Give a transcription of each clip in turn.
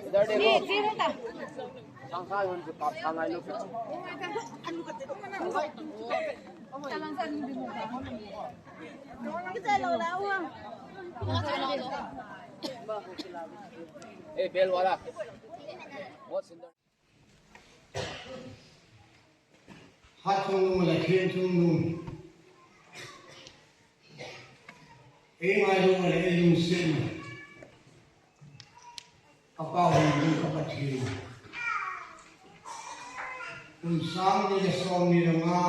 इधर देखो Sangka yang cepat sana itu. Bel wala. What's in there? Hát chung là thiên chung luôn. Ai luôn là dùng xin. Apa yang kita ciri? Sang ni som ni nga.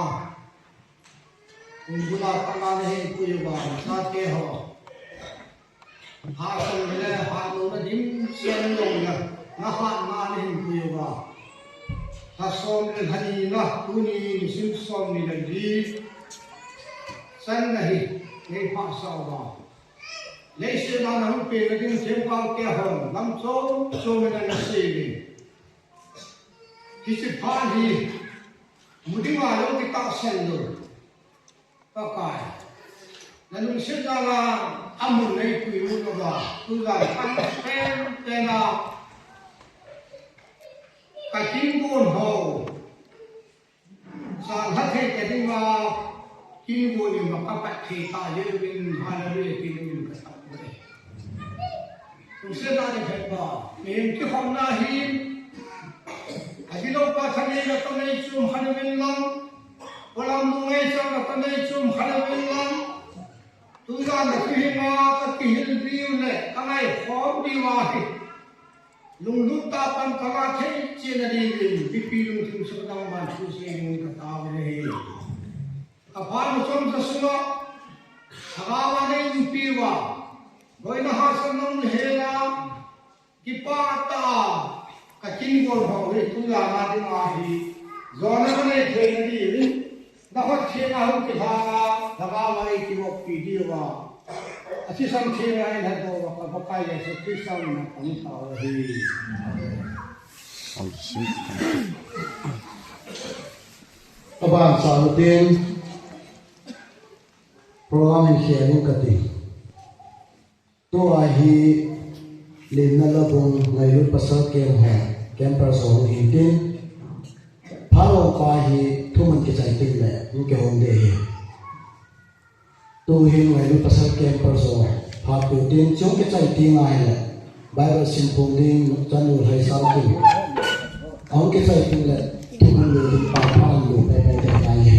Gula tanga ni ku yuba sa ke ho. Ha som ni ha no na dim sen long na ha ma ni ku yuba. Ha som ni dhani na tu ni sim som ni la di. San nahi ni pa sa ba. Lấy sự nào nó về cái tiếng chiếm cao kia hồn năm số mình là gì thì sự phá thì một tiếng mà lúc cái tạo sen rồi các cái là lúc sinh ra là âm hồn này quỷ hồn nó vào tôi là ăn xem tên nào cái kim buồn hồ sản xuất cái tiếng mà kim buồn nhưng mà các bạn thì ta dưới bên hai là bên kim buồn cái tập đấy tôi sẽ ra để phải bảo mình cái phòng na hiên Agilo pa kami na tanay chum hanawin lang. Walang mungay sa na tanay chum hanawin lang. Tuga na kihinga at kihilbiyo le. Tanay hom diwahi. Lungluta pan kalakay chinarigin. Pipilong ting sa katawan susing katawin eh. Kapano som sa suma. Hakawa na yung piwa. Goy na hasan ng hela. Kipata. Kakin bol ho re tu la ma de ma hi zona ne the na di da ho the na hu ke tha da ba wa ai ki mo pi di wa asi sam the na ai na do wa ka pa ye so ki sam na pang ta wa hi các bạn sau tiên program sharing ka ti to a hi lên na la bong ngai lu pasal kem ha campus on hitin phalo pa hi thuman ke chai tin le nu ke hom de hi tu hi ngai lu pasal campus on pha tu tin chong ke chai tin ngai le bible sim pong ding chan lu hai sam tin au ke chai tin le thuman lu tin pa pa lu pe pe de kai hi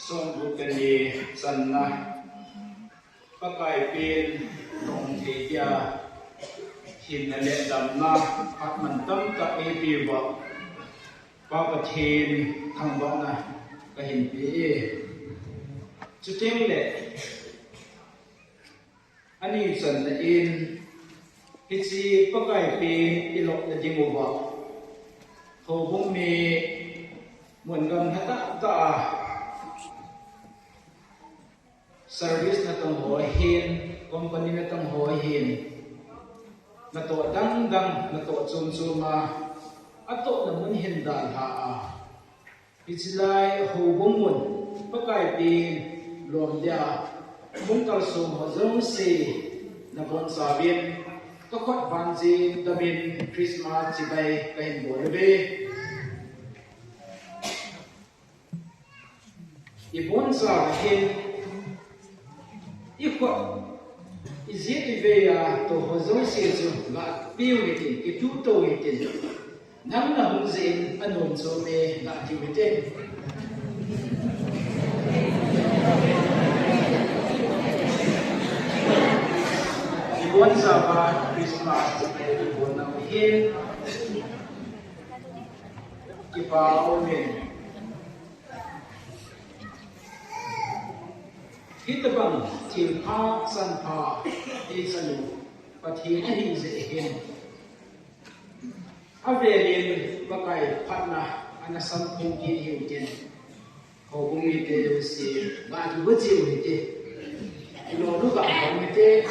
Song Bukani Sanna Pakai Pin Nong Teja Hinale Damna Atmantam Ka Epiwa Papatin Tangbana Kahin Pi Chutingle Ani San In Hitsi Pakai Pin Ilok na Jinguwa Hobong Mi Mungam Hata Ta service na tong hohin, company na tong hohin, na to dang-dang, na to sum-suma, ato naman hindal haa. Itsilay hubong mun, pagkaipin, luam dia, kung kalsum hazong si, na bon sabin, kakot bansin, damin, Christmas, sibay, kahin bonabe. Ibon sabihin, Iko izit iveya to hozong sesu ga piu itin ituto itin nang na hungzin anon so me ga tiwitin ibon sa ba Christmas ibon na uhin kipa omen Hitabang Tilpa Sanpa Isanu Pati Ahi Zehin Avelin Bakai Patna Anasam Pungi Hiltin Hobung Ite Si Batu Bujil Ite Ilo Luka Hong Ite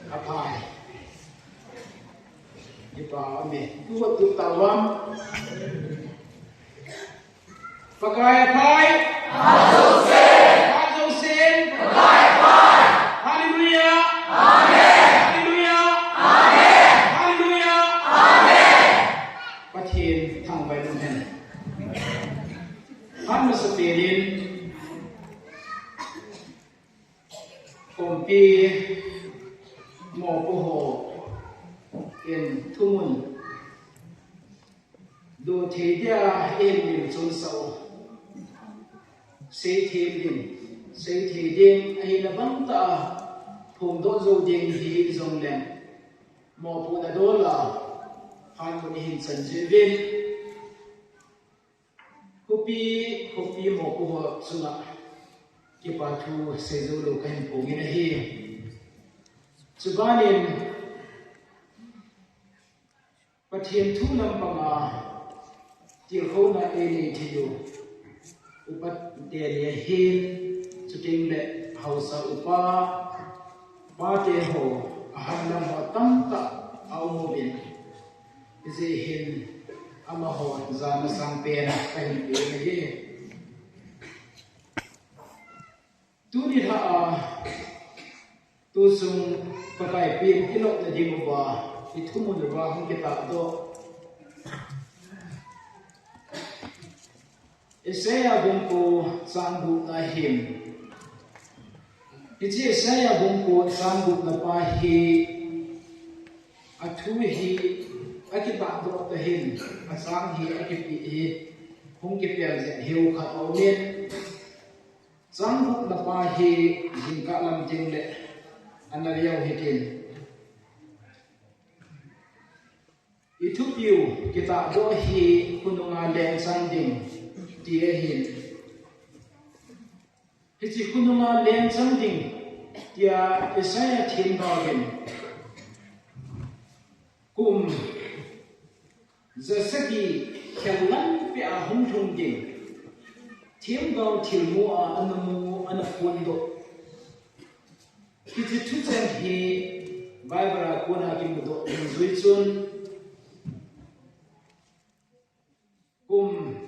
Apai Ipa Ame Dua Tutawam Pakai pai, Hazul Sin, pakai pai, Haleluya, Amen, Haleluya, Amen, Haleluya, Amen. Patin thang bai nun hen. Han masapirin, kompi, mo puho, in tumun, do theja in sun sau. Say Tim, ay nabanta kung dozo ding hi zong lem mo po na dola han mo nihin san jivin hupi mo po sunga kipatu sezulo kahin po ginahi subanin patien tulang mga tirho na ini tiyo upat dia hin suting le hausa upa ba te ho aham lam ho tam ta au mo bin ze hin ama ho za na sang pe na kai pe na ye tu ni tha a tu sung pakai pin kilok na di mo ba itu mo ba hong kita do Isaiah bungko sanggup na him. Iti Isaiah bungko sanggup na pahi atuhi akitak do ta him asang hi akipi hi hong kipian ze heu kha omen sanggup na pahi jingka lam jingle anariau hitin itu piu kita do hi kununga leng sanding dia hin hiji kununga len sanding dia Isaiah tin bagen kum zasaki khalan pe a hung thung ding tim gao til mu a anamu anapundo hiji tuzen hi Bible kona kim do zui chun kum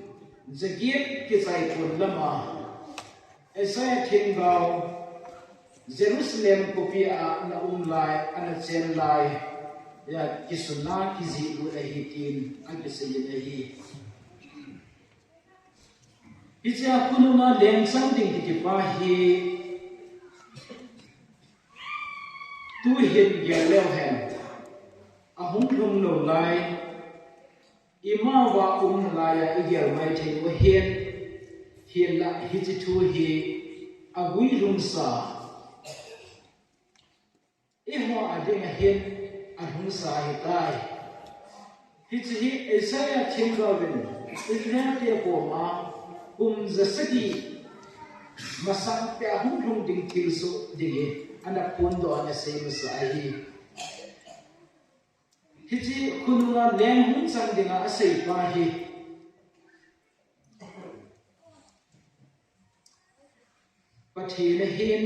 Zagiet kisai pun lama Isaiah tin gao Jerusalem kopia na umlai ana chen lai ya kisuna kizi du ahi tin agisayin ahi Icha kunuma leng something tikipahi tu hin geleo hen ahung lung lo lai ima wa laya igel mai thei wa hian la hiji thu hi agui lung sa ho ading hian ahung sa hi tai hiji hi Isaiah thingawin Israel te ko ma zasaki masang pe ahung lung ding thil so ding ana pondo ana sei masa hi hiji kununga leng hun sang dinga asei pa hi pathi na hin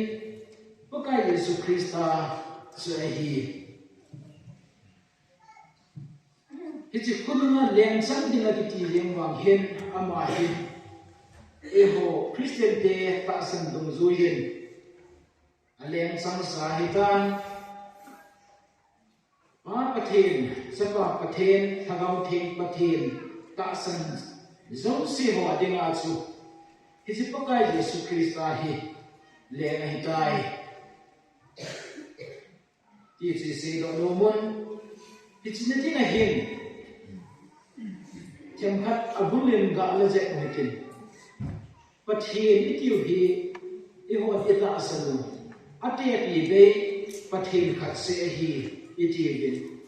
pakai Yesu Krista so hi hiji kununga leng sang dinga ti leng wang hin ama hi eho Christian te ta sang dong zuin aleng sang sa hi tan pathen sapa pathen thagau theng pathen ta san zong si ho adinga chu hisi pakai Yesu Krista hi le na hitai ti si do no mon hichina tinga hin chamkhat abulin ga la je hitin pathen itiu hi e ho ita asanu ate pi be pathen khat se hi itigin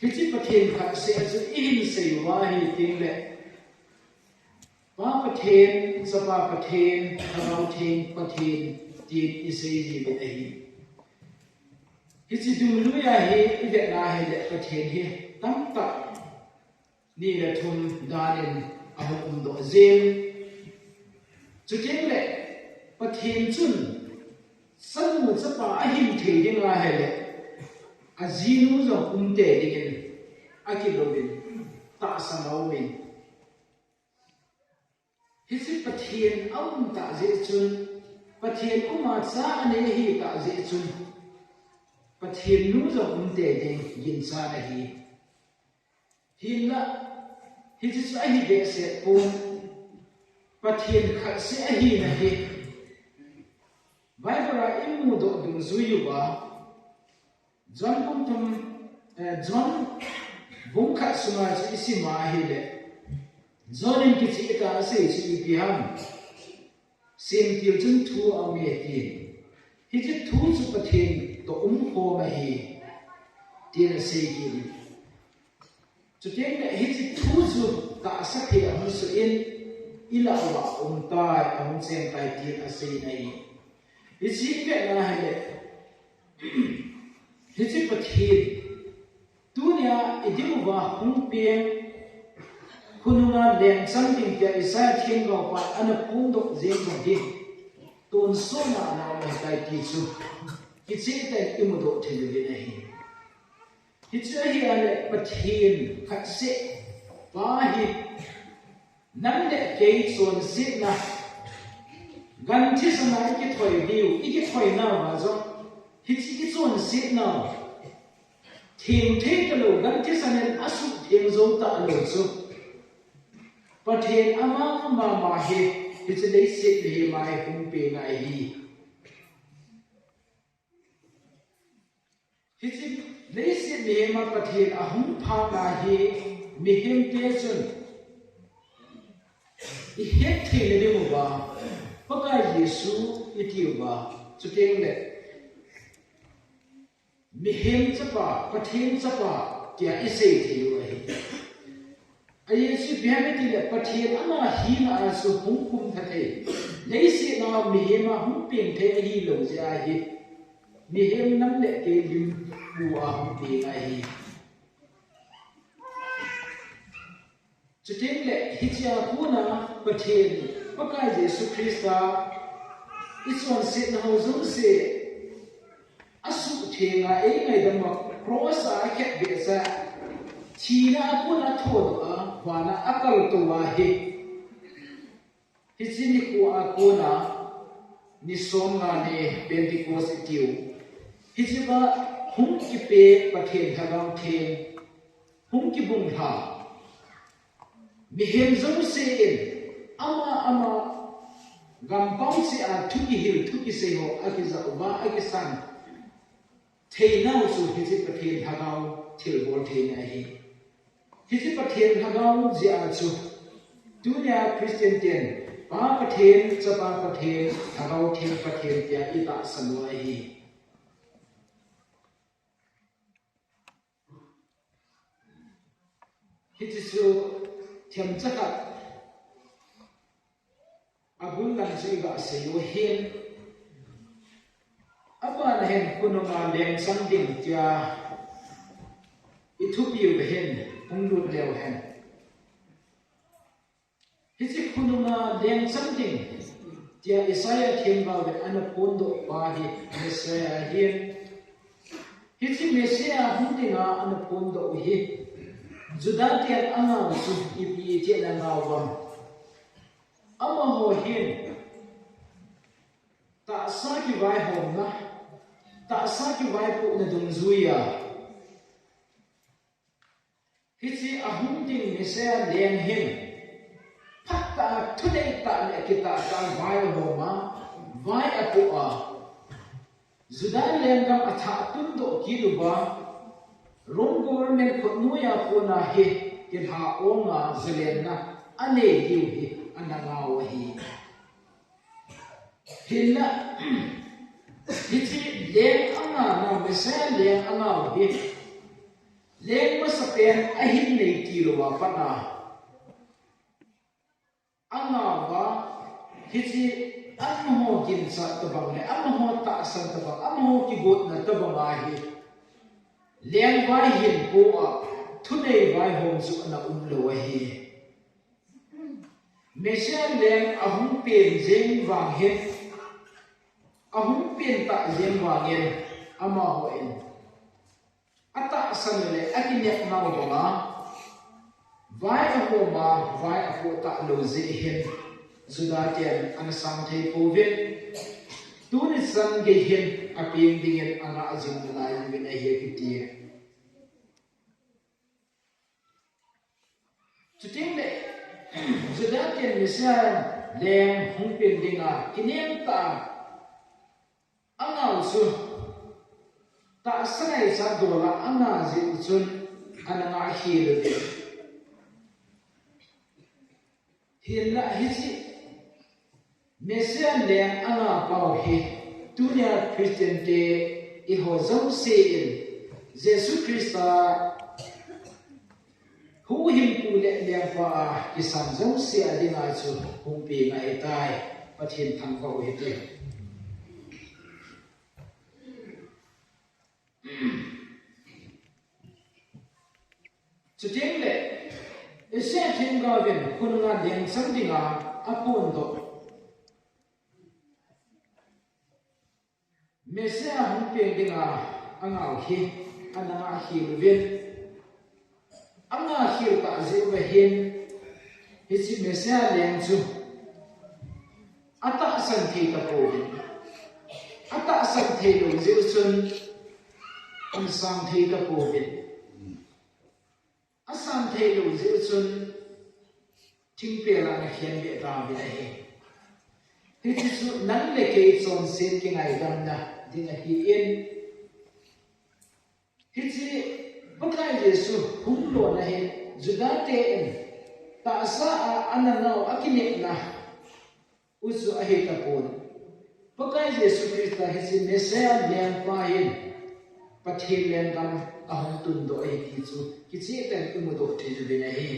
hiji pathen khat se azu in sei wa hi tingle pa pathen sapa pathen thau theng pathen tin isei ji be hi hiji du lu ya hi ide na hi de pathen hi tam ta ni la thum danin ahum do zen chu tingle pathen chun san mu sapa ahim thei dinga he le azinu zo umte digin akilobin ta samawin hisi pathian aum ta je chun pathian uma cha ane hi ta je chun pathian nu zo umte ding yin sa na hi hinna hisi sa hi de se pun pathian khat se hi na hi Bible imu do dung zuyu ba John bungkhat suma chi isi ma hi le John in ki chi ta se chi pi ham sim ti chun thu a me ti hi chi thu chu pathen to ho ma hi ti na se ki chu te ne hi chi thu chu ta sa phe a su in ila wa tai ang chen tai ti a se nei hi chi pe na ha le hiji pathin dunia idimuwa hungpian kununga leng sangding tia isa thing go pa ana pung do zeng go di ton so na na ma tai ti chu hi chi te imudo thil vi na hi chu hi ale pathin khat se pa hi nan le ke chon sit na gan thi sana ki thoi diu ki thoi na wa zo hi chi ki chon sit na thim the ka lo gan thi sanen asu thim zo ta lo chu pathin ama ma he hi chi dei sit le mai hum pe ngai hi hi chi dei sit le ma pathin ahum pha na hi mi hem te chun i het the le mo ba Pagka Yesu itiuba chuteng le mihem chapa pathin chapa kya isei thiu ai Yesu bihameti le pathin ama hi na su hum kum thathe leisi na mihem hum ping the hi lo ja hi mihem nam le ke lim bu a hum pe ai chuteng le hichya kuna pathin Pagka Yesu Krista ichon sit na ho zum se asu thenga ngai dam cross a khet be sa china kuna thod a wana akal to wa he hichini ku a kuna ni som na ne pentecost tiu hichiba hum ki pe pathen thagam then hum ki bung tha mi hem zum se ama gampang si a thuki hil thuki se ho akiza uba akisan theina su hiji pathen thagau thil bol theina hi hiji pathen thagau ji a chu dunya christian ten pa pathen chapa pathen thagau thil pathen tia ita sanwa hi hiji su thiam chaka abun lan si ga se yo hen aba na hen kunoma leng sang ding tia ithupi u hen unglu leo hen hisi kunoma leng sang ding tia isaiah themba ve anapondo pa hi messiah hen hisi messiah hundinga anapondo hi judatian anga su ipi je na ngawam ama ho hin ta sa ki vai hom na ta sa ki vai pu na dung zuya hichi ahum ding me se leng hin phatta thudei ta le kita ta vai homa vai apu a zudan leng dam atha tun do ki du ba rong government khot nu ya pu na he ki tha onga zelen na ane hiu hi anangaw hi hilla hichi leng anga na mesa leng anga hi leng masapen ahin nei kilwa pana anga ba hichi anho gin sa tabang le anho ta san tabang anho ki bot na tabang hi leng vai hin po a thunei vai hom su na umlo hi Mesian leng ahum pen zeng wang het ahum pen ta zeng wang yen ama ho en ata sanle akinya ngau donga vai aho ma vai aho ta lo ze hen zudatian an sam thei po vet tu ni sang ge hen aping dingen anga azim lai ven a he kiti chuting le Zudatian misan leng hung pin dinga kinem ta angaw su ta sangai sa dola anga zin chun ananga hil de hilla hichi misan leng anga pau hi dunya christian te I ho zong se in Jesus Christa hu him pu le le pa ki san zong se adinga chu hum pe nga etai pathin thang ko hete chuteng le ese thing ga ven kun nga leng sang dinga apon do mese hum piang dinga angau hi ananga hi vin anga hi ta zeu ve hin hi chi mesia leng chu ata san thi ta po vin ata san thi lo zeu chun an sang thi ta po vin asan thi lo zeu chun thing pe la na khian be ta vin hi hi chi chu nan le ke chon sin ki ngai dam na ding a hi in hi chi pakai Yesu hum lo na he juda te en ta sa a ananau akine na usu a he ta pon pakai Yesu Krista hi chi mesia lian pa hin pathil len kam ahum tun do ai ki chu ki chi ten ku mo do the ju na he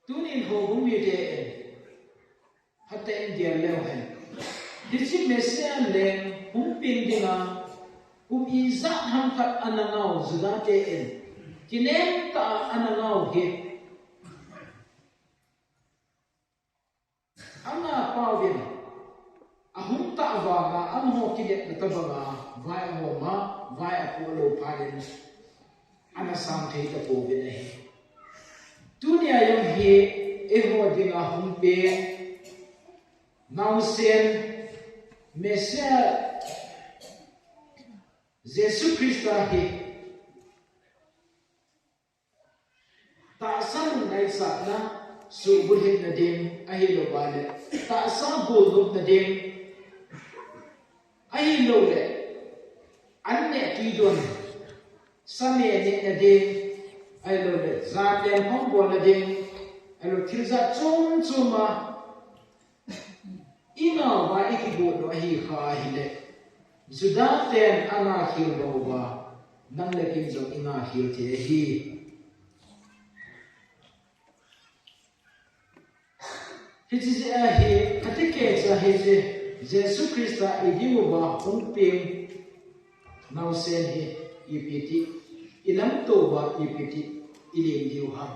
tunin ho hum mi te hatta in dia leo hen dichi mesia len hum ping dinga hum i za ham khat anangau zuda te en kinem ta anangau he anga pawin ahum ta wa ga am ho kidet ta ba ga vai ho ma vai apolo palen ana sam the ta po be ne dunia yang he eho dinga hum pe nausen mesia Jesus Krista he ta san nai sa na su burhin na dem ahi lo bale ta sa bol dum na dem ahi lo le anne ti don same ne na dem ai lo le za tem hong bo na dem ai lo thil za chum chuma ina wa ikibo no hi kha hi le zuda ten ana khil lo wa nang le kin zo ina khil te hi hi chi a hi atike cha hi je Jesus Krista idimu ba hong ping nau sen hi ipiti ilam to ba ipiti ilim diu ha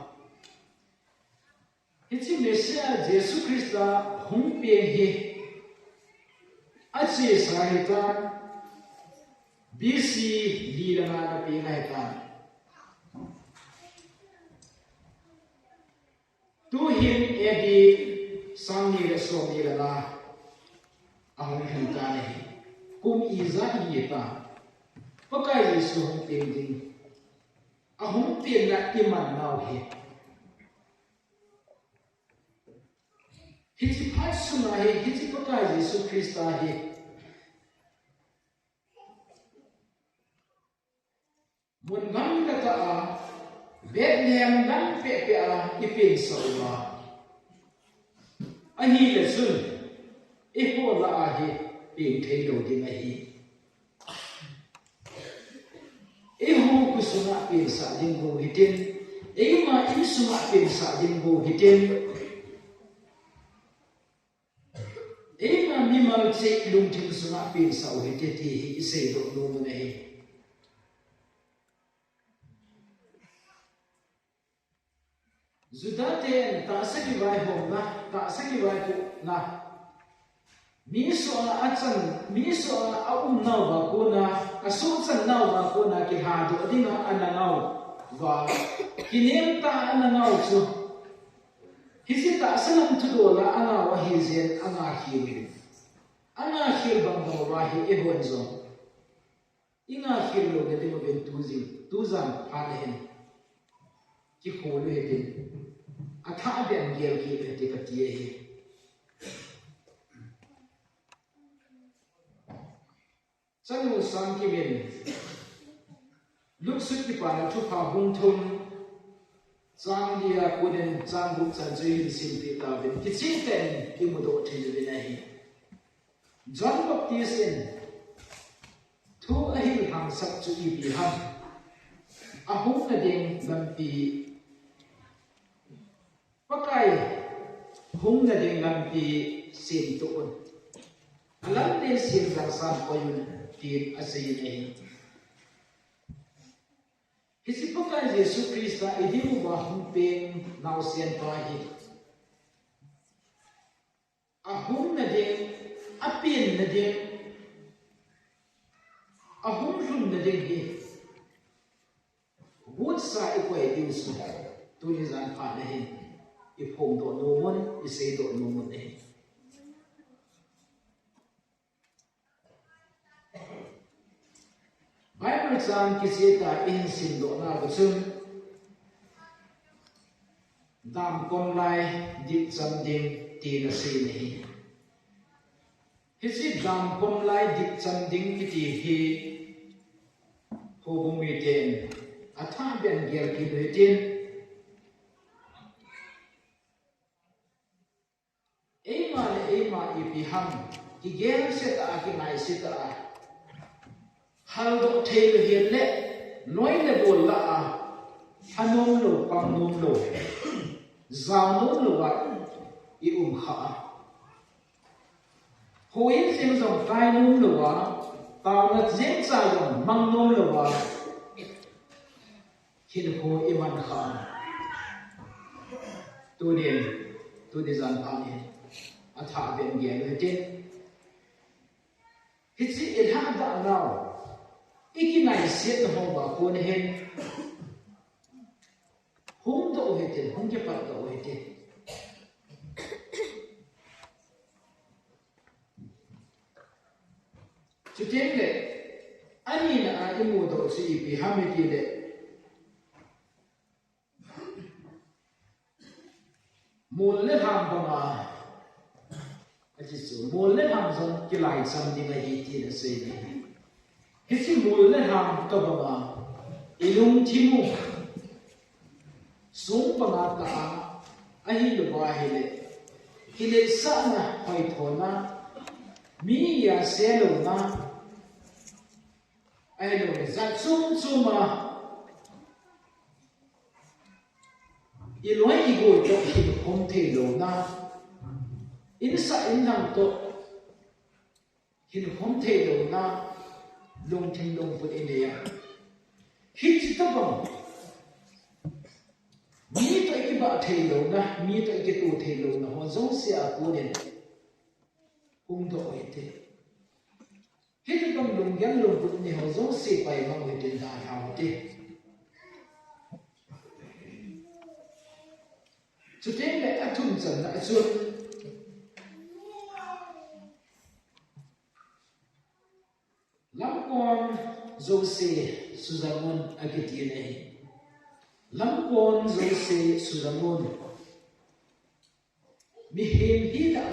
hi chi mesia Jesus Krista hong ping hi achi sahita BC lilanga na pingai tu him edi sangni le so ni la ahong hin ta ne kum iza hi ta pakai Yesu hong ping ding ahong ping na iman nau he hiti pasuna he hiti pakai Yesu Krista he mun ngam na ta a Bethlehem ngam pe pe a iping so wa ahi le sun e ho la a he ping thei do ding a hi e ho ku suna ping sa ding go hitin e ma in suna ping sa ding go hitin mi mal che lung thim suna pin sau he te ti hi se do no mo ne zuda te ta sa ki vai hom na ta sa ki vai ku na mi so a na ba ko na a so chan na ba ko na ki ha do dinga anangau wa kinem ta anangau chu hi si ta sanam thu do la anga wa hi zen anga hi anga khil bang ba wa hi e hon zo inga khil lo de mo ben tu zam ha le hen ki kho le de a tha ben gel ki le te ka ti e chanu sam ki ben luk su ki pa na thu pha hung thum chang dia ko den chang bu chan zui sim ti ta ben ki chi ten ki mo do the le na hi John Baptist in thu a hi hang sak chu i bi ham a hu na ding lam pi pakai hung na ding lam pi sin to on alam te sin lang san ko yun ti asay nei hisi pakai Jesus Krista idimu ba hum peng naw sian pa hi ahum na ding apin na ding ahum rum na ding hi wood sa ikwai diu su tu ni zan pha na hi I phong do no mon I sei do no mon hi Bible chan kisita in sin do na ba chun dam kon lai dip cham ding ti na se ni hi si dam kon lai dip cham ding ki ti hi ho bu mi ten atha ben gel ki be tin ema I pi ham ki gel se ta ki nai se ta hal do thei le hian le noi le bol la a hanom lo pam nom lo zao nom lo wa I kha hoin sim zong kai nom lo wa tao na jem cha yong mang nom lo wa hin ho iman kha tu ni zan pa ni a tha ben ge le tin hitsi il ha da now ikinai set na ho ba ko ne hen hum do he tin hum ke pat do he tin chu tin le ani na a imu do si pi ha me ti le mol le ham ba ma ati su mol le ham zon ki lai sam ding a hi ti na se ni hisi mol le ham ka ba ma ilung thimu sung pa nga ta a hi lo ba hi le ki le sa na hoi tho na mi ya se lo na ai lo za chung chung ma I loi I go to hin hom thei lo na in sa in nam to hin hom thei lo na long thing long put in ya hit ta bang mi to ki ba thei lo na mi to ki tu thei lo na ho zong sia ko den hum do oi te hit bang long yan long put ni ho zong se pai ma oi den da ha te Chu tin le a thum chan na chu lam kon zo se suzamon akiti nei lam kon zo se suzamon mi hem hi da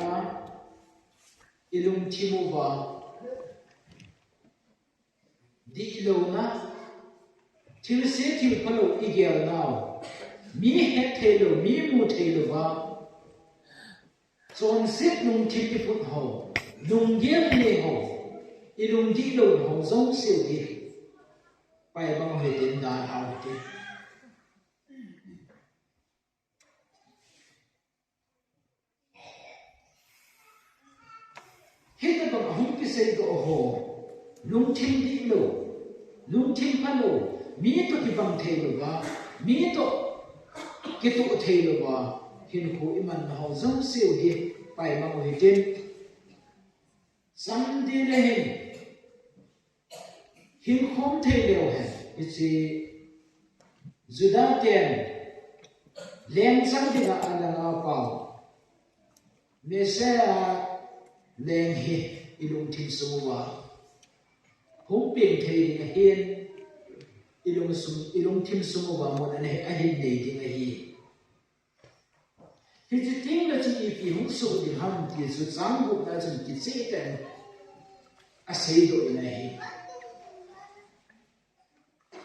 ilung thimu ba di lo na thil se thil phalo igel now mi he thelo mi mu thelo ba chon sit nung thip ki phut ho nung gem ne ho ilung di lo ho zong se di pai bang he tin da ha ti he ta bang hum ki se do ho lung thim di lo lung thim phalo mi to ki bang thelo ba mi to ki tu thei lo ba hin khu iman na ho zong siu hi pai ma mo hi tin sam di le hin khom thei leo he ichi juda ten leng sang dinga ala nga pau me se a leng hi ilung thim su wa hum ping thei dinga hian ilung thim su wa mo na ne a hin nei dinga hi Thì chỉ tiếng là chỉ vì hùng sổ thì hầm thì sự sáng buộc đã dần thì dễ tên à xây đội này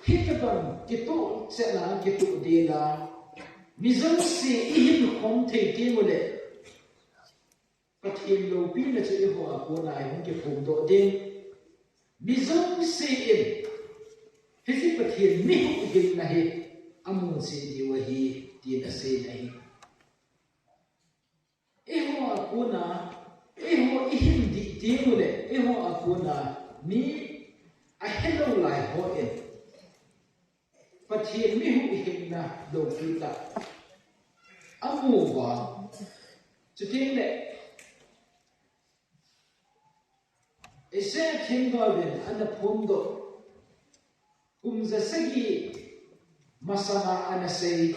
khi cái bằng cái tổ sẽ là cái tổ đi là mi dân sẽ ít không thể tiếng một lệ và thiên lâu pin là chỉ hòa của này không cái phùng độ đi mi dân sẽ ít thế thì và thiên mi không cái này âm sẽ đi vào hi thì là sẽ này eho akuna eho ihindi timule eho akuna mi a hello lai ho en pathian mi hu ihina do kita amu wa chutin le ese kimgavin ana phundo kumza sagi masana ana sei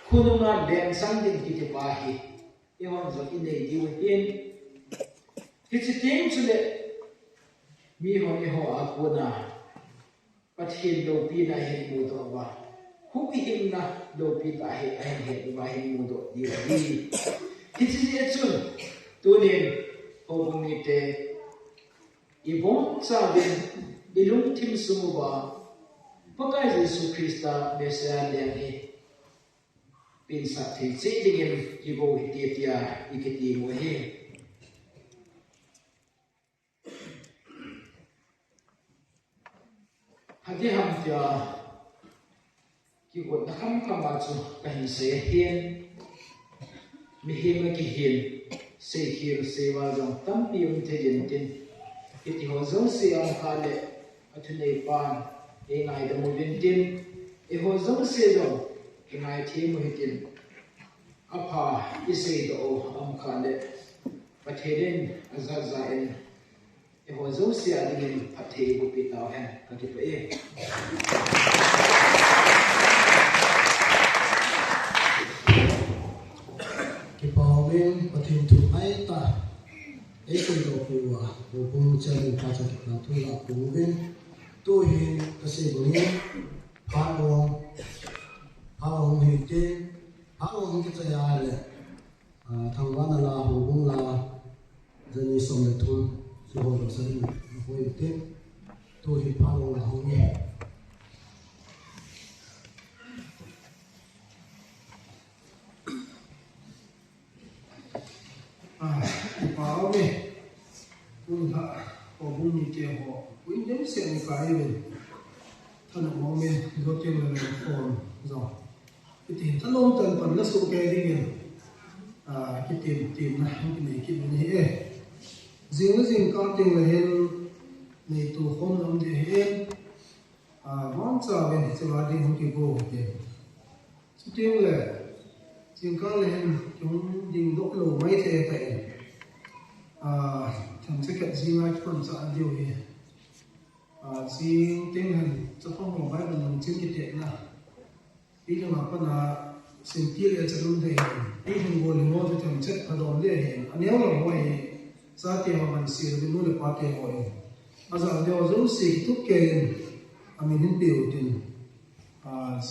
kununga lem sangdin kitipahi ihon zo inei diwin kichiting chule mi ho akuna pathin lo pi na hin mu do ba hu him na lo pi ta he he ba hin mu do di kichi achun tunin hobung te ibong sa bin ilung tim sumuba pakai Yesu Krista Mesia liang pin sa thi chi dingin ibo tia ikiti mo he hadi ham tia ki got na kam ma chu kan se hian mi him ki hian se hir se wa jong tam pi um the yin tin iti ho zo se am khale athunei pan e ngai da mu bin tin e ho zo se jong e ngai thi mu hitin apa ise do am khale patheden azaza en e ho zo se adingin pathe bu pi taw hen ka ki pe ki pawin pathin tu ai ta e kun do puwa do bung chen pa cha ki na tu la puwin tu hin ka se buni pa ong hi te pa ong ki cha ya le thang wa na la hu bung la jani som le thun su ho do sa ni ho hi te tu hi pa ong la ong ni bảo đi cũng thà có bún mì chè họ cũng giống xem cái mình thân ở mong mình do tiền là còn rồi cái tiền thân ôm tận phần nó sụp kề đi mình cái tiền này cái này cái này riêng nó riêng có tiền là hiện này tụ không làm gì hết món sao bên sẽ là đi không kịp vô tiền tiền là riêng có lên chúng dừng đốt lò mấy thế tại thằng sẽ cận riêng ai cũng sợ điều gì riêng tên hình cho phong một vài lần trên cái chuyện là ý là mà con là sinh tiết là sẽ luôn thể ý hình buồn ngô cho thằng chất và đòn để hiện nếu là ngoài ra tiền mà mình xỉu thì mua được qua tiền rồi bây giờ đều giống xỉ thúc kề mình nên biểu tiền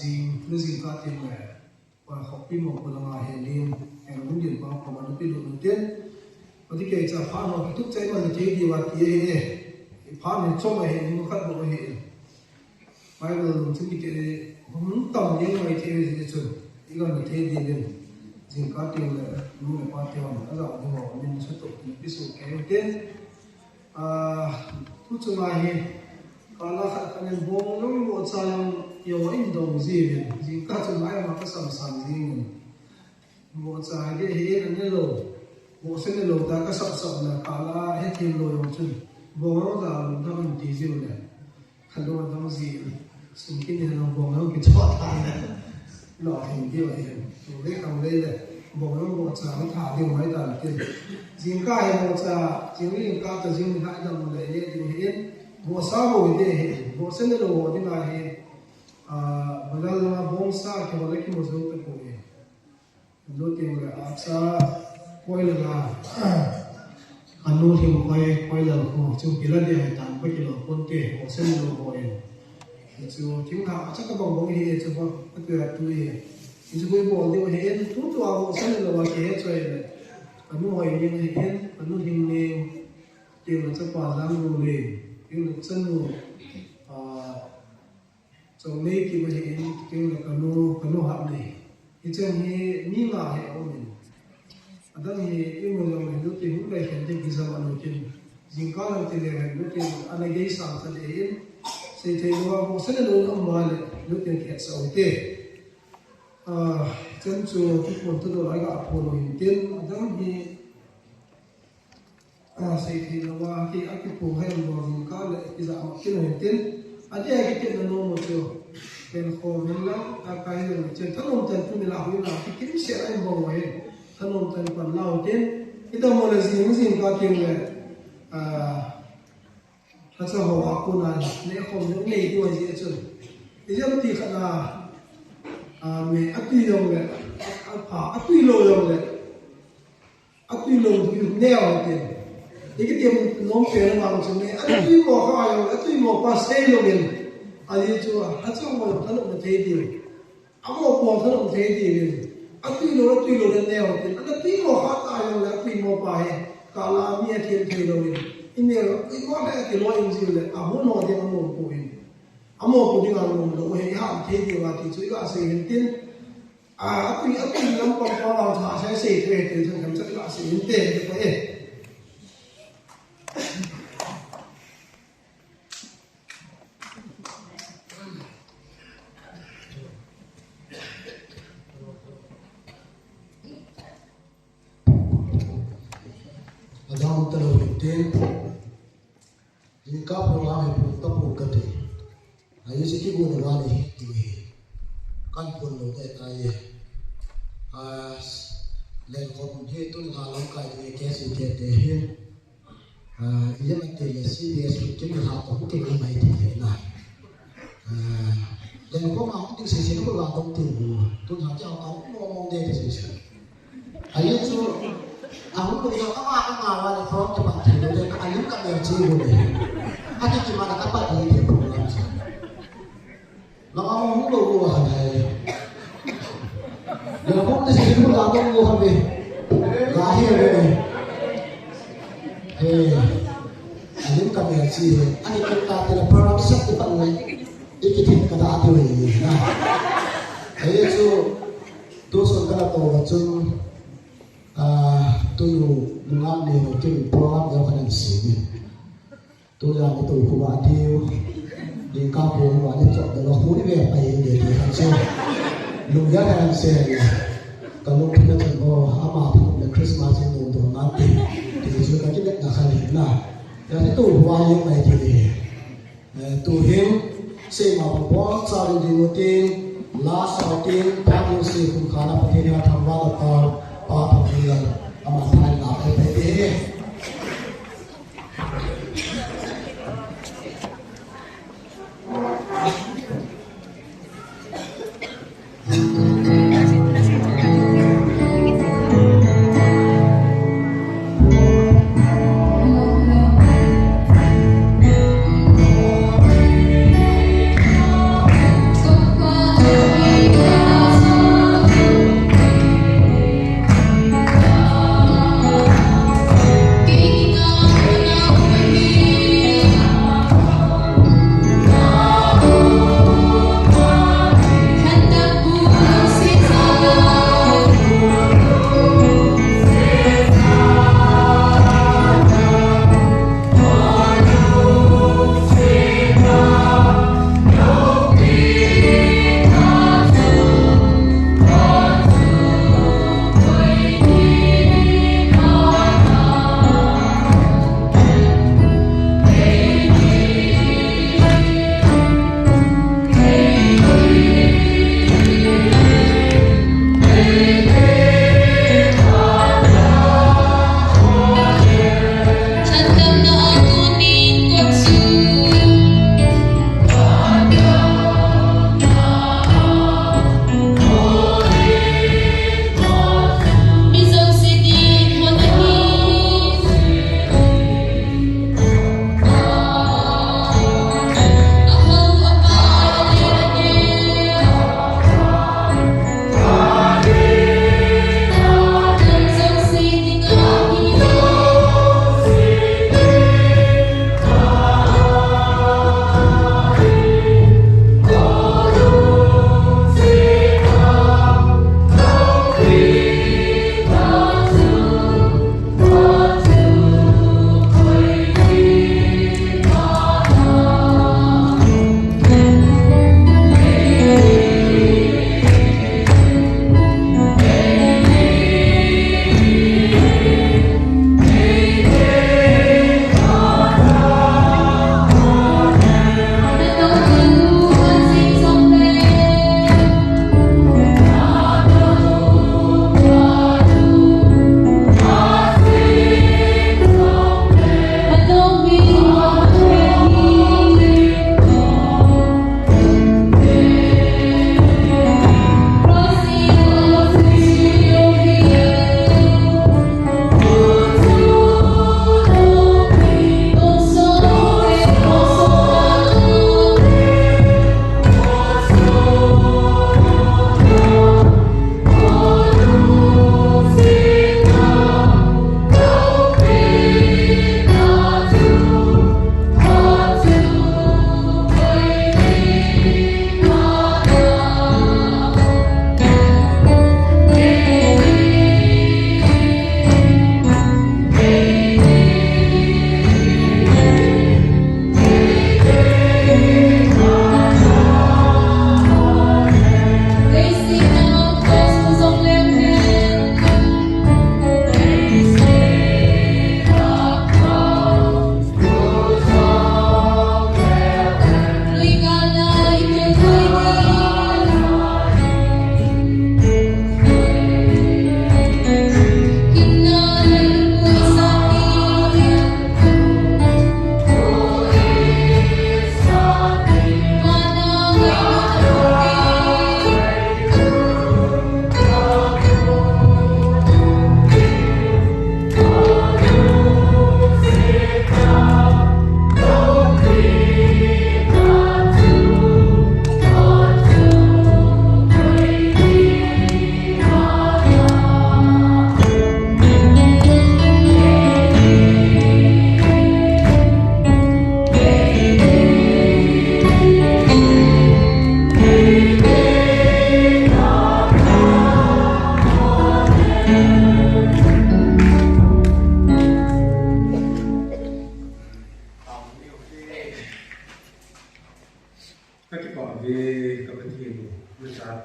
riêng nó riêng cả tiền này và học pin một phần là hệ liên hệ là muốn điện vào của mình pin đầu tiên và thì kể cả phá nó thúc cháy mình chỉ đi vào thì phá mình cho mà hệ nó khát bộ hệ bây giờ chúng mình cái không tầm những người thì chuẩn cái còn là thế gì đến riêng cả tiền là mua được qua tiền mà giờ thì họ nên xuất tục cái số cái đầu tiên thúc cho mà hệ còn là khả năng bông nó một sao yêu anh đồng gì vậy riêng cả chúng ai mà có sẵn sàng riêng một sao cái hệ là cái lỗ bộ sinh cái lỗ ta có sẵn sàng là cả là hết tiền rồi một chút bông nó là nó mình tí riêng này khả năng đồng gì sinh cái này nó bông nó cái chót thang lọ hình kia vậy rồi lấy cầm lấy này bông nó một sao nó thả đi mấy tờ tiền riêng cả một sao riêng cả từ riêng hai đồng lấy thì hết bộ sao hồi để bộ sinh cái lỗ như này badal na bongsa ke wala ki mozo te ko e do te wala apsa koila la anu him koila ko chu pila de tan ko ki lo pon te ko sen lo ko e chu tim ha cha ka bong hi chu ba ka tu e chu ko bo de he tu tu a bo sen lo wa ke choi le anu hoi ni he anu him ne te lo cha pa lang lo le ki lo chen lo trong này khi mà hiện cái là cano hạt này thì trên này mi mà hệ ông mình ở đó thì cái người làm mình lúc thì cũng phải hiện thực cái zaman đầu tiên riêng có làm thì là lúc thì anh ấy gây sản xuất để xây thì nó cũng sẽ là luôn ông mà lúc thì thiệt sâu thế chân chùa cái phần tôi nói gặp phần đầu tiên ở đó thì xây thì nó qua cái phần hay là riêng có lại cái dạng cái đầu tiên ada yang kita menunggu tu, penkom memang apa yang macam tanam tanam ni lah, ni lah. Kita siapa yang bawa ni, tanam tanam pan lau ten, kita mula zing kat yang ถ้าจะบอกว่าคุณอะไรเนี่ยคนยังไม่ด้วยสิจุดที่จะตีขนาดเมื่อตุยลงเลยตุยลงเลยตุยลงอยู่แนวเดียวนี่ก็เตรียมน้องเปลี่ยนมาตรงนี้ตุยหมอกเขาอยู่ตุยหมอกก็เซลงเลยอันนี้ชัวร์ถ้าจะบอกท่านองค์เทดีหมอกบอกท่านองค์เทดีเลยตุยลงแนวเดียวตุยหมอกเขาตายลงแล้วตุยหมอกไปกาลามีเทียนเทลงเลยอินเดียอีกว่าแค่ที่ร้อยอินซิลเลยอามุนหัวเดียวอามุนปูอินอามุนปูดิ้งอามุนเราเห็นห้ามเทดีว่าที่ช่วยก็อาศัยเห็นตินตุยน้ำปองเราถ่ายใช้เศษเทถึงทำสักอาศัยเห็นเต็มไปเองAdam terhubung jika perubahan itu terpukul kete, ayo sikit guna wani ini kan pun lo kaya lekon itu ngalam kaya kesi kete ia mati lesi dia suci berhati tinggi mai tinggi nah dan kau mau tinggi sesi itu bergantung tinggi tu nak jauh ngomong dia sesi ayo tu aku punya awal ni kalau cepat tidur dan ayam kan energi boleh. Ada cuma nak apa dia program sah. Lama mulu gua hadai. Yang pun di sini pun lama gua hadai. Lahir ni. Ayam kan energi. Ani kita tidak program sah tu pun ikut kata ada ni. Nah, tu sekarang tu macam tôi ngắm đi một cái program giáo khả năng sử tôi làm cái tủ của bạn thiêu đi cao phố của bạn đi chọn để nó hút về bay để thì hàng xe lùng giá hàng xe còn lúc chúng ta thường có mà thì cũng là Christmas trên đường đường ngắm thì chúng ta chỉ biết là khai hiện là cái tủ của bạn như này thì tủ hiếm xe mà có sao đi đầu tiên lá sau tiên các yêu xe cũng khá là phải theo tham gia được ba thập niên amat sangat nak PPD.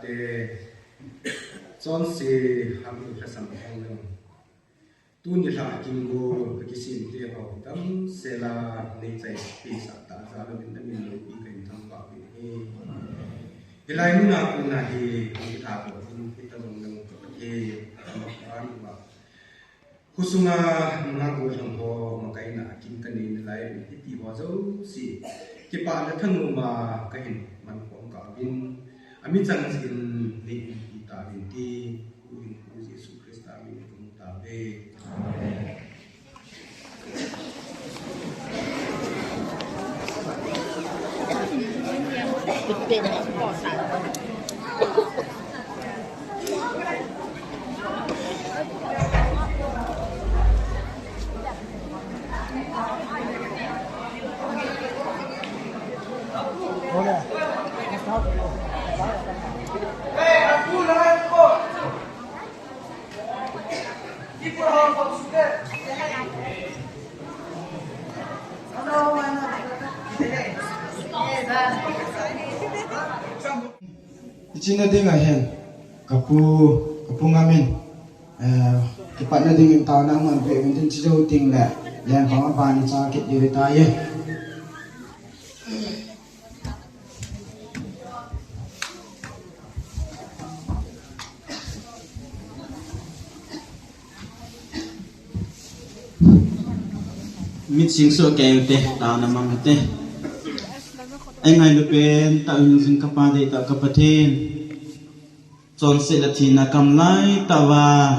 te chon se ham lu sa sam hang lo tu ni la king go ki sin te ho tam se la nei chai pi sa ta za lo min min lo pi kai tham ba pi he ilai nu na ku na hi ki tha ko in pi ta dong dong ko he ma ran ba kusunga nga go thang ho ma kai na kin kan ni lai pi pi wa zo si ki pa na thang lu ma ka hin man ko ka bin ami chang sin ni pi ta bin ti ku in ku Jesu Christ amin ku ta be amen. Cina ding ahen kapu ngamin kipat na ding tao na man pe min chi do ting la yan pa pa ni cha kit di ta ye mit sing so ke te ta na mang te anh hay lục bên tạo hình sinh cấp ba để tạo cấp bát thiên chọn sẽ là chỉ là cầm lái tạo và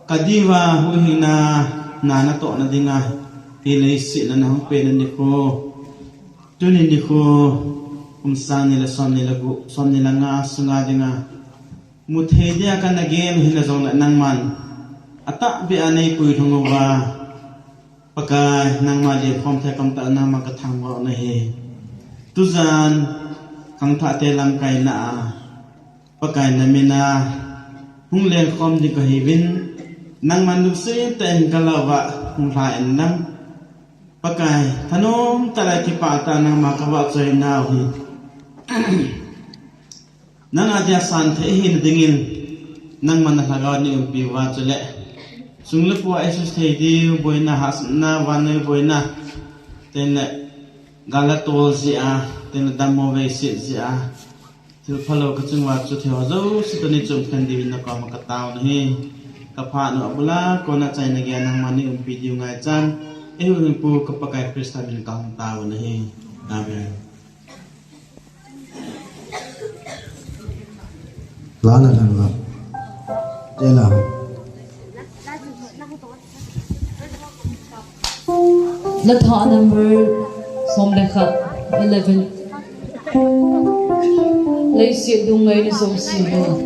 cái đi và hui hình na to na đi ngay thì lấy sẽ là nó không bên đi cô cho nên đi cô cũng sang này là son này là ngã sung ngã đi ngay một thế dia kan again hình là dòng lại năng man ata bị anh ấy cùi thong và pakai năng mà để phong thay cầm tạo năng mà cái thằng vợ này tuzan kang tha te lam kai na pakai na mina hung len khom di ka hivin nang manu se ten kalawa hung tha en nam pakai thanom tala ki pa ta nang ma ka wa choi na hi nang adia san the hin dingin nang man la ga ni pi wa chule sunglu po esus thei di boina hasna wa ne boina ten galatol zia ten damo ve si zia til phalo ka chungwa chu theo zo si to ni chum kan di na ka ma ka taw ni ka pha no bula ko na chai na gya nang mani video ngai chan e hu pu ka pakai krista bin ka hang taw ni amen lana lan la jela Let heart number som lekhat 11 lấy sự dung ngay nó sống xì đồ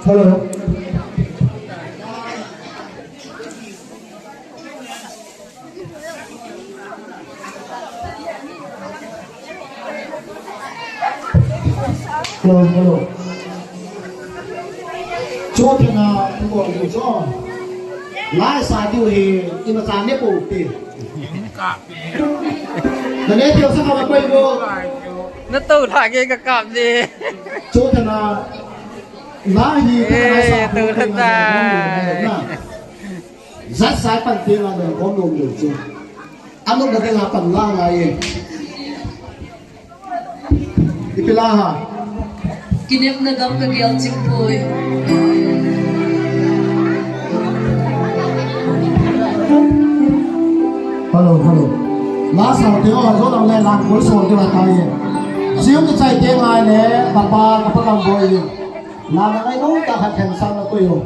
Hello. Cho thì là của người cho lái xa tiêu thì mà ra nếp bổ tiền là nếp tiêu sao mà quay vô nó tụt lại cái cặp gì cho thì là lái gì từ thân ra rất sai phần tiền là để có nồng được chưa ăn lúc đó cái là phần lang này đi pila ha Kinep na gam ka gyal chingpoy. Hello. Last time tiếng ở chỗ nào lên làm cuối sổ cho bà tay xíu cái chạy tiếng ai nè papa các làm bồi làm cái nút ta hạt thành sang là tôi rồi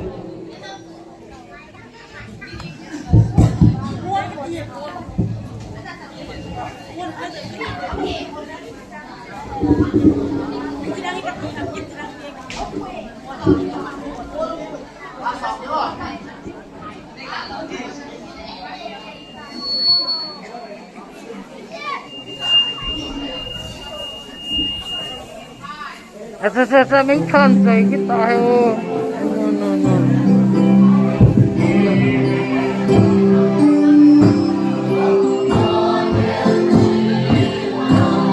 Sa mình thân rồi cái tài ô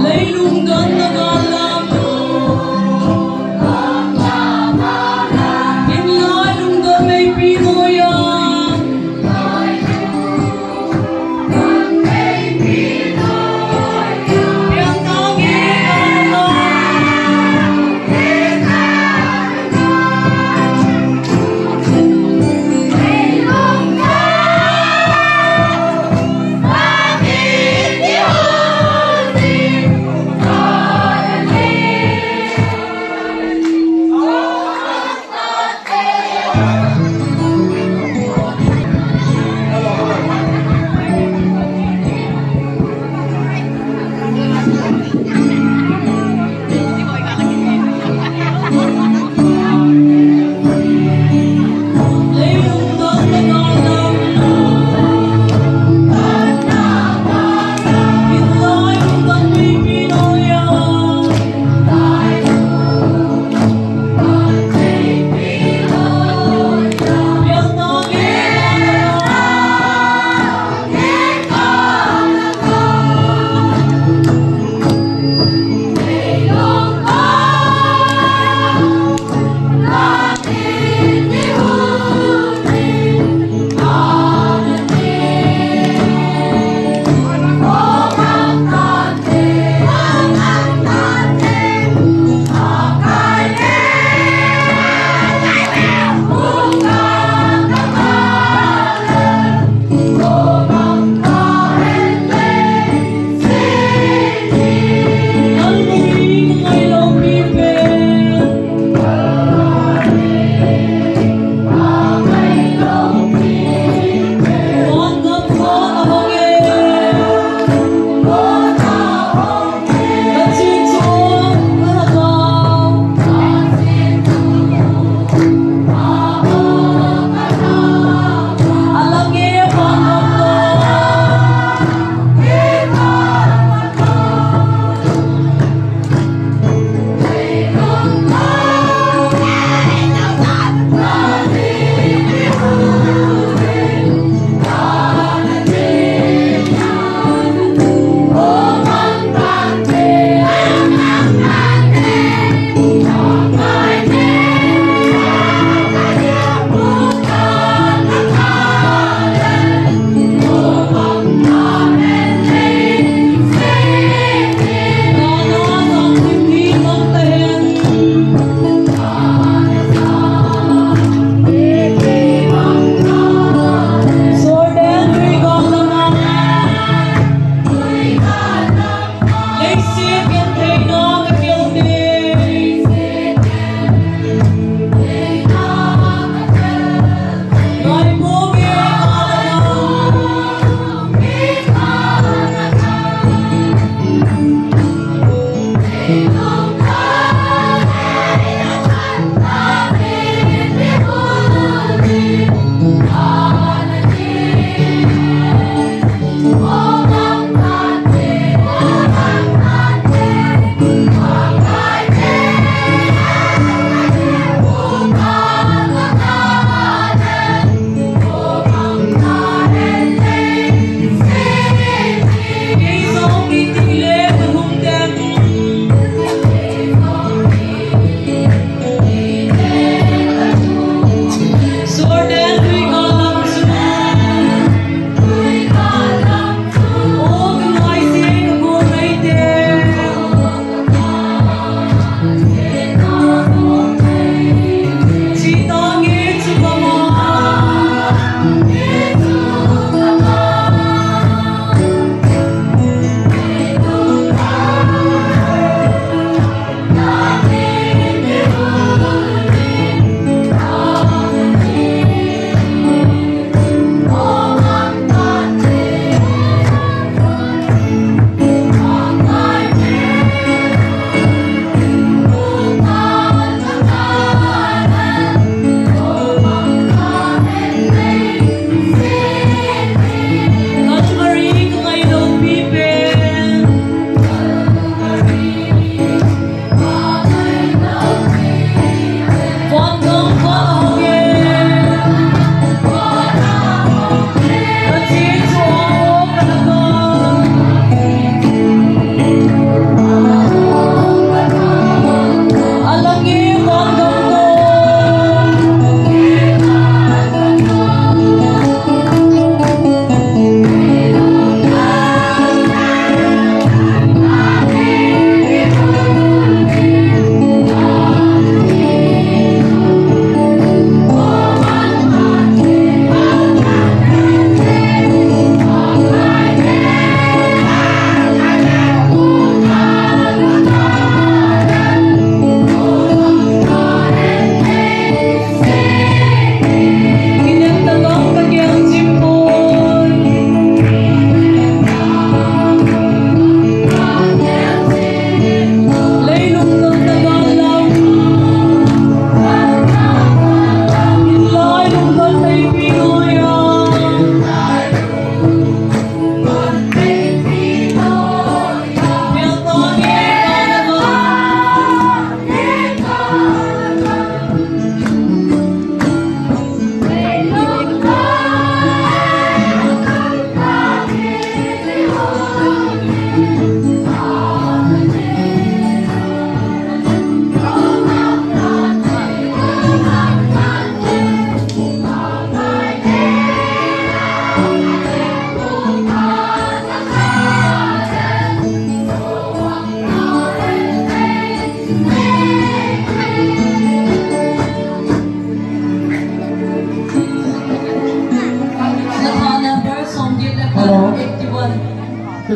Lấy lung gan na galam in lai lung ga may pinoya yang tangi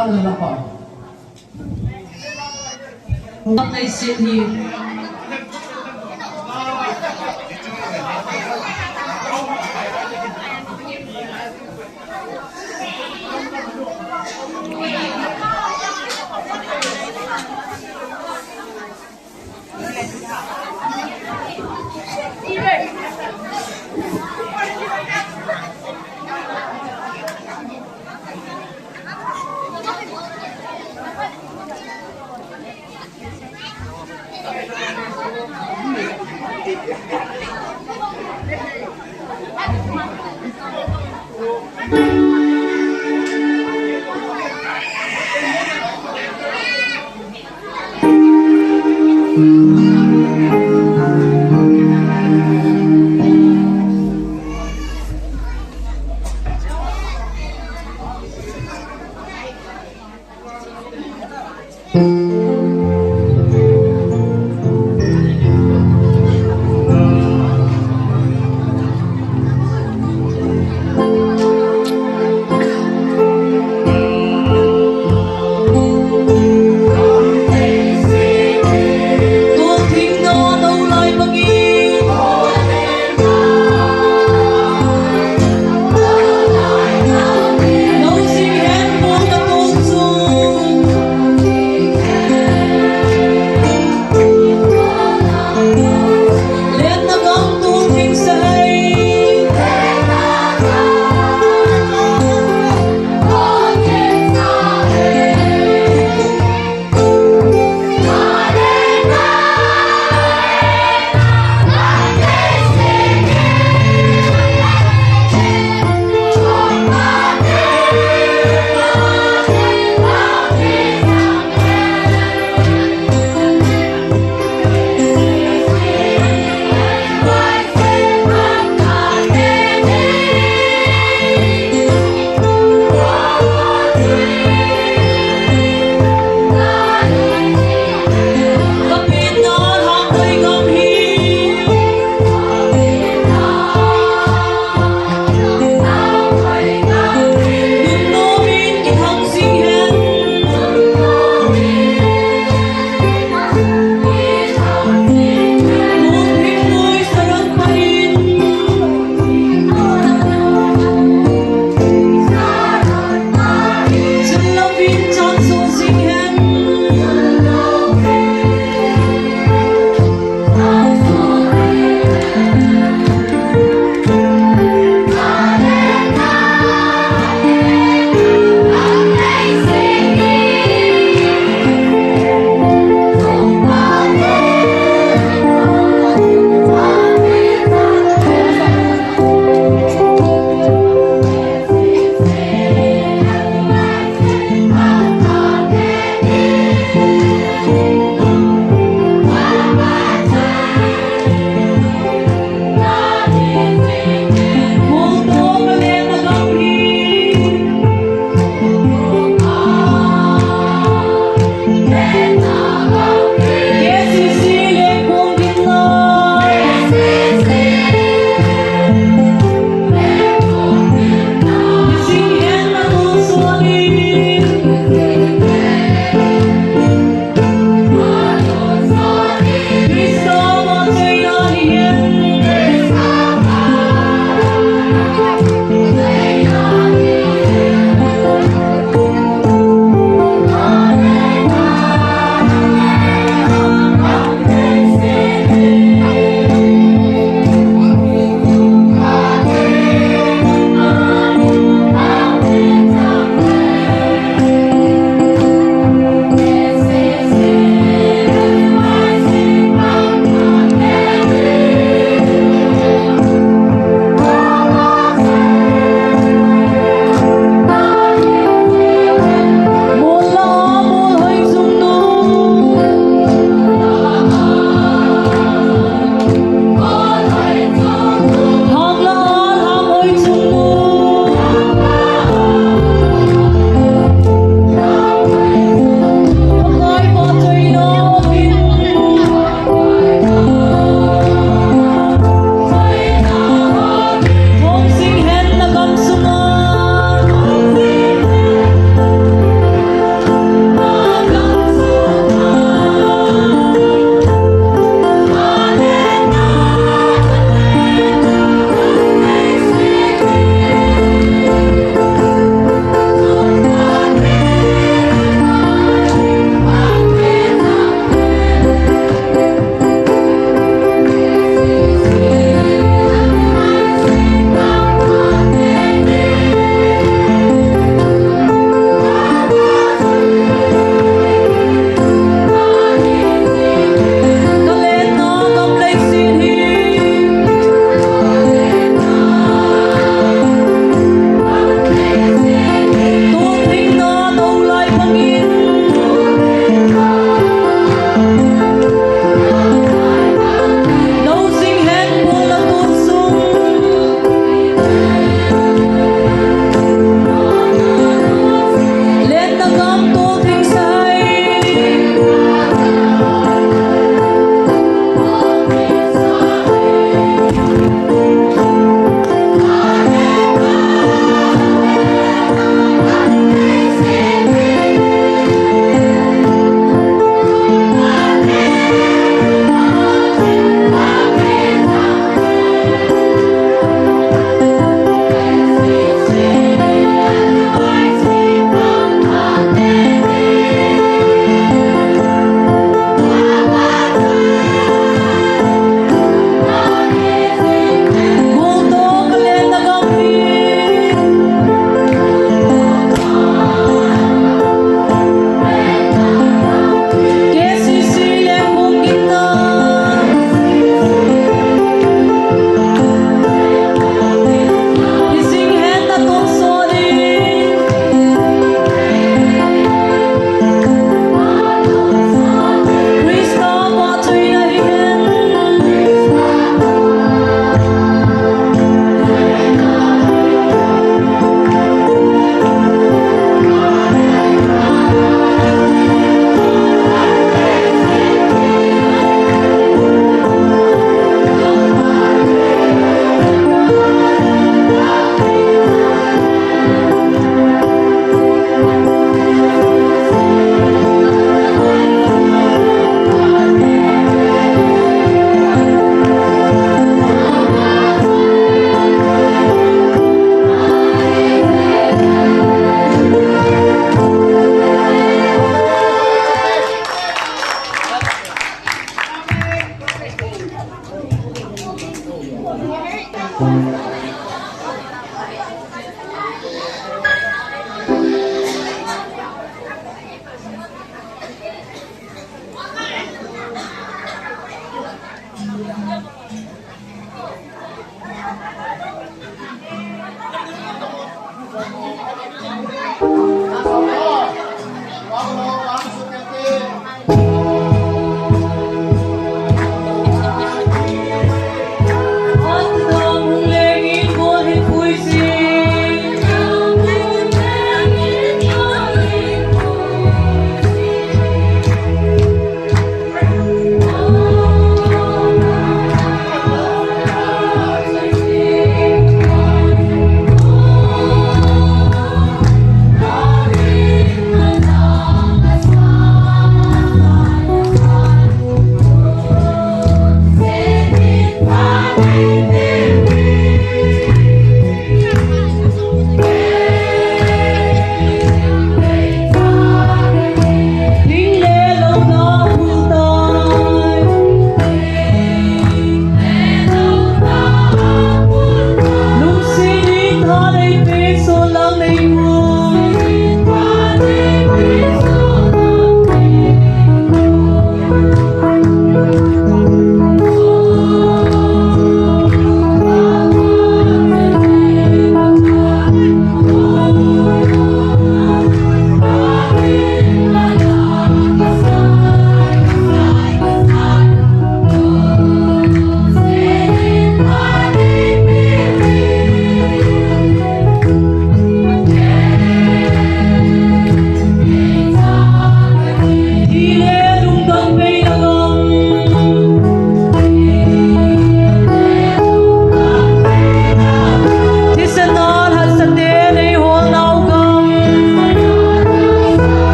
Ram na pa. Ngay sit here.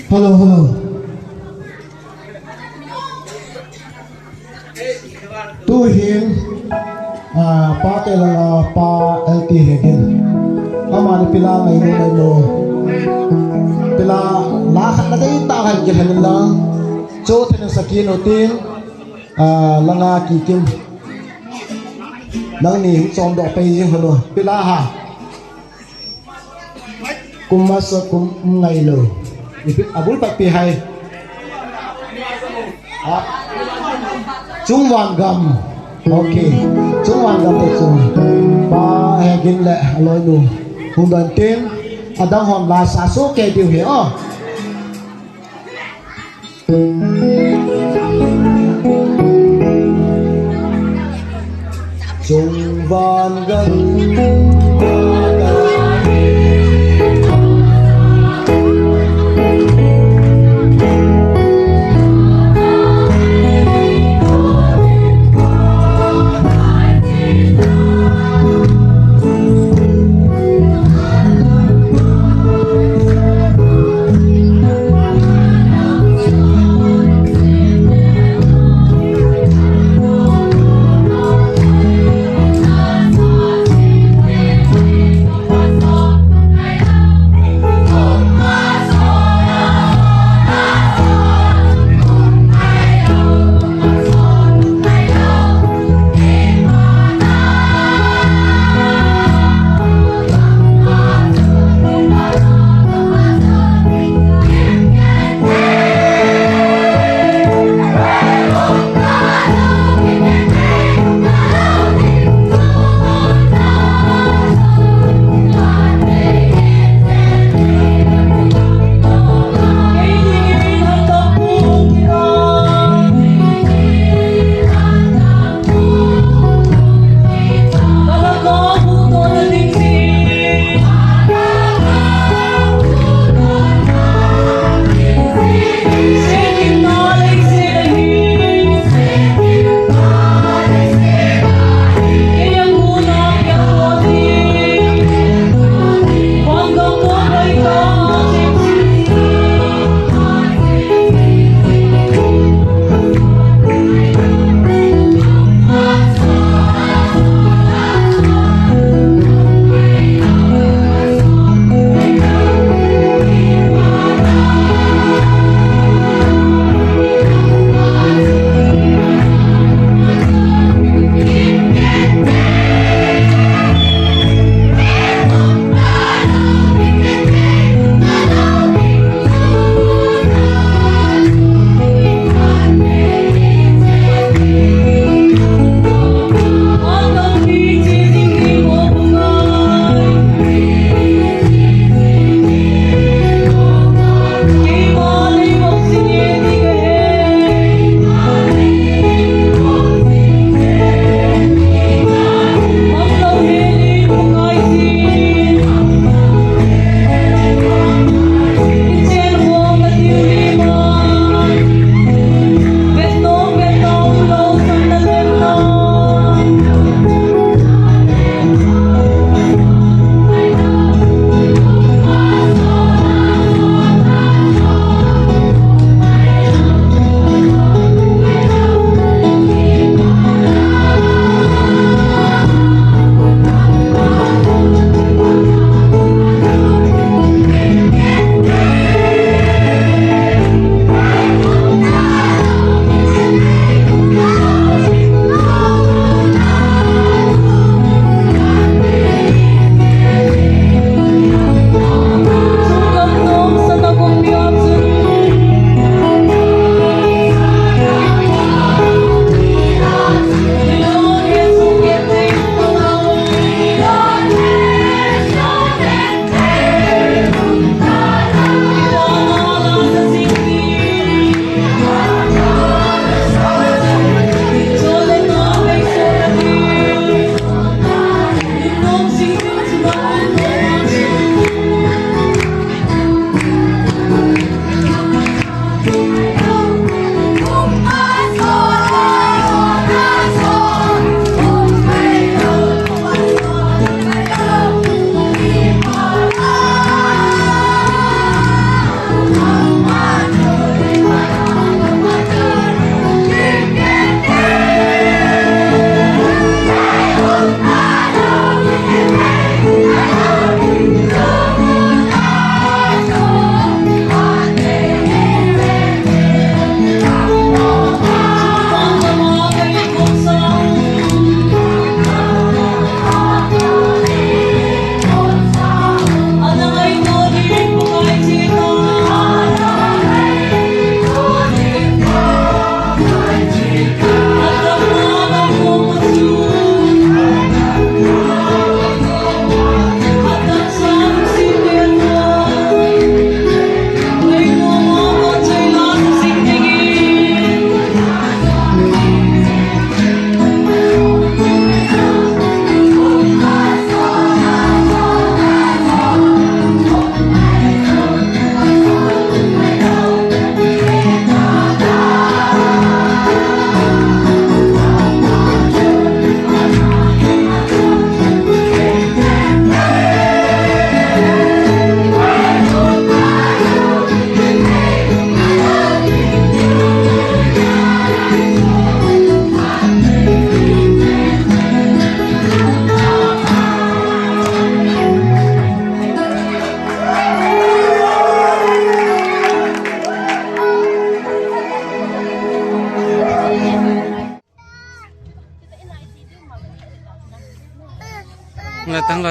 Hello, hello. Tu hin pa te la pa LT hegen. Ama ni pila ngai no pila la khat na dai ta hai ke han la cho the sakin otin langa ki kim nang ni som do pe jing holo pila ha kumas kum ngai lo abul pat pi hai chung wan gam okay chung wan gam te chung ba gin le aloi nu hung dan tin adang hon la sa so ke diu he o chung van gan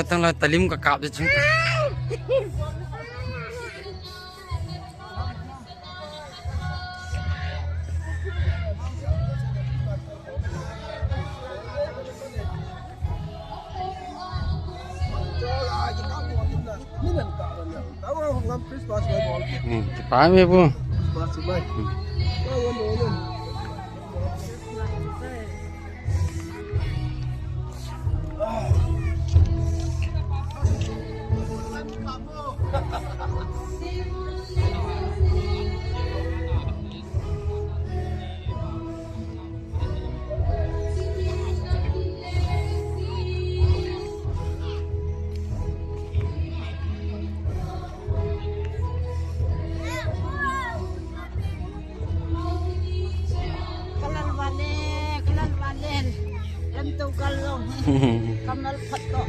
tăng là talim ka kap de chung pa me bu Kamal phato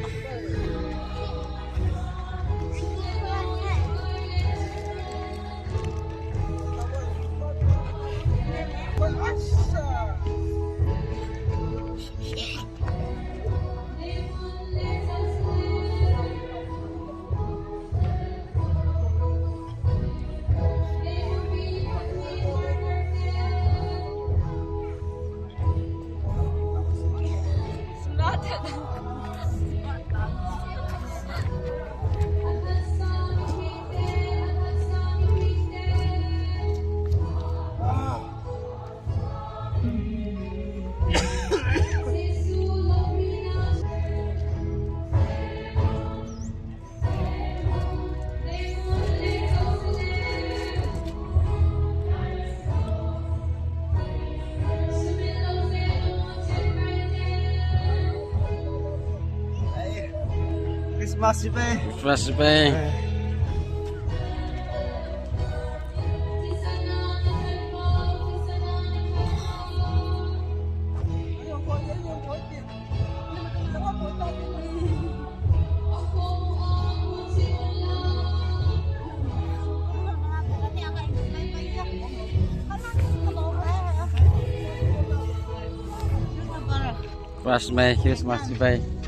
Christmas Day. Christmas Day.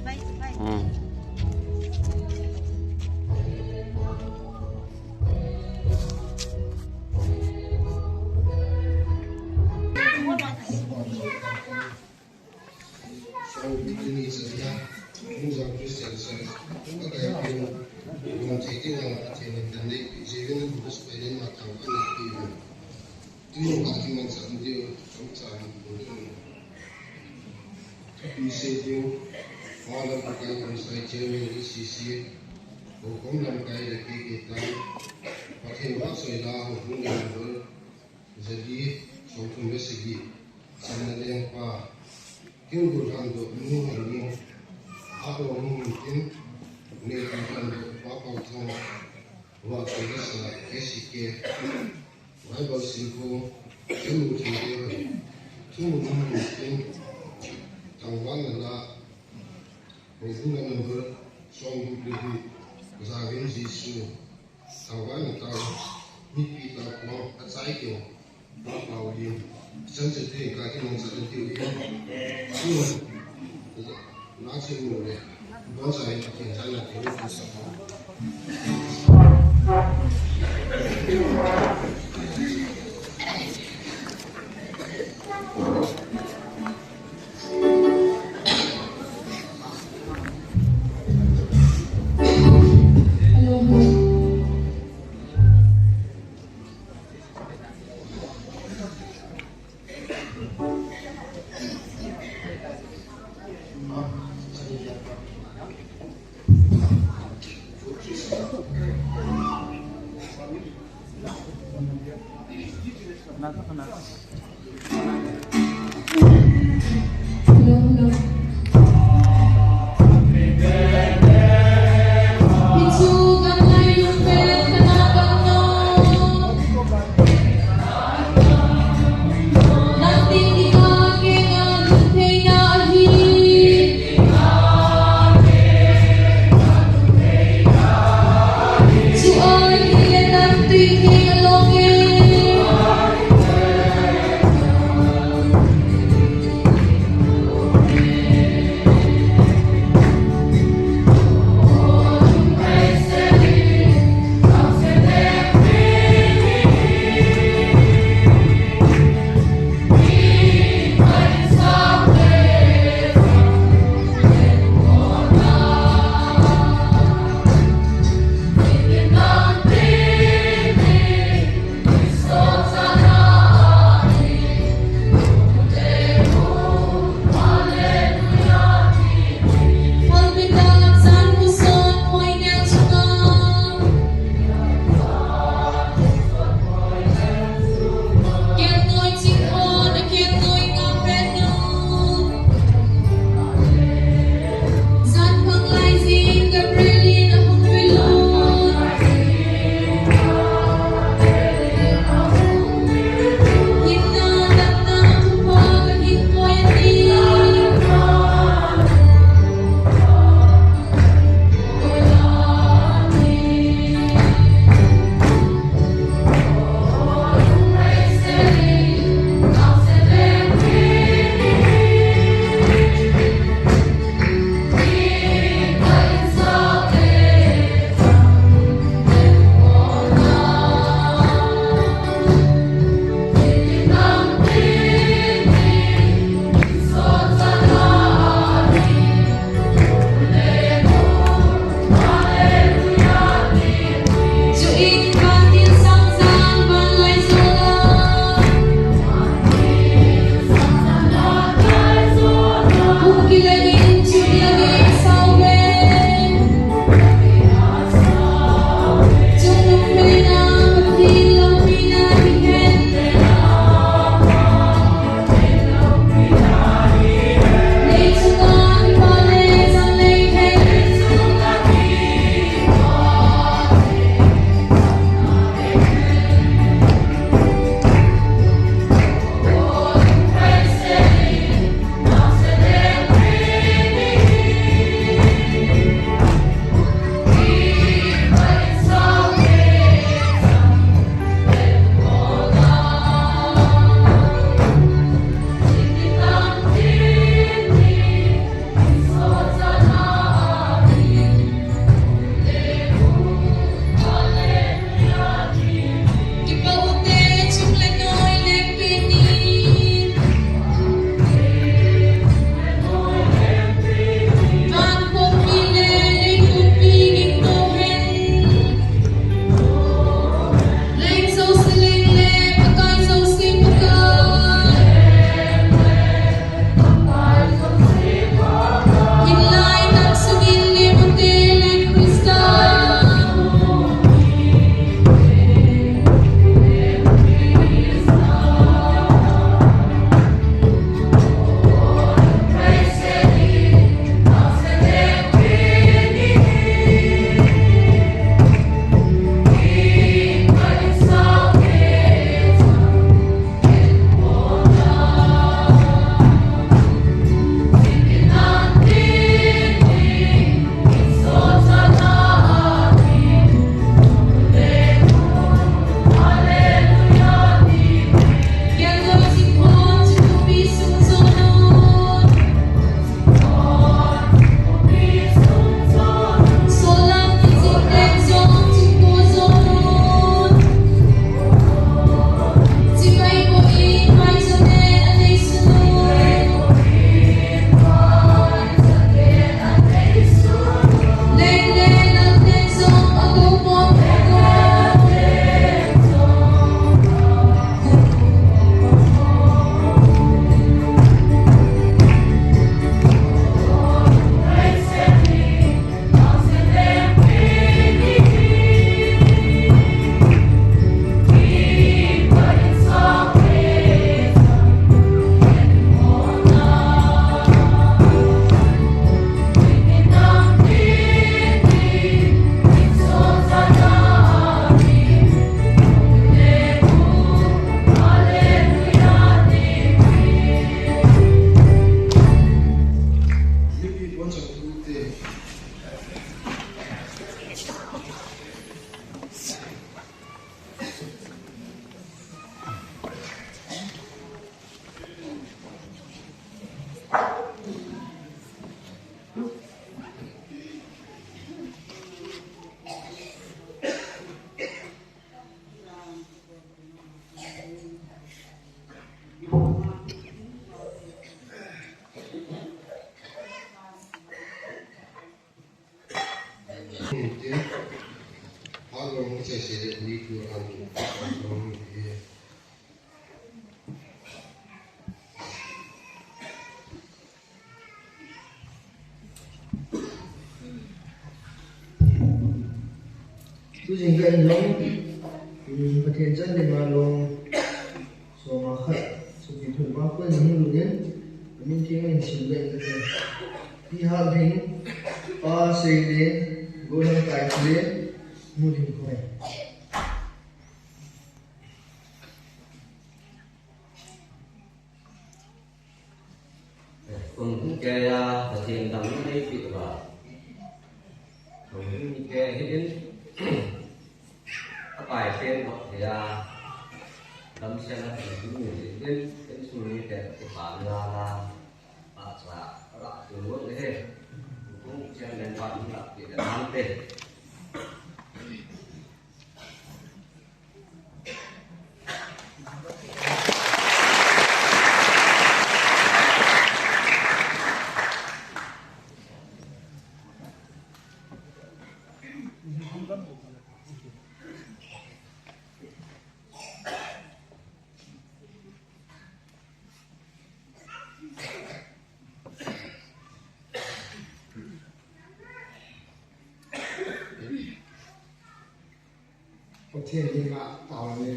India. How long is I say that we to long here? Tu jing cái longประเทศจันทร์มาลงสมาขัดสุขีถุงว่าเพื่อนยังรู้เนี่ยมันที่ไม่ชินเลยก็คือที่หาดินป่าเสียเลยโกลังไก่เลยมูดินคอย cùng cái thực hiện đóng đây bị vào cũng cái hiện các bài trên họ thì đóng xe là những người đến đến suy nghĩ để bản là lại từ lúc đấy cũng trên liên quan đến đặc biệt là mang tênประเทศนี้มาต่อเลย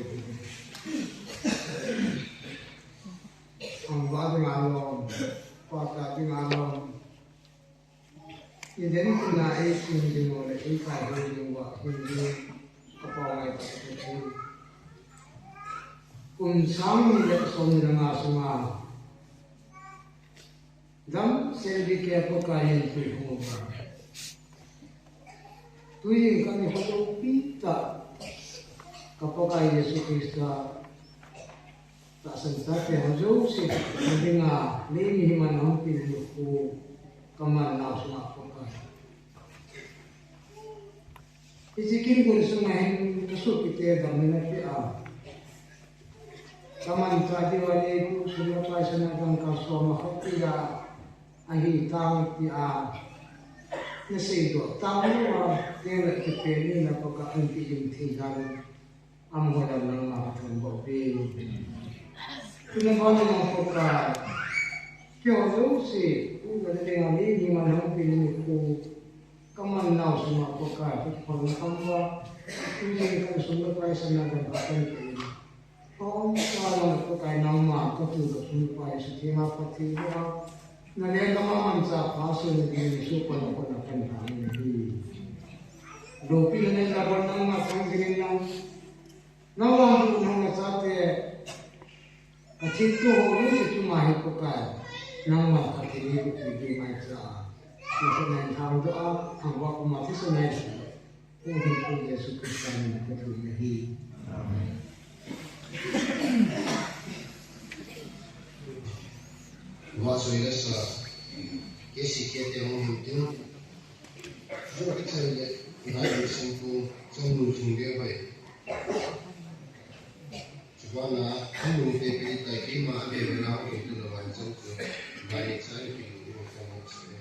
อังวาที่มาลงปากาที่มาลงอีเดนที่นาเอชินจิโมเลยอีกายเลยจิโมว่าฮินดีกระเป๋าไอ้ประเทศนี้คุณสามีเล็กสมรนาสมาดังเซลดิเกะพวกกายที่หัวตัวเองก็มีคนรู้ปิด Kapag Yesus Kristus tak sentak yang jauh sih mendengar ini himan hampir luku kemana semua kapag. Isikin pun sungai kesuk kita berminat dia. Kaman tadi wali itu semua pasien yang kasih makhluk dia ahi tahu dia nasihat tahu dia nak kepeli nak pakai anti tinggal. Amo dalam nama Tuhan Bobi. Kita boleh mengfokus. Kau jauh sih, udah dengan ini mana pilih ku, kaman nau semua fokus. Kalau kamu ini kan semua pasien ada bahkan ini. Kalau kalau fokus nama, kau tu semua pasien semua pasti dia. Nanti kamu mancap pasien ini supaya kau dapat kami. Bobi ini dapat nama kami dengan Nawang nang nasate achitu holu se chumahi pokai nang ma khatiri bi mai cha so nan thang do a thangwa ko ma thi so nai ko hi ko Yesu Kristus ko tu nahi amen wa so ila sa kesi ke te mo tu so ke tsale ina yu sin ko song lu chung ge bai Wana kamu ni pepe kita kima ada benar itu dalam contoh baik saya pilih orang saya.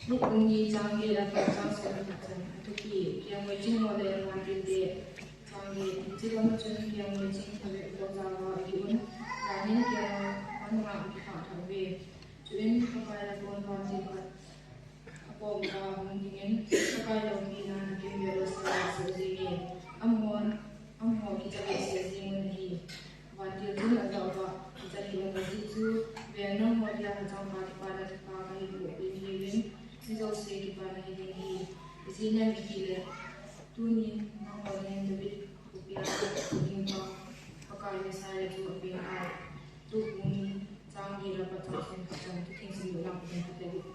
lúc ông đi trang đi là phải trang sẽ được chân thực kỳ kia người chính ngồi đây làm kinh tế trang đi chỉ có một chân kia người chính phải được đầu ra vào đi uốn là những kia quan trọng bị phản thẳng về cho nên các bạn là con quan gì vậy aku mau ingin sekali lagi nanti biar saya sendiri amon kita bisa sendiri wanita tu ada apa kita hilang itu biar nama dia macam pada hidup ini Sejauh saya pada hari ini, di sini yang kita tuni nama yang lebih popular untuk pakai saya juga biar tu pun canggih dapat macam tu tinggi semua pun kita itu.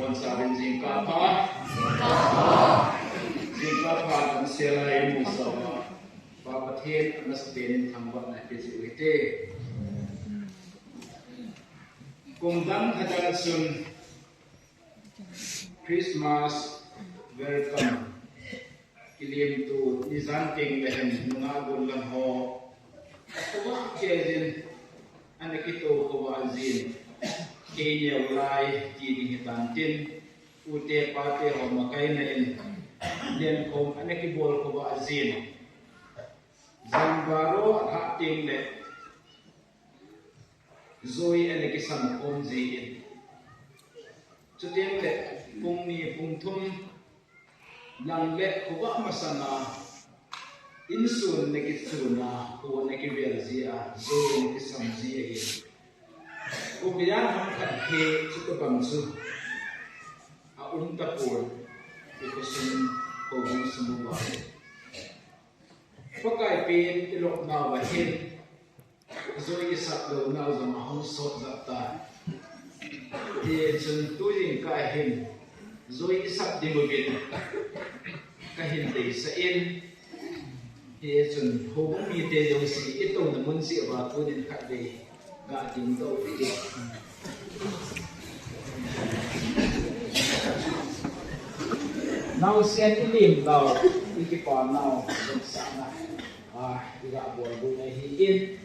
Sabin jingkapa dan selai musawa bapatin nasbin thangwa na pizite kumdam hajar sun Christmas welcome ilim tu nizanting lehen nungagun lan ho kuwa kezin anakito kuwa azin Kenya ulai kini hitantin ute pate ho makai na in len kom anaki bol ko ba azin zambaro hating le zoi anaki sam kom ji in chutem le pung ni pung thum lang le ko ba masana insun naki suna ko naki bel ji a zoi naki sam ji in Kemudian hamkat he cukup bangsu, tapur itu kogum semua. Pakai pin ilok nawahin, zoi isak lo naw zama hong sot zapta. Dia sentuhin kahin, zoi isak dimogin, kahin day sain. Dia sen hogum mite yung si ito namun si abako din kakde. Gak tinggal di Now sen ilim daw ikipan now sana tidak boleh hiin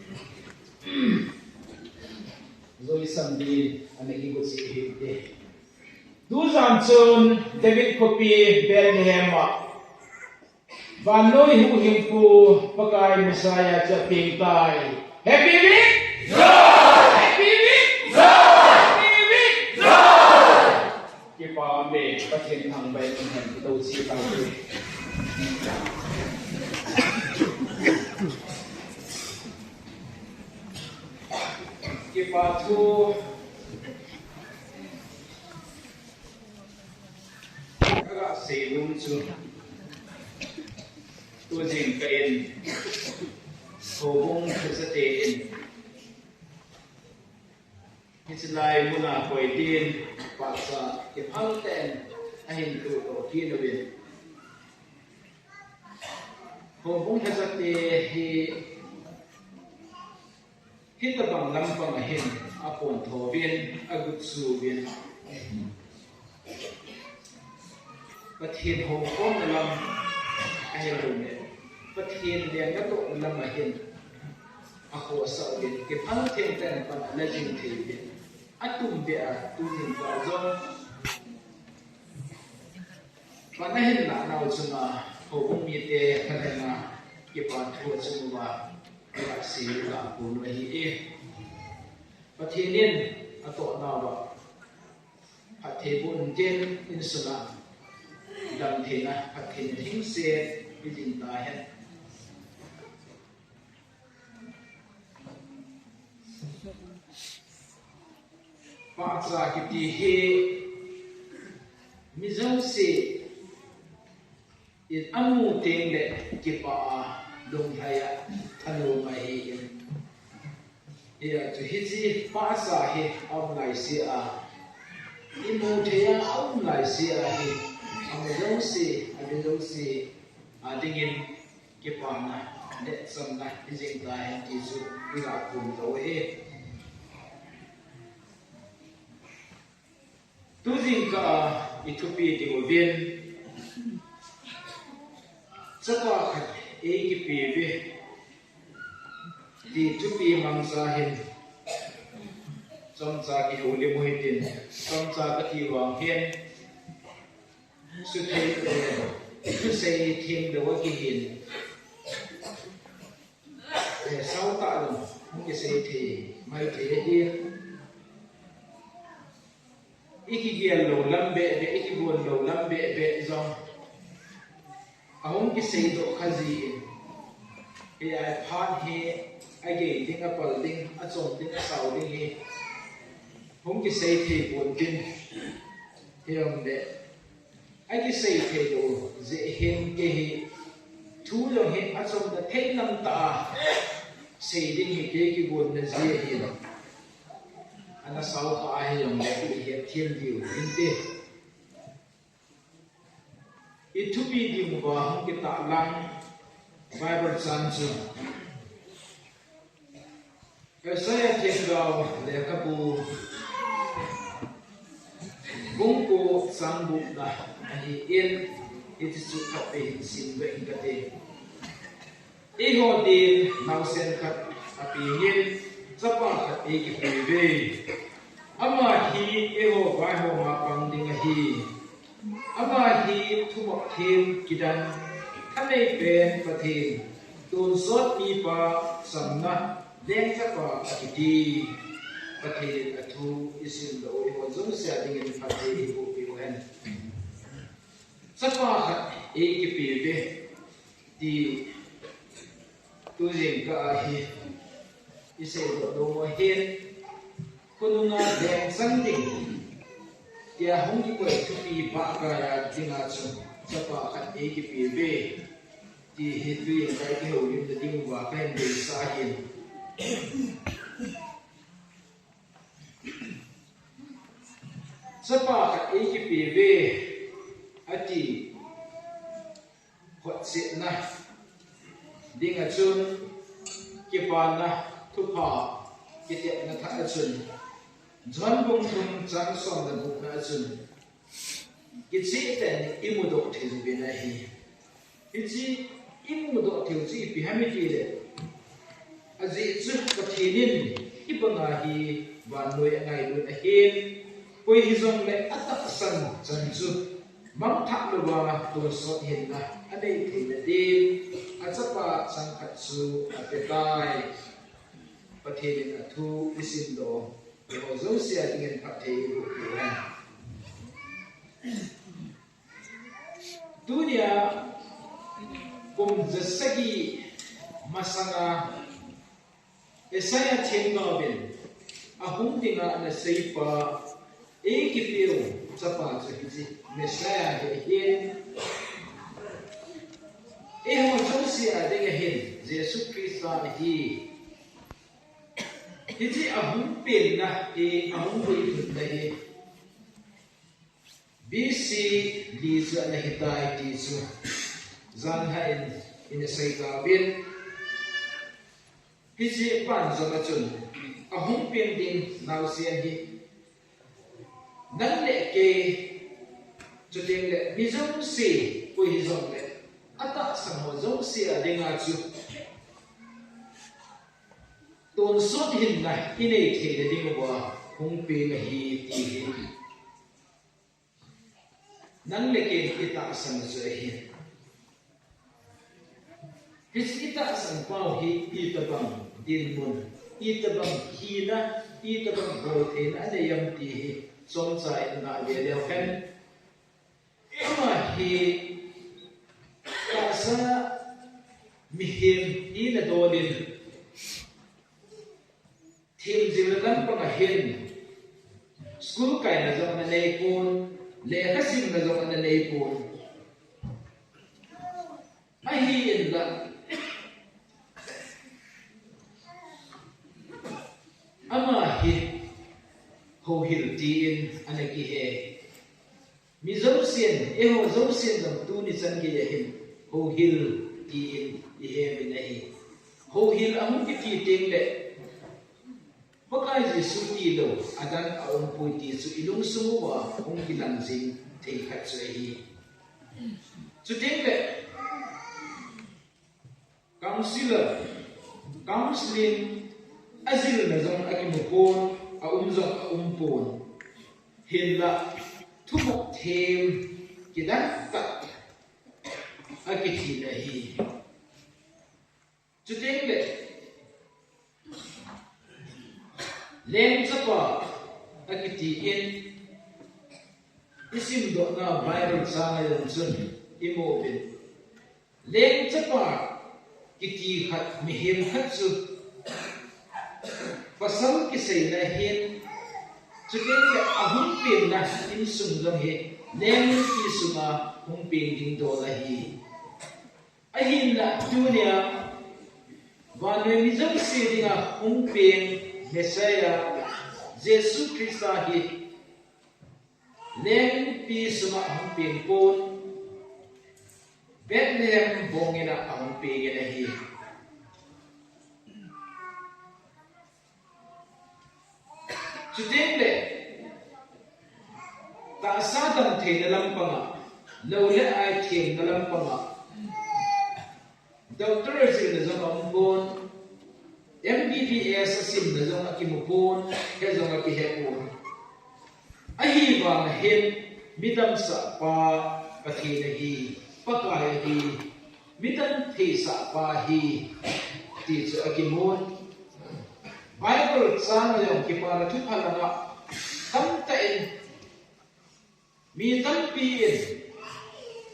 Zoe Sandi anak ikut si hide Du Samson David Kopi Bethlehem Vanoi hu himpu pakai Messiah caping tai Happy week Happy week Happy week Kita ambil pasien hang baik dengan kita usi tahu Kita tu agak selum tu tu jengkain hubung kesetiin Islay muna ko din paksa ipangten ahin tu to kinawin hubung kesetiin kita bang lampang ahin apon thobin agut subin pathin hong lam ahin rume pathin lian na to lam ahin ako sa ulit kipangten ten pan lajing tibin atum dia tunin bazong panahin na naw suma hubung mite kanena kipatho suma kasi la puno hi pathinin ato nawa pathebun jen insuna dam thina pathin thingse bijin ta hen Paksa kiti he mizau se in amu tengde kipa dong haya thanu mai ya tu hiji paksa he online se a imu theya online se a he amizau se adingin kipa na để xong này đi dịch tài chỉ sự đi gặp cùng dấu ấy tu gì cả Ethiopia thì một viên rất là khát ấy cái bì về thì Ethiopia mang ra hình trong ra cái hồ liêm môi tiền trong ra cái thị hoàng hiên sự thấy cứ xây thêm đầu cái hình để sau tạ được những cái xây thì mai thế điên ít cái gì lầu lâm bệ để ít cái buồn lầu lâm bệ bệ do ông cái xây độ khá gì thì ai phát he ai cái tiếng apple tiếng ăn trộn tiếng sầu tiếng he ông cái xây thì buồn kinh thì ông đệ ai cái xây thì đồ dễ hiện cái thú lòng hiện ăn trộn đã thấy năm ta xây tiếng he cái buồn là dễ hiện anh sau có ai lòng đệ cái hiện thiên điều kinh tế Ethiopia di mubah kita lang Bible sansu. Saya tinggal lekapu bungku sambut dah ahin itu suka pensin beingkate. Ihodin nausen kat apingin sapa kat ikipibe. Amahi eho baho mapang dingahi. Ama hi thumok thêm kidan thane pen pathin tun sot mi pa samna deng sa pa akiti pathin athu isin do ho zum sia dingin pathin hu pi wen sapa khat e ki pi be ti tu jing ka hi ise do mo hen kununga deng sang ding dia hong ki ko Ethiopia ba ka ya dinga chu sapa khat e ki pi be ti he tu ye kai ki ho lim de ding wa pen de sa hin sapa khat e ki pi be ati hot se na dinga chun ki pa na thu pa ki te na tha chun John bông thùng trắng xong là bụng đã dừng cái gì tên im độ thì bên này cái gì im độ thì gì bị hai mươi gì đấy à gì chứ có thể nên cái bằng ngày và nuôi ngày nuôi hiền quay hi dòng lại ắt tắt sân chân chứ mắm thắp được vào tuần sốt hiện là ở đây thì là đêm ở chấp vào sang khát su ở bên tai có thể nên là thu cái xin đồ Kalau zon sia dengan pakai bukan. Dunia kum zasagi masana esaya cengabin ahum tinggal na seipa ekipiu sapa sakiji mesaya hin zon sia dengan hin Yesus Kristus hi Jadi ahum pen na ahum bui na BC di su na hitai di su zan ha in sai ka bin hiji pan zo na chun ahum pen din nau sian hi nan le ke chu ding le mi zong si ku hi zong le ata sang ho zong si a ding a chu Tuần suốt hình này cái này thì là đi vào không bị mà hi thì nắng lệ cái tạ sang rồi hiện cái tạ sang bao hi tập bằng điên buồn tập bằng hi na tập bằng bồi thế na để yam thì trong trái là về đeo khen mà hi tạ sa mi hiền hi là đồ điên Thiên dữ lắm bằng hiền, school cái là do anh này côn, lễ khách xin là do anh này côn, ai hiền là, ama hiền, hồ hiền tiền anh này kia, mi dấu xiên, hồ dấu xiên làm tu ni chân kia hiền, hồ hiền tiền kia bên này. hồ hin ông cái kỳ tiền lệ bất ai gì suy kỳ đâu adan ông bùi kỳ suy lung sung và ông kỳ làm gì thì khách suy hi suy tiền lệ counseling azil na zong akimupon zong pon hin la thumok them kidan ta akiti na hi chuteng le lem chapa akiti in isim do na bible sa ngayon sun imobin lem chapa kiti khat mihim khat su pasal kisay na hin chuteng le ahun pin na in sung long he lem ki sunga hung pin ding do la hi ahin la dunia van we mizam se dinga hung pin Messiah Jesus Christa hi lem pi sunga hung pin pon Bethlehem bongena hung pin na hi chuteng le ta sa dam the na lam panga lo le ai the na lam panga doctor zin na zong bon MBBS sim na zong akimupon ke zong akihepon ahi wa hen midam sa pa pathi na hi pakai hi midam the sa pa hi ti chu akimon Bible sana yang kipara tu halanga tamtain mi tampin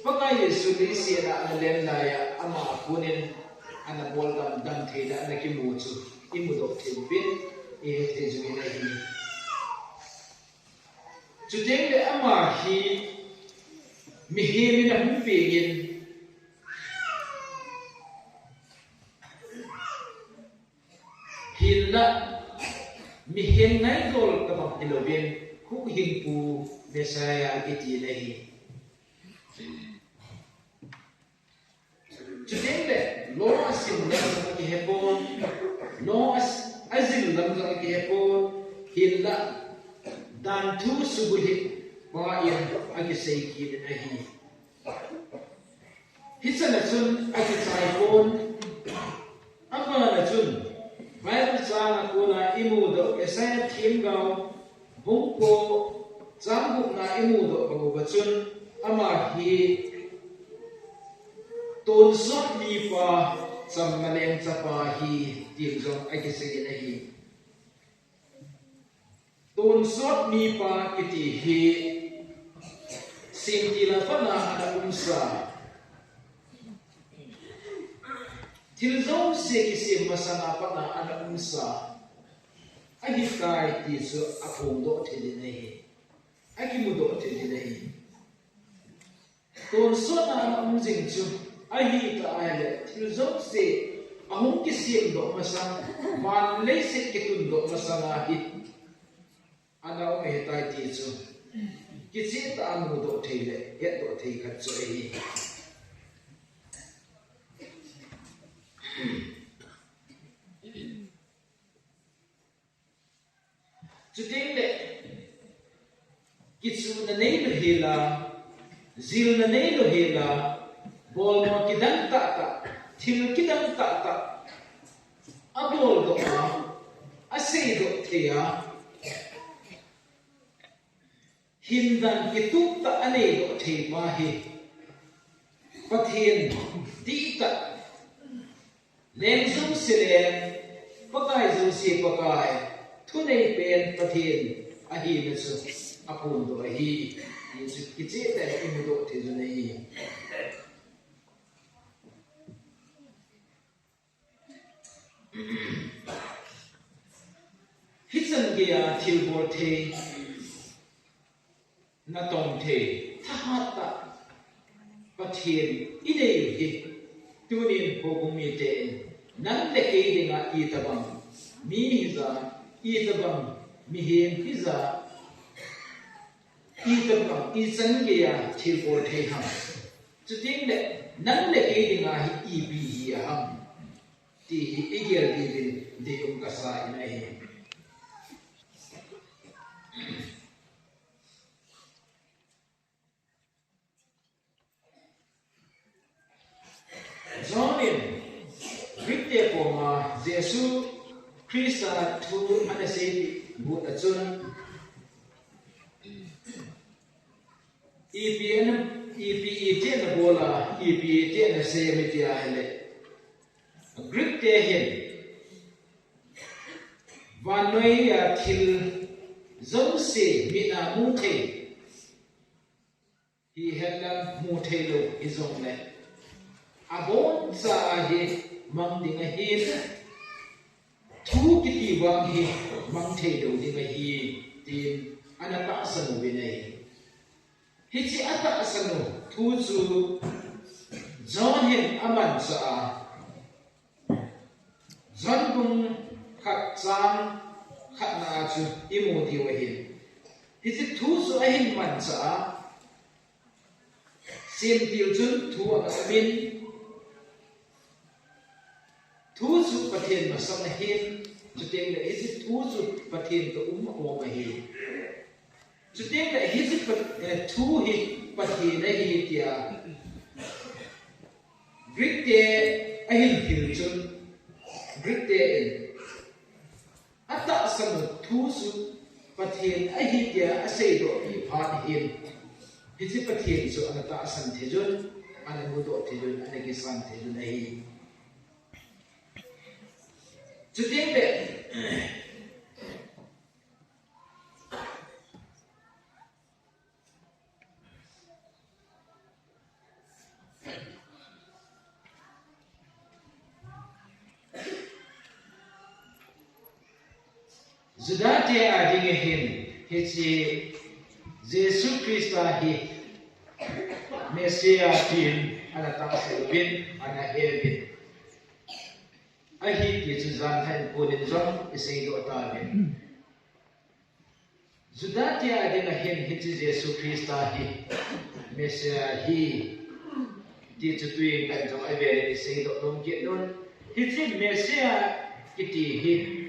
pakai Yesu Kristi na alen laya ama kunin ana bolgam dam theda ana kimuchu imudok thimpin e thejumi na hi chuteng le ama hi mi hemi na humpegin hilla mi hen nai dol ka bang iloben khu hin pu Messiah iti nahi chuteng le lo asim lam ka ki hepon lo azil lam ka ki hepon hilla dan tu subuhi wa yan agi sei ki nahi hisana chun agi sai pon ama na chun Bible sang kuna imu do esaya thim gao bungko changbuk na imu do bagu bachun ama hi ton sot ni pa sammaleng chapa hi tim jong agi segi na hi ton sot ni pa kiti hi simtila pana ana umsa Tilzong se kisi masana pana ana umsa ahi kai ti su apong do thili nahi aki mu do thili nahi ton so na ana umjing chu ahi ta ale tilzong se ahong kisi do masang man le se kitun do masana hi ana o me tai ti chu kisi ta anu do thile et do thei khat chu hi chuteng le kitsu na nei lo hela zil na nei lo hela bol mo kidan ta ta thil kidan ta ta abol do ma ase do thea hindan kituk ta ane do the ma he pathen ti ta len sum silen pakai zum si pakai thunei pen pathen ahi na su apun do hi yesu kiche ta imu do the zu nei hitsan ge ya thil bor the na tong the thahata pathen idei hi tunin hogum mi te nan le ke dinga I tabang mi za I tabang mi hem piza I tabang I san ge ya thil bor the ham chuting le nan le ke dinga hi I bi hi ham ti igel di kasa inai Zonin Victor Poma Jesu Krista tu ada sei buat acun EPE na bola EPE na sei metia hele Greek te hen vanoi ya thil zong se mina mu the hi helam mu the lo izong le abon sa hi mang ding hi thu ki ti wang hi mang the do ding hi tin anata sanu binai hi chi ata sanu thu chu John hin aman sa John bung khat chang khat na chu imu ti wa hin hi chi thu chu a hin man sa sim til chun thu a min thu chu pathian ma sam na hin chu teng le hi chi thu chu pathian to ko ma hi chu teng le hi chi thu hi pathian na hi tia Greek te a hin til chun Greek te ata sam thu chu pathian a hi tia a sei do hi phan hin hi chi pathian chu anata san the jun ana mu do the jun ana ki san the jun ai chu teng le Zudate adinge hin hichi Jesu Krista hi Mesia tin ana ta bin ana helbin ahi ki zan than punin zong isei do ta bin Zudate adinge hin hichi Jesu Krista hi Mesia hi ti chutui kan jong ai vele isei do nom ki don hichi Mesia kiti hi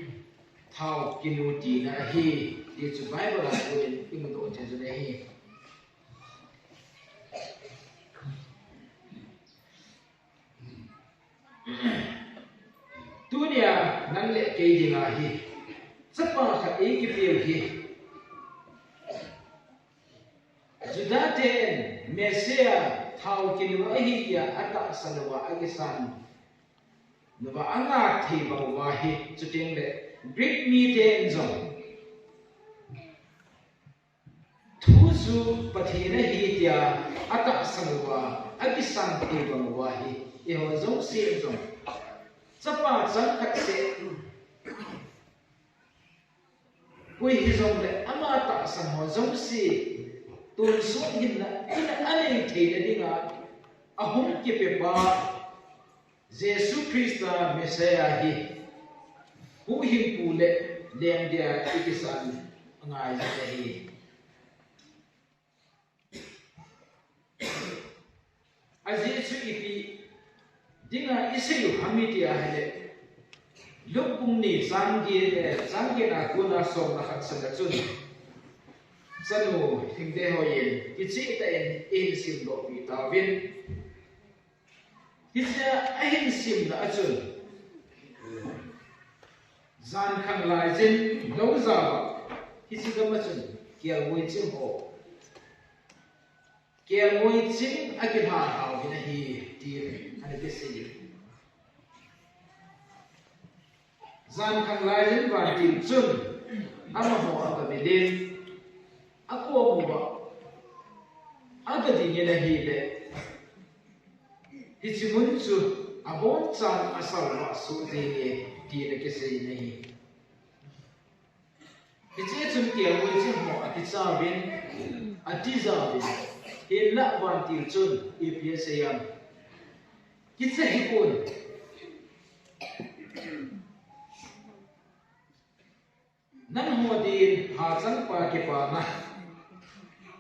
thao kinuti na hi ti chu Bible la ko in do che ju hi tunia nan le ke dinga hi sapa kha e ki pil hi judaten mesia thao kinu hi ya ata salwa agisan no ba anga thi ba wa hi chuting le Greek meeting zone thuzu pathina hi tia ata sanwa agisan te bangwa hi e ho zong se zong chapa chang khat se koi hi zong le ama ta san ho zong se tun su hin na ina ane the le dinga ahum ke pe ba Jesu Krista Messiah hi hu him pu le leng dia ikisan ngai la hi Jesu ipi dinga isilu hamitia hele lukung ni sangge na kuna som na khat sa chun sanu thingde hoyen ichi ta en sim do pi ta vin hitya ahin sim na achun Zan khang lai chen lo za hi chi ga ma chen kial moi chen ho kial moi chen akin ha hau hi na hi ti ani ke se Zan khang lai chen ba ti chun ama ho aka be den ako mo ba aka di ne na hi le hi chi mun chu abon chan asal wa su de ti na ke se nahi ichi chum ti a moi chim mo ati cha bin ati za bin he la wan ti chun EPS yam ki che hi kun nan ho din ha chan pa ke pa na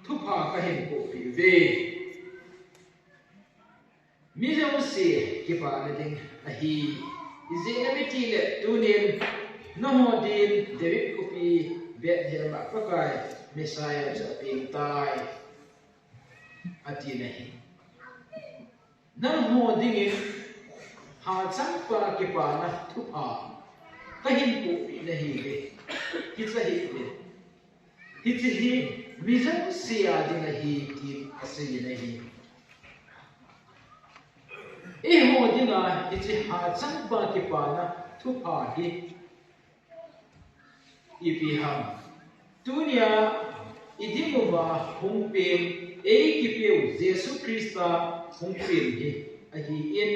thu pha ka hin ko pi ve mi jo se ke pa le ding a hi Izinamiti le tunin no din David kopi bet dia mak pakai Messiah japing tai ati nahi nan ho dingin ha chang pa ke pa na thu pa kahin pu pi nahi le kitsahi le hithi vision sia ding nahi ti asai nahi e ho dinga hithi ha chang pa ke pa na thu pa hi ipi ham dunia idimova hungpin e kipeu Jesus Christa hungpin hi ahi in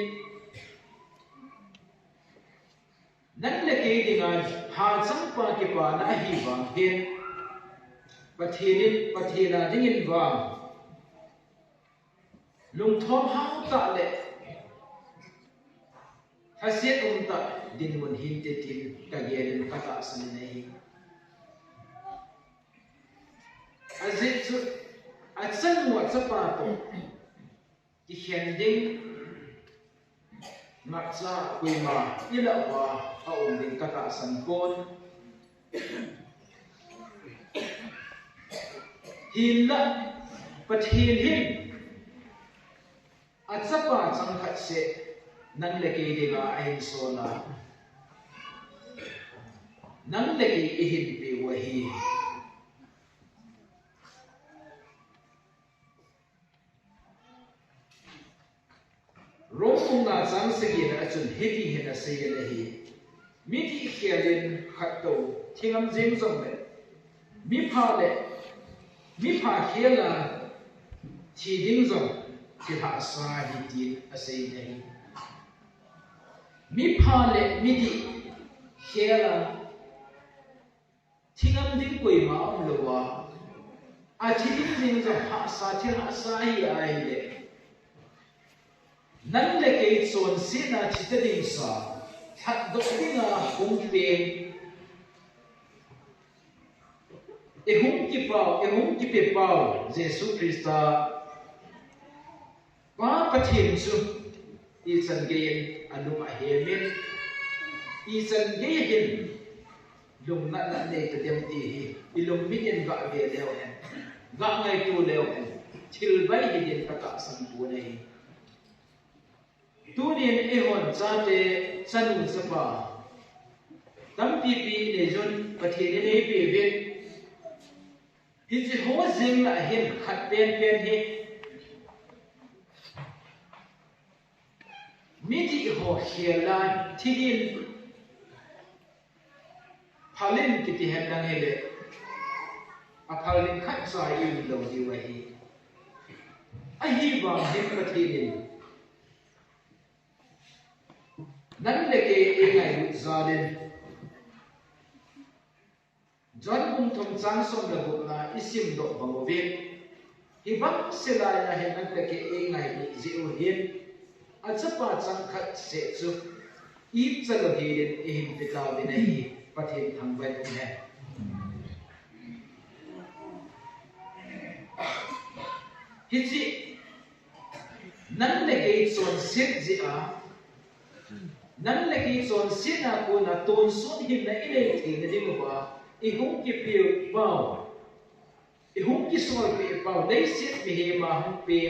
nan le ke dingan ha chang pa ke pa na hi wang hen pathina dingin wang lung thom hau ta le hasiat ta din mun hin te tin ka gen kata san nei azit su atsan wa sapato ki hending ngaksa kuima ila wa aum din kata san kon hilla pathin hin atsapa changkhat se nan leke dinga ahin sola nan leke ihin pe wahi Rongfunga sang segi na achun heti hena segi lahi miti khialin khatto thingam jeng zong le mi pha khiala thi ding zong thi ha sa hi ti asai lahi mi pha le miti khiala thingam ding koi ma am lowa a thi ding jeng zong ha sa thi ha sa hi ai le nan le ke chon si na chita ding sa that do dinga hung pe hung ki pe pau Jesus Christa pa pathin su i chan gein anu a hemin i chan gein lung na ne te dem ti hi ilung min ga ve leo hen ga ngai tu leo hen thil bai hi din ka san tu nei tunin ehon chate chanu sapa tam pi ne jon pathine ne pe ve hi chi ho zing la hin khat pen hi mi ti ho hiala thidin phalin kiti hen dang hele a phalin khat sa yin lo di wa hi a hi wa hin pathine nan le ke engai zalen jon kum thom chang som la bu na isim do bangowe hi bang sela ya he nan le ke engai ni ji u hin a chapa chang khat se chu i chalo hi den ehim pita be nei pathin thang bai ne hi chi nan le ke chon set ji a nan le ki chon sina ko na ton sun him na ile the na ding ba I hung ki pi pau I hung ki so pi pau dei sit mi he ma hung pe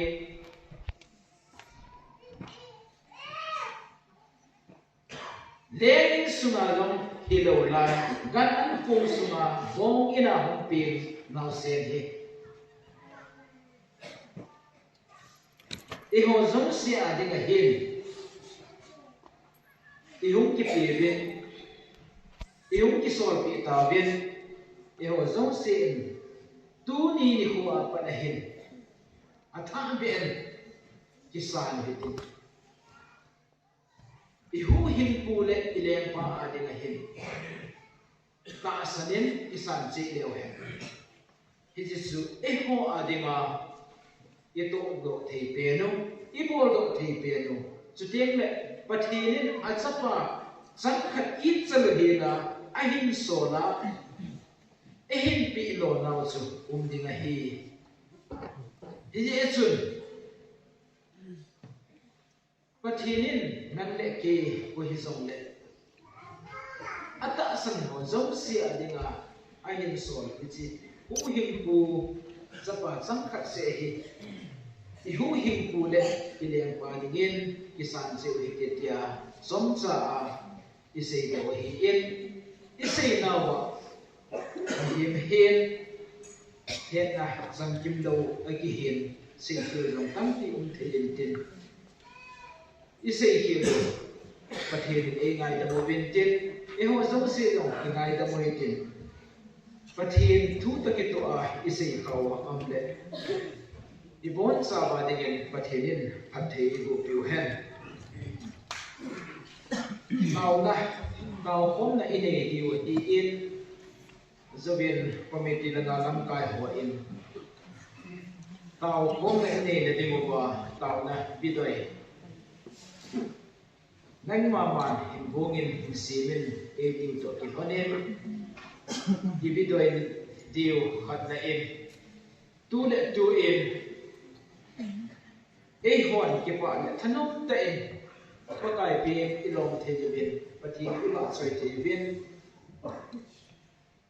lenin suna long hilo la gan an pung suna bong ina hung pe now said he I ho zong si a ding a hin I hung ki pi ben I hung ki sol pi ta ben I ho zong si in tu ni ni hua pa na hin a tha ben ki san hitin I hu hin pu le I leng pa a ding a hin ta sanin I san chi leo hen hi ji su e ho a ding a I to do thei pe no I bol do thei pe no chu teng le pathinin a chapa chang khat I chal he na a hin so na e hin pi lo na chu ding a hi hi chun pathinin nan le ke ko hi song le san ho zo si adinga ahin sol chi hu him pu zapa chang khat se hi i hu him pu le i leng pa dingin kisan se hi ketia som cha a i sei do hi in i sei na wa him hen hen na sang kim lo aki hen sei tu long tam ti thilin tin i sei hi pathen e ngai da mo bin tin e ho zo se lo ngai da mo tin pathen thu ta ke to a i sei khaw am le i bon sa ba de gen pathenin pathe i go piu hen tao khom na ine diu ti in zobin committee la lam kai ho in tao khom na ine le demo ba tao na bidoi nang mama in bongin simin e diu to ki honem di bidoi diu khat na in tu le tu in e hon ki pa le thanom ta in pakai pe ilong the jebin pathin ila soi the jebin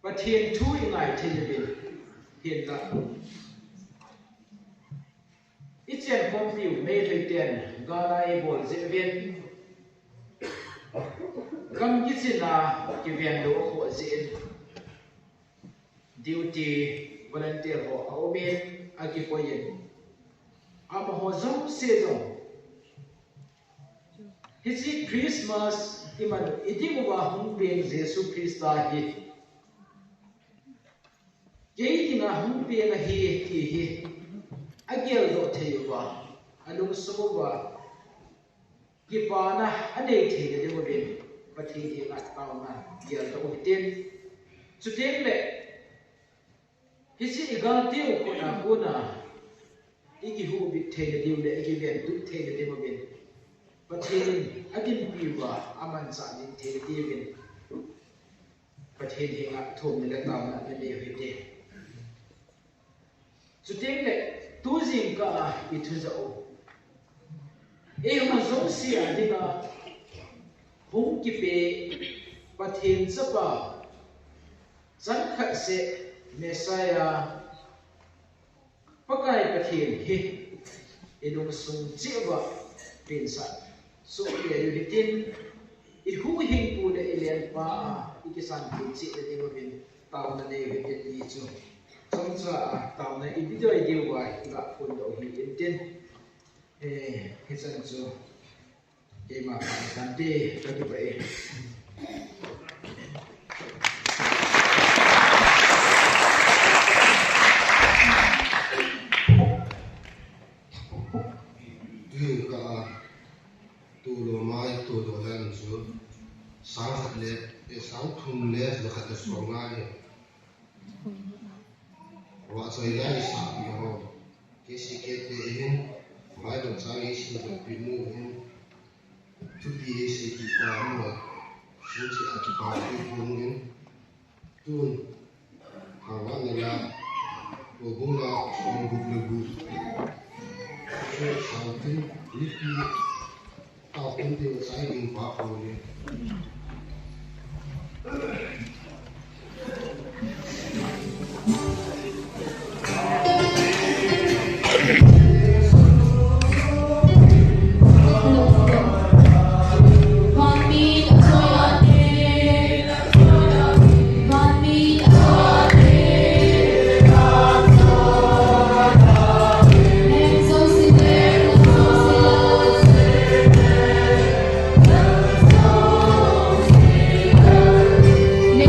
pathin thu ingai the jebin hian la ichen kom piu me le ten gala e bol jebin gam gichina ki vian do ho zin duty volunteer ho aumen aki poyen ama ho zo se zo hisi Christmas iman idimu ba hung peng Jesu Christa hi yei na hung peng hi agel do theiwa alung sumu ba kipana ane thei de mo ben pathi hi ngat pa na ya to tin chuteng le hisi igal tiu ko na iki hu bi thei de diu le iki ben tu thei de mo ben pathin agin piwa aman sa ni thei de ben pathin hi ngat thom le ta na le hi te chuteng le tu jing ka I thu za o e ma zo si adinga hung ki pe pathin sapa zan khat se Messiah pakai pathin hi edung sung chiwa pinsa so ye yuditin I hu hing pu le elen pa ikisan pin chi le ding bin taw na ne yuditin ni chu som cha taw na I video idea wa ila phun do hi intin hisan chu ke ma kan te ka ki pai tulo mai tulo lan chu sang khat le e sang thum le lo khat so nga le wa choi lai sa mi ho ke si ke te hin mai do sang e si do pi mu hin tu pi e si ki pa mo su chi a ki pa pi pu hin tun ha wa ne la bo bu la song bu le bu so sang tin li pi tao cũng tiêu sai in quá khổ đi Name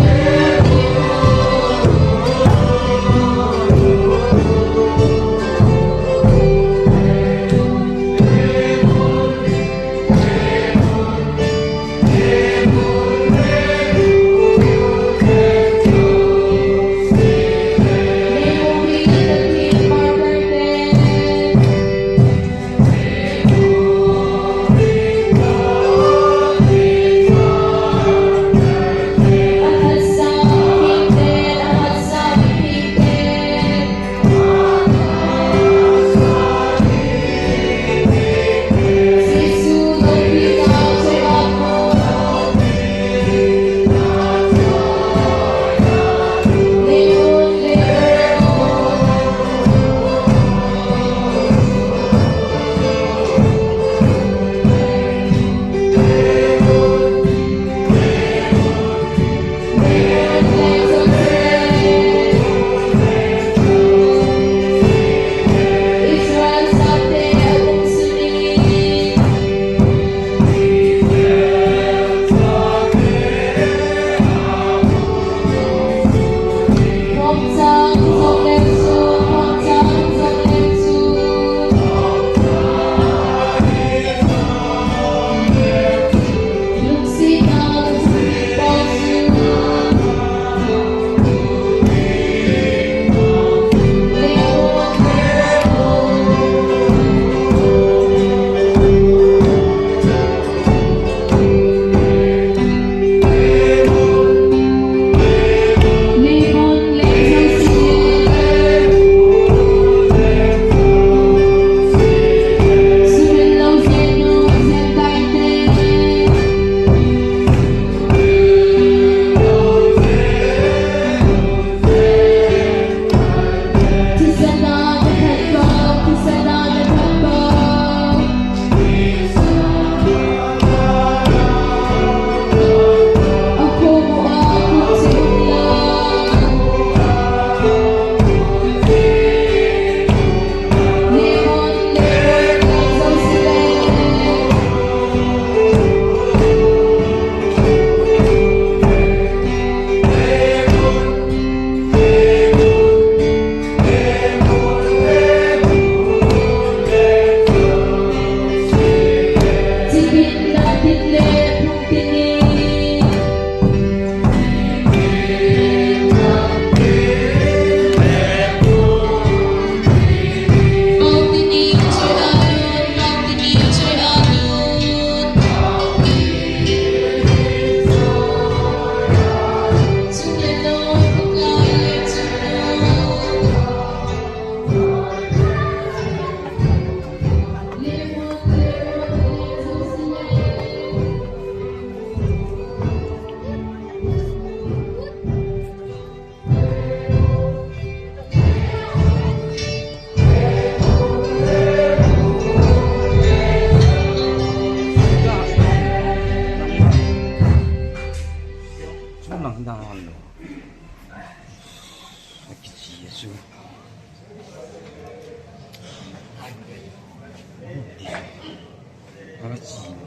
Ano. Nakichisu. Machi.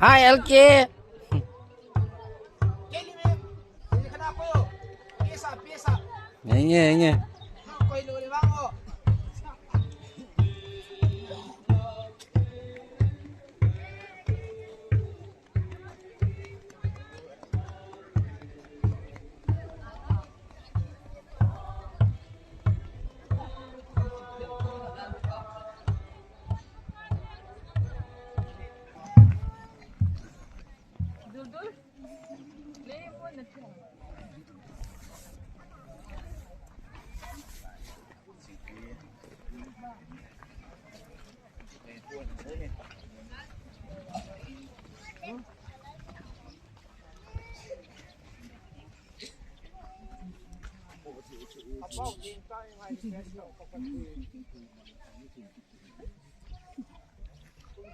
Hi LK. Nghe.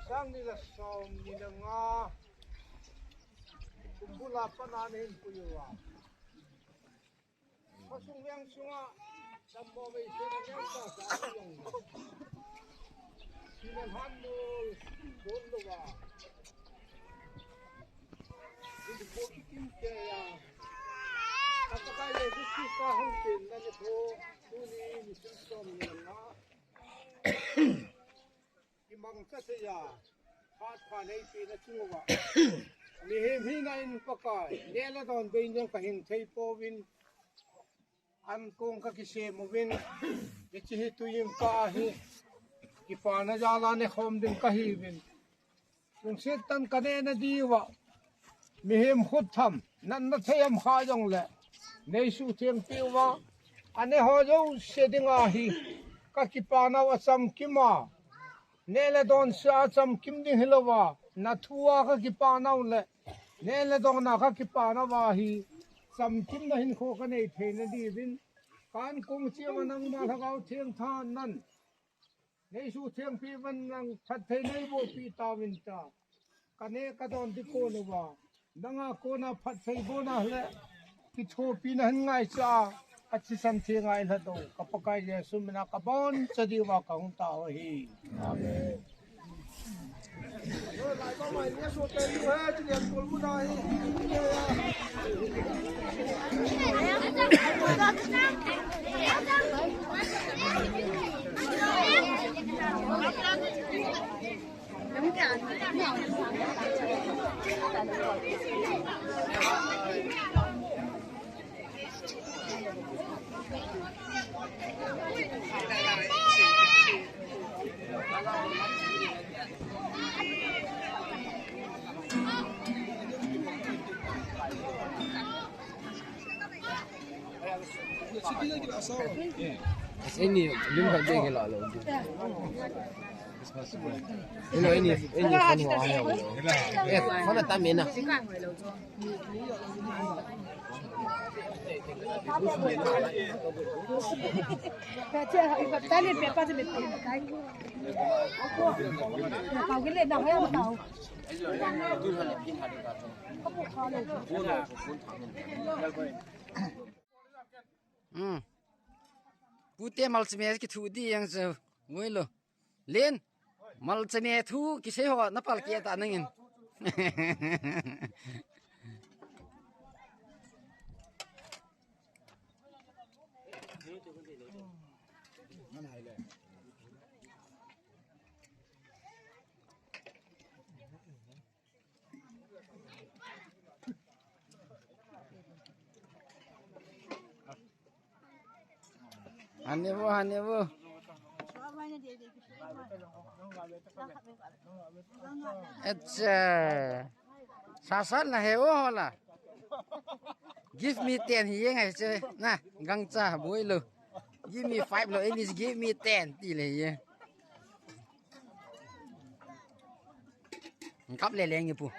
Sang ni la som ni la nga kumbula pananin puyuwa pasung yang sunga sambo may sinanyang sa yung sinalhandol dondowa hindi po ikim kaya kapag ay gusto ka hangpin na nito tuni ni sinsom ni nga imang kasaya hat panay pinachunga lihim hinain pakay nela don benyang kahintay powin an kung kakise movin ichihitu yung kahi kipana jala ne khom din kahibin kung setan kanena diwa mihim khutham nan na thayam khajong le nei su thiam piwa ane ho jo sedinga hi kakipana wasam kima nele don sa cham kim ding hilowa na thuwa ka ki pa naw le nele don na ka ki pa na wa hi cham kim na hin kho ka nei theina di bin kan kung chi manang ma thagau thiang than nan nei su thiang pi ban nang that thei nei bo pi ta win ta kane ka don di ko no wa nanga ko na phat thei bo na le ki tho pi na han ngai cha achi san thi ngai la do kapakai je sumna ka bon chadi wa ka hung ta ho hi amen lại có mày nhé số tiền như thế chứ tiền cuốn của đây Ini belum kan dia gelak lo. Ini kan wah. Mana tamin ah. Pute mal chme ki thu di yang se ngoi lo len mal chme thu ki se ho na pal ki ta nangin Hanevo. अच्छा सासन là hiểu là give me 10 hiếng hay chơi nè găng cha bối luôn give me 5 rồi English give me 10 tỷ lệ gì cắp lẹ lẹ như pu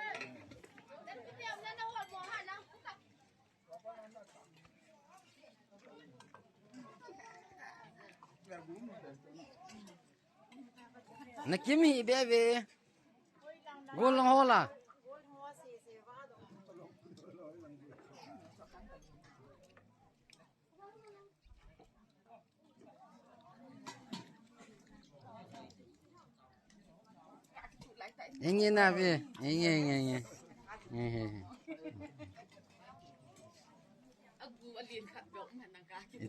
nó kiếm hi bé về gôn long ho là Ingin nabi, ingin.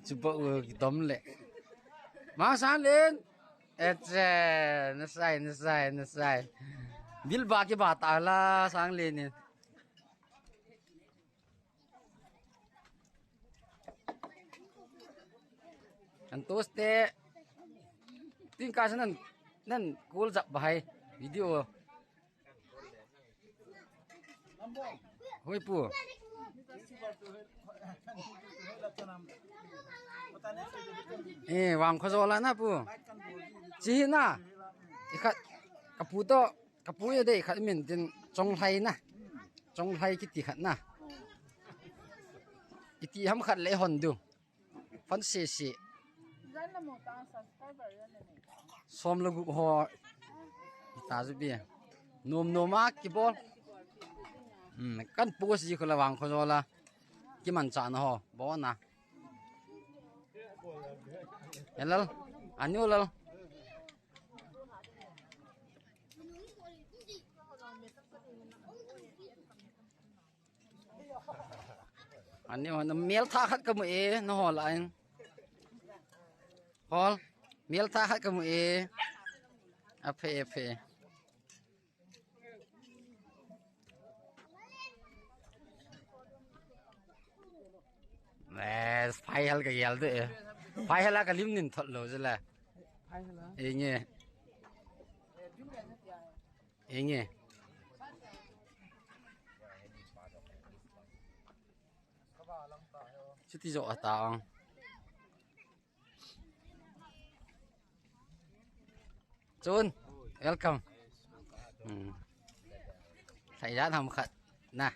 Coba tom le. Mau salin. Nasai. Bil baki bata lah sang lin. Antus te. Tingkas nan cool zap bahai video. Hoi pu. Wang khozola na pu. Chi na. Ikat kaputo kapuya de ikat min tin chong thai na. Chong thai kiti khat na. Iti ham khat le hon du. Fan se. Som lagu ho. Ta zu bi. Nom ki bol. Kan pos ji khala wang khozola. Ki man cha na ho. Bo na. Hello. Anu lal. Ani ho na mel tha khat ka mu e no ho la anh. Hol mel tha khat ka mu e. A phe. Phai hal ka yel de. Phai hala ka lim nin thot lo zela. Phai hala. Enge. Chiti zo atang. Chun, welcome. Thầy đã làm khẩn nè.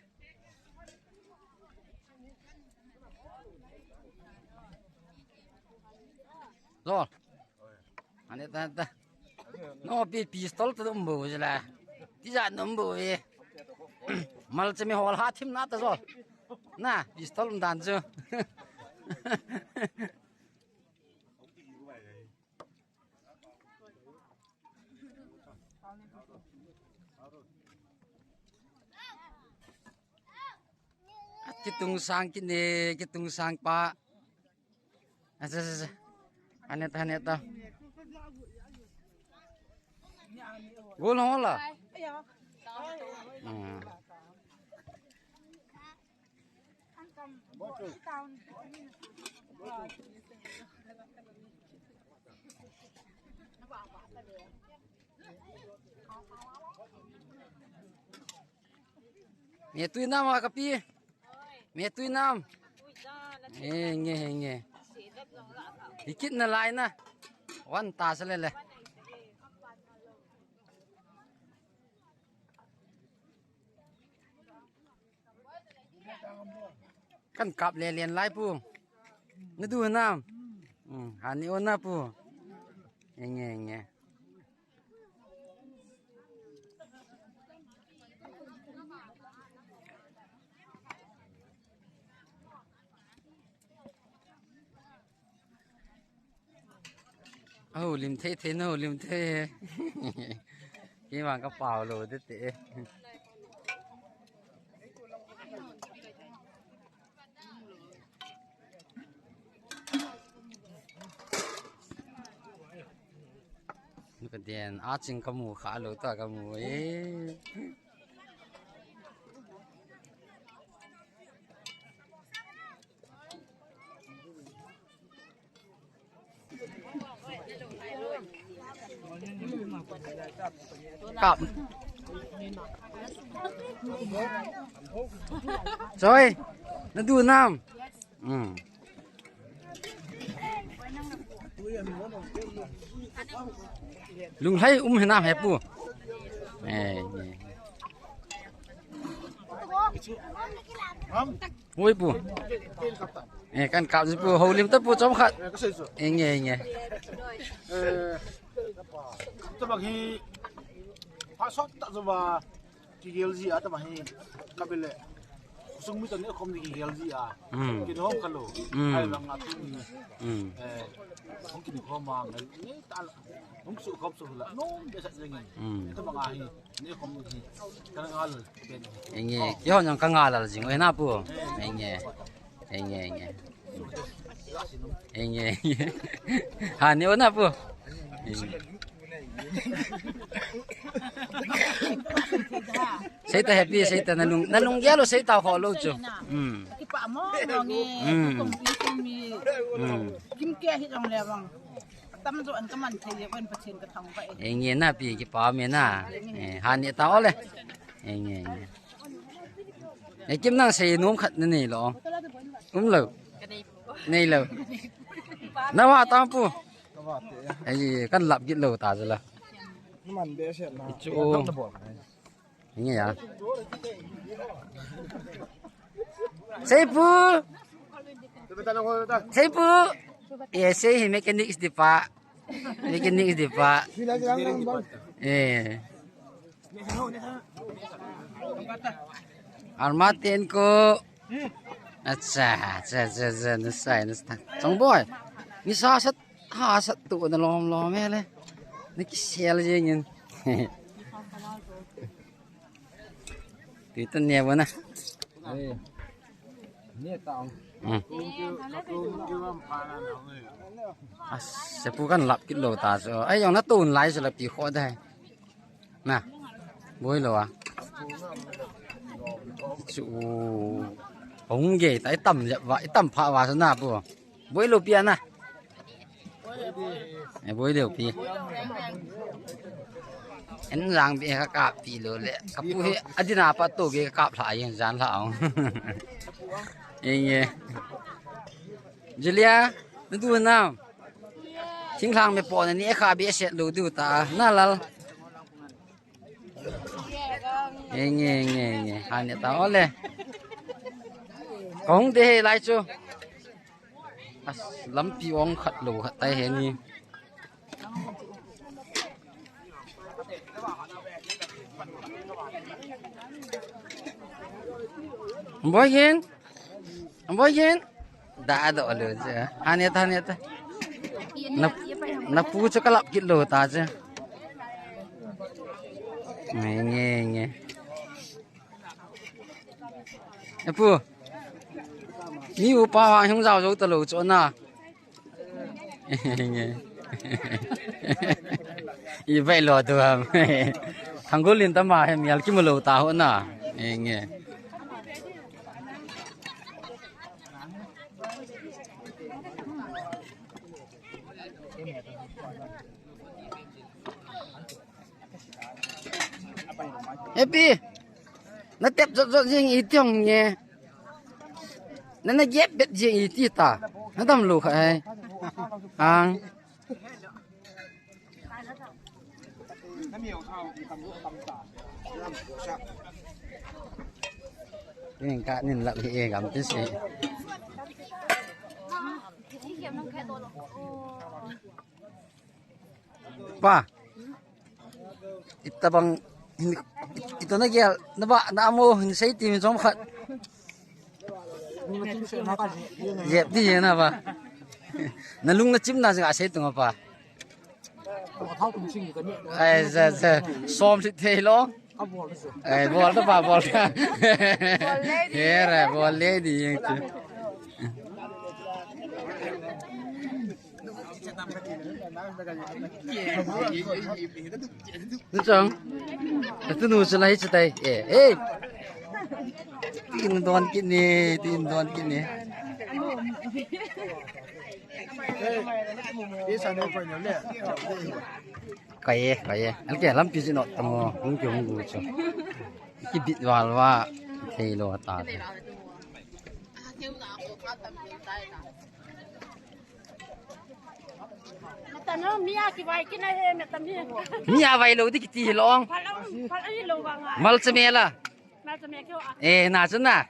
Rồi. Anh ta. Nó bị pistol tự động bù là. Tí ra nó bù đi. Mà chỉ mình hỏi hát thêm nát rồi. Nè, pistol đàn chưa. Kitung sang pa. Asa. Aneta. Gol hola. Mẹ tôi nam à kapi. Mẹ tôi nam. Nghe. Dikit na lại na. Wan ta sẽ lên. Kan kap liền lại pu. Nó đu nam. Hani ôn na pu. Nghe. Lim thế nó lim thế. Cái mà cái bảo rồi thế. Cái đèn áo chính cái mũ khá lố ta cái mũ ấy. Cặp rồi nó đùa nam lùng thấy hình nam hẹp bùa ôi bùa căn cặp gì bùa hầu liêm tất bùa trong khát nghe tao bảo khi phát sót tạo ra và cái gel gì à tao bảo khi các bên lệ sung mít nữa không thì cái gel gì à cái đó không cần lỗ hay là ngắt không mungkin kau mangan ini tak mungkin kau sudah nom biasa dengan itu mengahi ini kau mungkin karena hal ini yo yang kangal lah jing enak pu ini hani enak pu saya tak happy saya tak nalung jalo saya tahu kalau tu Pak mo ngi kumi kim kia hit ong lewang tam zo an kaman thei wen pachin ka thang ba ini na pi ki pa me na hani tahu le ini kim nang saya nom khat ni lo lo ni lo nawa tampu kan lap git lo ta jala ini ya Seipu, saya mekanik di pak, armatin ko, nasay, Chong boy, ni sasat tu na lom le, ni kisel jengin, itu ni apa na? Sepu kan lap kilo ta so ai yang nó tun lai so lap ti kho dai na boi lo à chu bông ge tai tam ja wa tam pha wa so na bu boi lo pia na boi lo pi en rang bi ka pi lo le ka pu he adina pa to ge ka phla yin jan la ong Ini, Julia, itu mana? Tingklang me pon ni ekah biasa lu tu ta, nalal. Ini, hanya tahu le. Kong deh lai cu, as lampi wong kat lu kat tay ni. Boy yen, dah ada oleh je. Hanya ta. Nak pujuk kalap kilo ta je. Nge. Apa? Ni upa wang hong zau zau terlalu cuan na. Nge. Ibai lo tu am. Tanggulin tamah hem yal kimelo tahu na. Nge. Happy, na tep zot jing itiong nye, na yep bet jing itita, na tam lu khai, ang. Ini kak ni lak hie gam tu si. Pa, kita bang itu na gel naba namo sai tim jom khat yep di na ba nalung na chim na ja sai tu pa ai za som si the lo ai bol ta ba bol here bol le di yang tu Nó chồng, tôi nuôi sẽ lấy cho tay, tin đoan kia nè, cái, anh kể lắm cái gì nọ tầm không chồng ngủ chồng, cái bị vàoว่าthầy lo ta. Tanah Mia kibai kina he metam he. Mia vai lo di kiti long. Pal ani lo bang. Mal semela. Mal semela kyo. Na sana.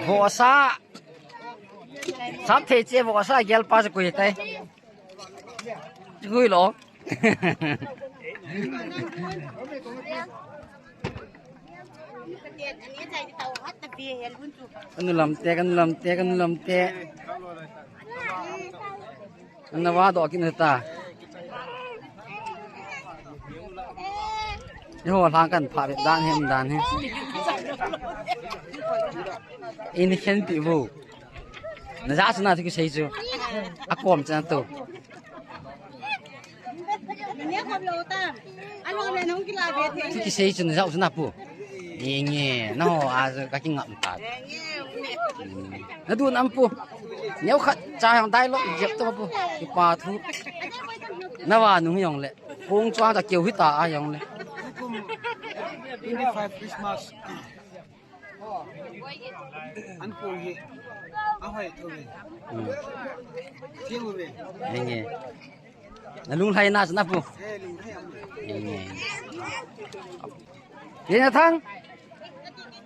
Vosa. Sắp thế chế vosa gel pas ko yetai. Chui lo. Anu lam te kan lam te kan lam te. Anu wa do kin ta. Yo lang kan pha be dan he. In hen ti vu. Na za sna ti sei chu. A kom chan to. Ti sei chu na za sna pu. Nghe nó cái ngậm tạt nó đun âm pu nếu khát cha hàng tay lót dẹp to pu cái pa thu nó vào nung yong lệ phong choang ta kêu hít ta yong lệ 25 Christmas ăn cua gì ăn hoài thôi thiên về nghe nó lung hay na sna pu nghe lên thang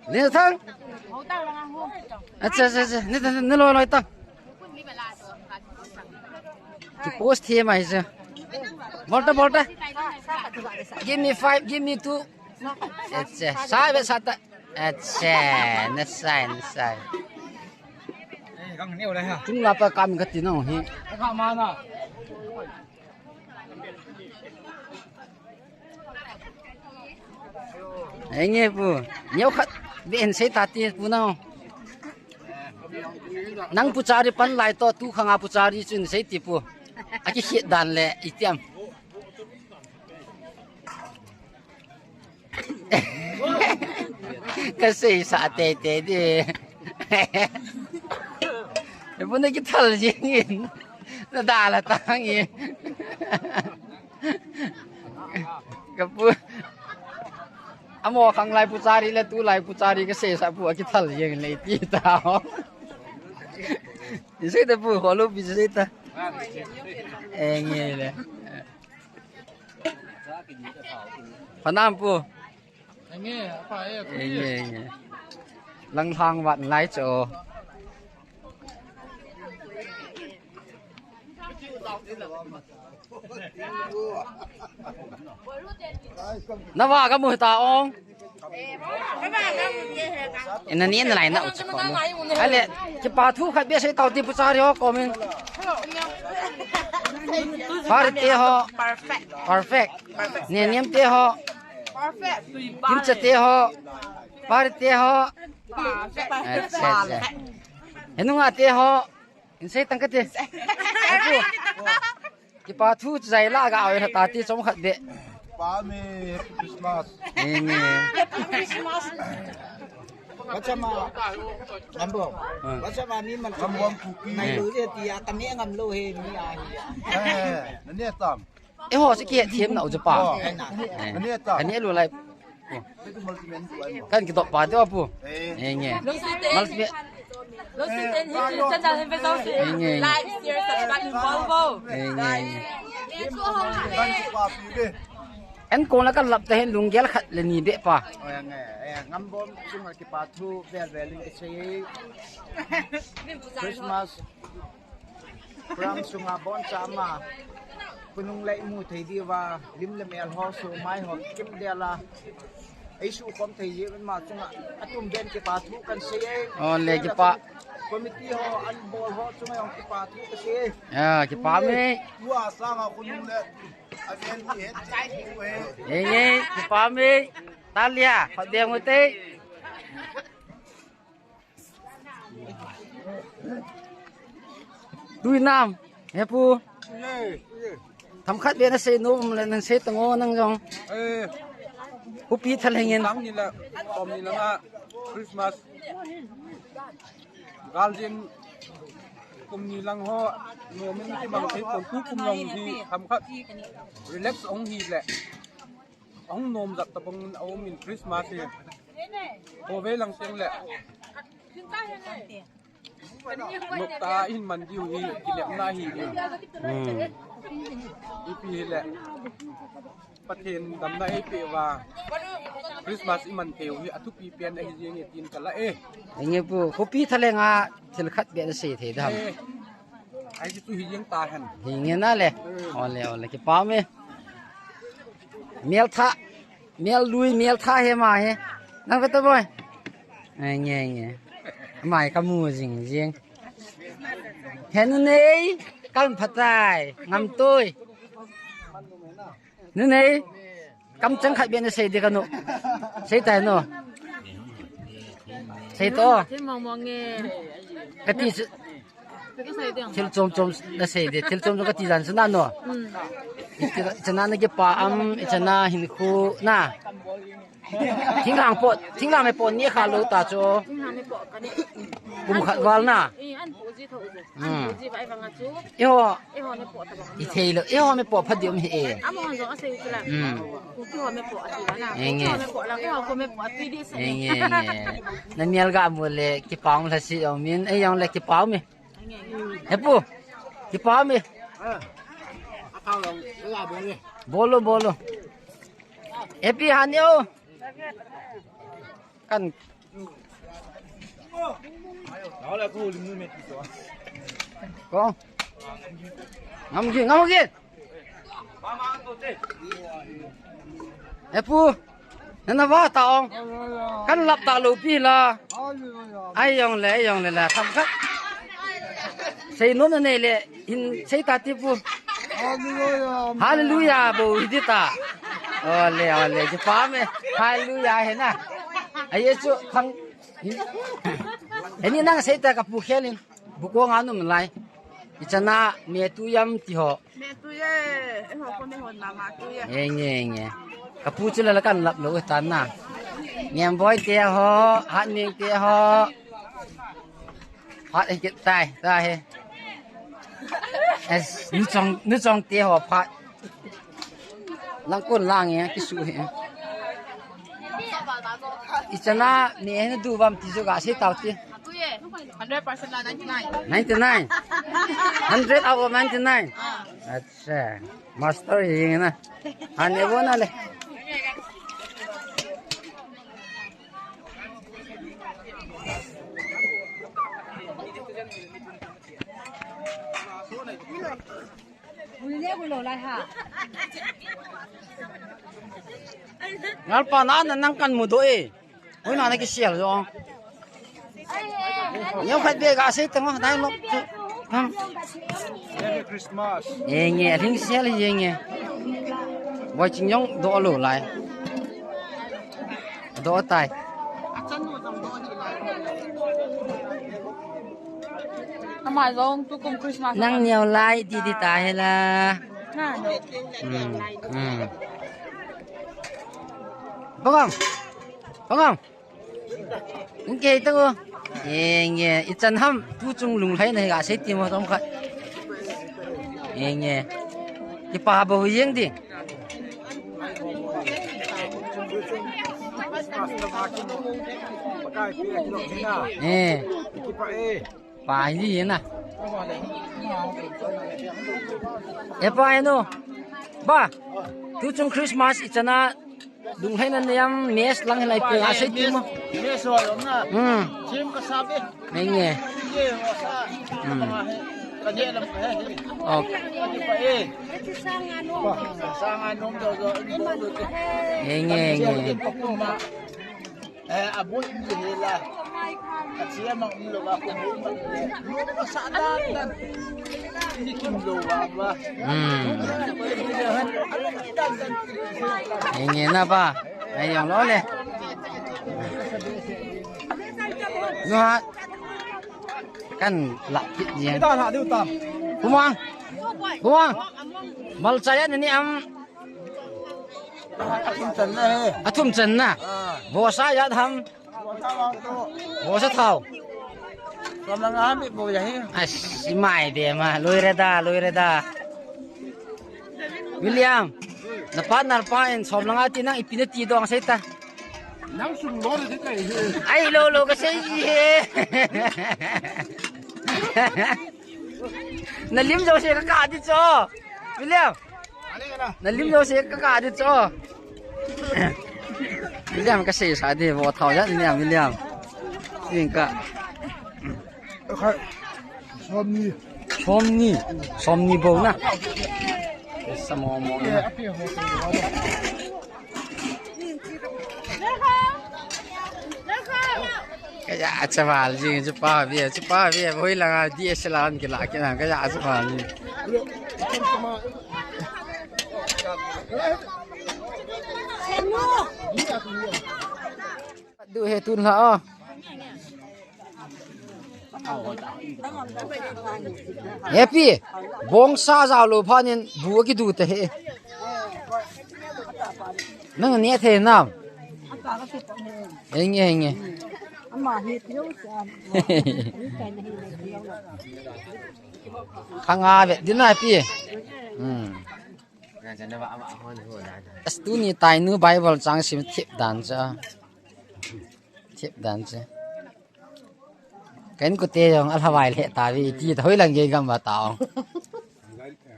lên thang अच्छा ने लो ता कि पोस्ट थे माइ से बोल्टा give me 5 give me 2 अच्छा sai be sata अच्छा ne sai gang neo đây ha chúng là pa kam ka ti no hi ka ma na anh nghe pu nhiều khát bên sẽ ta ti pu nào nang puchari pan lai to tu khanga puchari chun sei ti pu aki hit dan le itiam ka sei sa te di e bu ne ki thal jing na da la tang yi ka pu amo khang lai puchari le tu lai puchari ka sei sa pu aki thal jing le ti tao Isai ta pu kholo bi sai ta. Nghe le. Phanam pu. nghe phải Nghe. Lang thang vạn lái chỗ. Nó vào cái mùi ta ông. Ina ni na lai na uch ko. Ale ki pa thu khat be sai taw ti puchari ho ko min. Parte ho perfect. Ne niam te ho perfect. Kim cha te ho parte ho perfect. Enu nga te ho in sai tang ka te. Ki pa thu zai la ga aw ta ti chom khat be. Pa me Christmas. Happy Christmas. Macam ngambong. Macam ni man ngambong cookie. Nai lu je ti a tam ye ngam lu he ni a hi. Ni tam. E ho se ki thiam na u ja pa. Ni tam. Ani lu lai. Kan ki to pa de pu. Nghe. Mal se 老师，你真的很非常是 like share subscribe to Volvo。anh cô là cái lập thế lùng ghé khát lên nhị bệ pa. Ngắm bom chung là cái bà thu về về lên cái xe Christmas from chung là bon chama kunung lại mu thấy đi và lim lim el ho so mai ho kim dia la ấy su com thấy gì mà chung là atum bên cái bà thu kan xe le cái pa committee ho an bol ho chung là cái bà thu cái xe cái pa me wa sang a kunung le nghe cái pa me Talia họ đeo một tí đuôi nam nghe pu thầm khách bên nó xây nôm lên nó xây tầng ô năng rong úp ít thật hình tăng như là như là Christmas Galdian cùng như lăng ho người mình cái bằng thế còn cuối cùng lòng thì thầm khách relax ông hi lẹ ông nôm giặt tập ông mình Christmas thì cô về lăng tiếng lẹ lúc ta in mình yêu hi kỷ niệm na hi đi lẹประเทศดำได้เปว่าคริสต์มาสอีมันเทวที่ทุกปีเปลี่ยนไอ้เรื่องกินกันละอย่างเงี้ยปุ๊บปีทะเลงาที่เราคัดเบียดเสียเท่าไหร่ไอ้ที่ตัวเฮียงตาหันอย่างเงี้ยนั่นแหละอ๋อเลยกี่ป้ามั้ย เมียลท่าเมียลลุยเมียลท่าเฮมาเฮนั่งไปตัวบ่อยเงี้ยไม่ขมูจริงเห็นนี่กันผัดไทยงำตุ้ยนี่กำจังขัดเบียนจะใส่ดีกันหนูใส่แต่หนูใส่ตัวกะทิทิลจมน่ะใส่ดีทิลจมกะทิจันสนั่นหนูจะนั่นนี่ป้าจะน่าหินคูน่ะทิ้งหลังไม่ปนนี่ขาลูตาโจกุมขัดวาลน่ะเอวอีเทลเอวไม่ปอพัดเดียวไม่เองี้นั่นเมียลกามูเลกิปาวมันสิเอามินยังเลกิปาวมั้ยเฮ้ปูกิปาวมั้ยบอลเอปีฮันโยกันเอาละกูลืมเม็ดตัวก็งำกินเอปูนั่นว่าตองกันหลับตาลูปีละไอ้ยองเลยละทำครับใส่นุ่นนี่เลยอินใส่ตาติปูฮาเลลูยาบูฮิดิตาโอ้เลยจะฟ้าไหมฮาเลลูยาเห็นนะไอ้เยซูทั้งเห็นนี่นั่งใส่ตากับปูเคลินบุกวงานุ่มไรอิจนาเมียตุยมติหอเมียตุยหอคนในหอนามาตุยเงี้ยกับปูจุลละกันหลับโลกตันนะเงี้ยบอยเตะหอหัดเมียเตะหอหัดไอ้เก็บตายเฮ้นึกจองเตะหอพัดลังก้นล่างเงี้ยกิสุเฮ้อิจนาเมียนดูบามติจุกาเสียเต่าตี 100% 99 100 out of 99 अच्छा master ये ना आने वो ना ले ngal pa na nang kan mu do e oi na ki sial jo nhau khách về gà xây tầng đây lộc Merry Christmas nghe thính xe là gì nghe vài chính nhông đổ lửa lại đổ tay năng nhiều lại đi tay hay là vâng không ok tôi nghe ít chân ham tu trung lùng thấy này gà xây tìm vào trong khách nghe cái pa bầu riêng đi pa gì vậy nè pa nó ba tu trung Christmas ít chân à đúng hay là em mes lang lại cười à xây tim mes rồi na chim ka sabi này nghe ka dia lam ka ok pa sang anom do nghe abot ni la at siya mang ulo ba ko mo sa dan ni kim lo ba nghe na ba ai yang lo le nó kan lak gì ta hạ điêu ta kumang mal saya ni am athum chen na bo sa ya tham bo sa thau còn là ngã bị bồi vậy ai mai de ma loi re da William na partner pa en som langa ti nang ipinati do ang seta nang sum lo de kai ai lo ka sei he na lim jo se ka di cho William na lim jo se ka di cho William ka sei sa de bo thau ya William yin ka somni bo na samo mo ya chaval jing chupa bia boi la DSLR ke la ke na ka ya chaval ni du he tun la o happy bong sa za lo pha nin bu ki du te he nang ne the nam nghe khang a vậy đến này pi tu ni tai nu Bible trang sim thiệp đàn cha cái của tê dòng ăn Hawaii lệ ta vì chỉ thôi là gì gam vào tao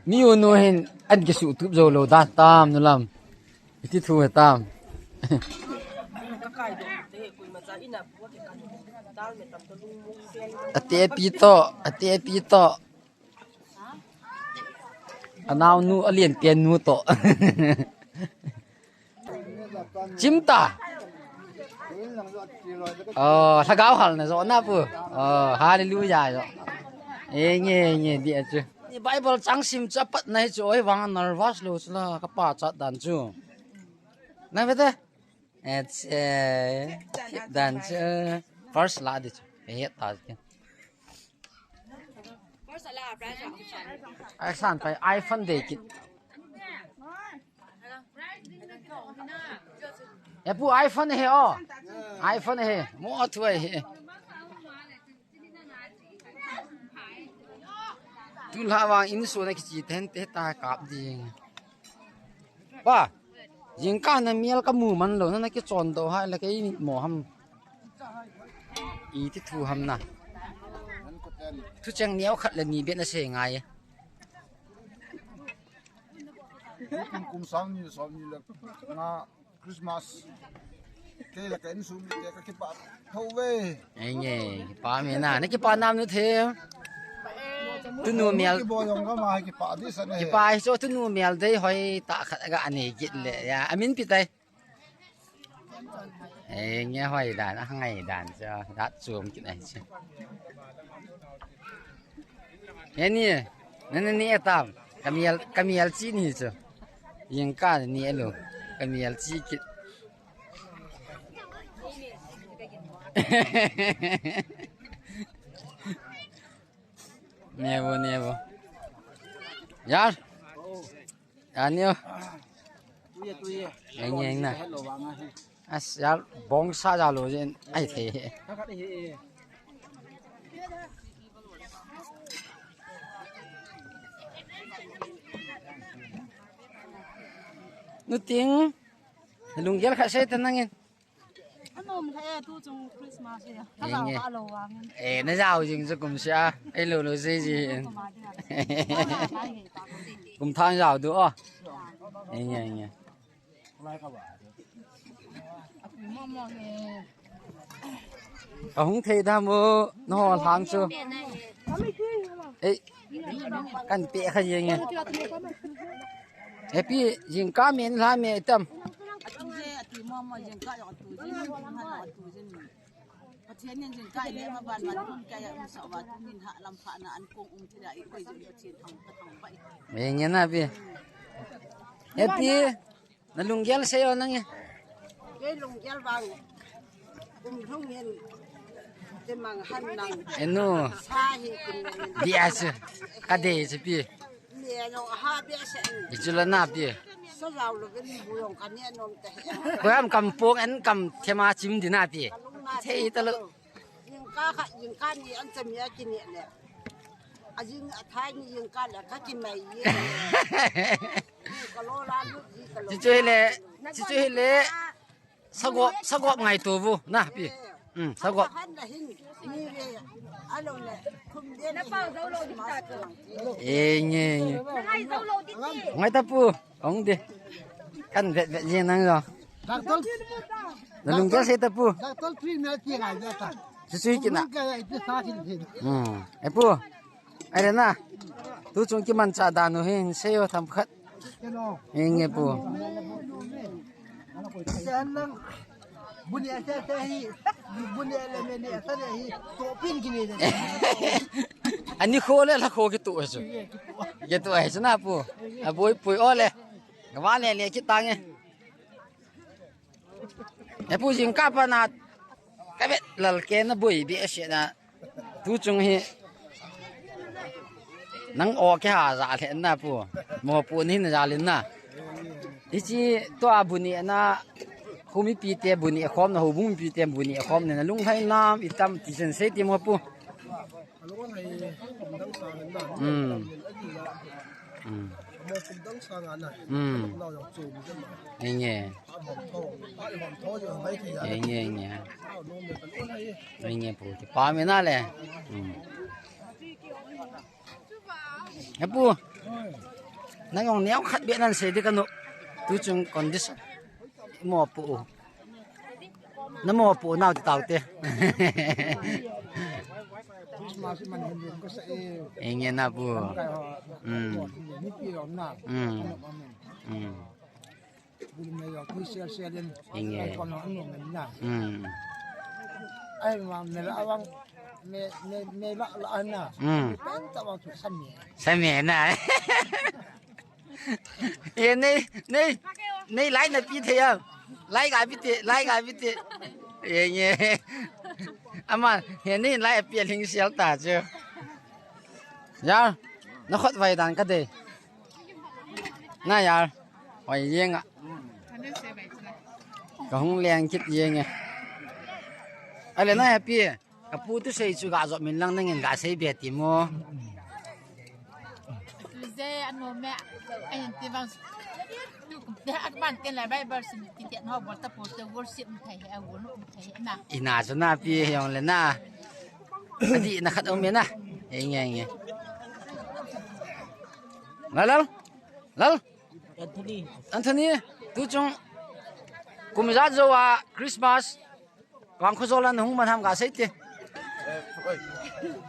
mi u nu hin ăn cái sự tụp rồi lo đa tam nó làm cái thu tam ate pito anau nu alien pian nu to chimta thagao hal na zo na pu hallelujah zo nghe dia chu Bible chang sim chapat nai chu oi wang nervous lo chla ka pa chat dan chu na beta it's dan chu first la di chu he ta ke ai san pai iPhone de kit ya pu iPhone he o iPhone he mo thoi he tu la wang in so na ki chi ten te ta kap ding ba jing ka na miel ka mu man lo na ki chon do ha la cái mo ham i ti thu ham na thu chang niao khat la ni bet na se ngai kum sang ni la na Christmas cái là cái sum cái pa thâu về ai nghe pa me na ki pa nam nu the tu nu miel ki pa so tu nu miel dei hoi ta khat ga ani git le ya amin pi tai ai nghe hoi dan a ngai dan cho dat chuom ki này chứ ye ni nan ni tam kamiel chi ni chu yin ka ni lo kamiel chi ki Nevo. Yar. Anyo. Nghe nè. As yar bong sa ra lo jen ai thế. Nu tiếng lung gel khá sẽ tên năng nó giàu gì cho cùng xa ấy lô gì cùng thang giàu nữa nghe không thấy tham mơ nó thang chưa ấy căn bẹ hay gì nghe happy jing ka men la me tam nghe na bi happy na lung gel sayo nang ye eno bias kade se bi Ichula na pi. Bữa em cầm buông anh cầm thêm ma chim thì na pi. Thế ta lu. Nhưng cá ni anh xem ya kinh nghiệm nè. À nhưng thái ni nhưng cá là cá kinh mày. Chỉ chơi lệ. Sao gọp ngày tổ vu na pi. Sao gọp. Nghe ngay ta pu ông đi căn vẹt gì năng rồi nó lùng cái xe ta pu suy chuyện nào em pu ai đấy na tu chung cái man cha đàn nó hình xe ô tham khất nghe pu บุญเนี่ยเซ่ฮีบุญเนี่ยเลยเนี่ยเซ่ฮีตัวปิ้นกินเลย อันนี้โคเลยละโคกี่ตัวสิกี่ตัวสินะปูปุยปุยอ้อเลยกว่าเนี่ยคิดตังไงไอ้ปูจิงกับปนาก็เป็นหลักเกณฑ์นะบุยบีเอชนะทุจงเฮนังออกแค่หาจาเลนนะปูหมอปูนี่นะจาเลนนะอีจีตัวบุญเนี่ยนะคุมีปีเตบุญเนี่ยคอมนะหูบุญปีเตบุญเนี่ยคอมเนี่ยนะลุงไทยน้ำอีตามที่เซนเซติมปูนี่ปูที่ป้าไม่น่าเลยปูนั่งงเนี้ยขัดเบียดนั่นเสียดีกันหนูตัวจงคอนดิชั่นหมอปูน้ำหมอปูน่าจะเต่าเตะเงี้ยนะปูไอ้มาเมล่าวังเมล่าละอันน่ะเป็นตะวันสุดสมัยน่ะเฮ้นี่ไล่ในปีเทียมไล่กันปีเทียเงี้ยอามาเห็นนี่ไล่เปลี่ยนทิ้งเสียตาเจ้ายานักขัดไฟดันก็ได้น่ายาไฟเยี่ยงอ่ะก็ห้องเลี้ยงคิดเยี่ยงไงอะไรน่าแฮปปี้กับผู้ที่ใช้จุกอาจจะมีลังนั่งเงินกาใช้เบียดติโมเจ้อันโนแม่ไอ้ที่บางเดี๋ยวอักบ้านเต็นหลายใบบัลสิติเตียนหอบบอลตะโพเตอร์วอลสิมไทยเอาวนไทยนะอีน่าจะน่าพี่เฮียงเลยน่าอดีตนักขัดเอาเมียนะเองไงแล้วอันโทนีทุจงกุมจัดโจว่าคริสต์มาสวางโคจรแล้วหนุ่มมาทำกาเสร็จ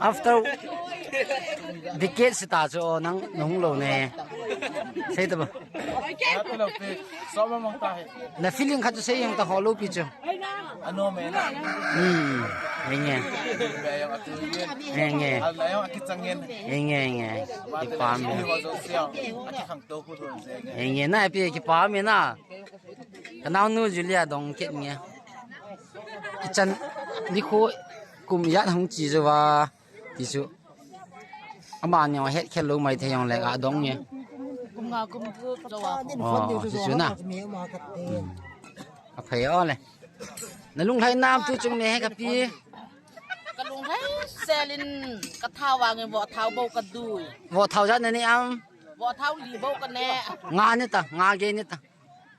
after decade สิตาโจนังหนุ่มโลเนี่ยใช่ตัวบ่แล้ว feeling เขาจะใช้ยังตะฮอลลูปีจ้ะอันโนเมน่ะเงี้ยอะไรอ่ะคิดจังเงินที่ปามเนี่ยเงี้ยน่าพี่ที่ปามเนี่ยนะก็น้องนู้จูเลียดงเก็บเงี้ยจันนี่คู่กุมยัดหงจีจะว่าที่สุดอามาเนี่ยเฮ็ดแค่ลงไม่เที่ยงเลยอะดงเนี่ยกุมพูดจะว่าอ๋อที่สุดนะเผยอ้อเลยนั่นลุงไทยน้ำตู้จงเมให้กับพี่กระลุงไทยเซลินกระเท้าวางเงินบ่อเท้าเบากระดุยบ่อเท้าจัดนี่อ้ำบ่อเท้าลีเบากันแน่งานนี่ตางาเกนี่ตา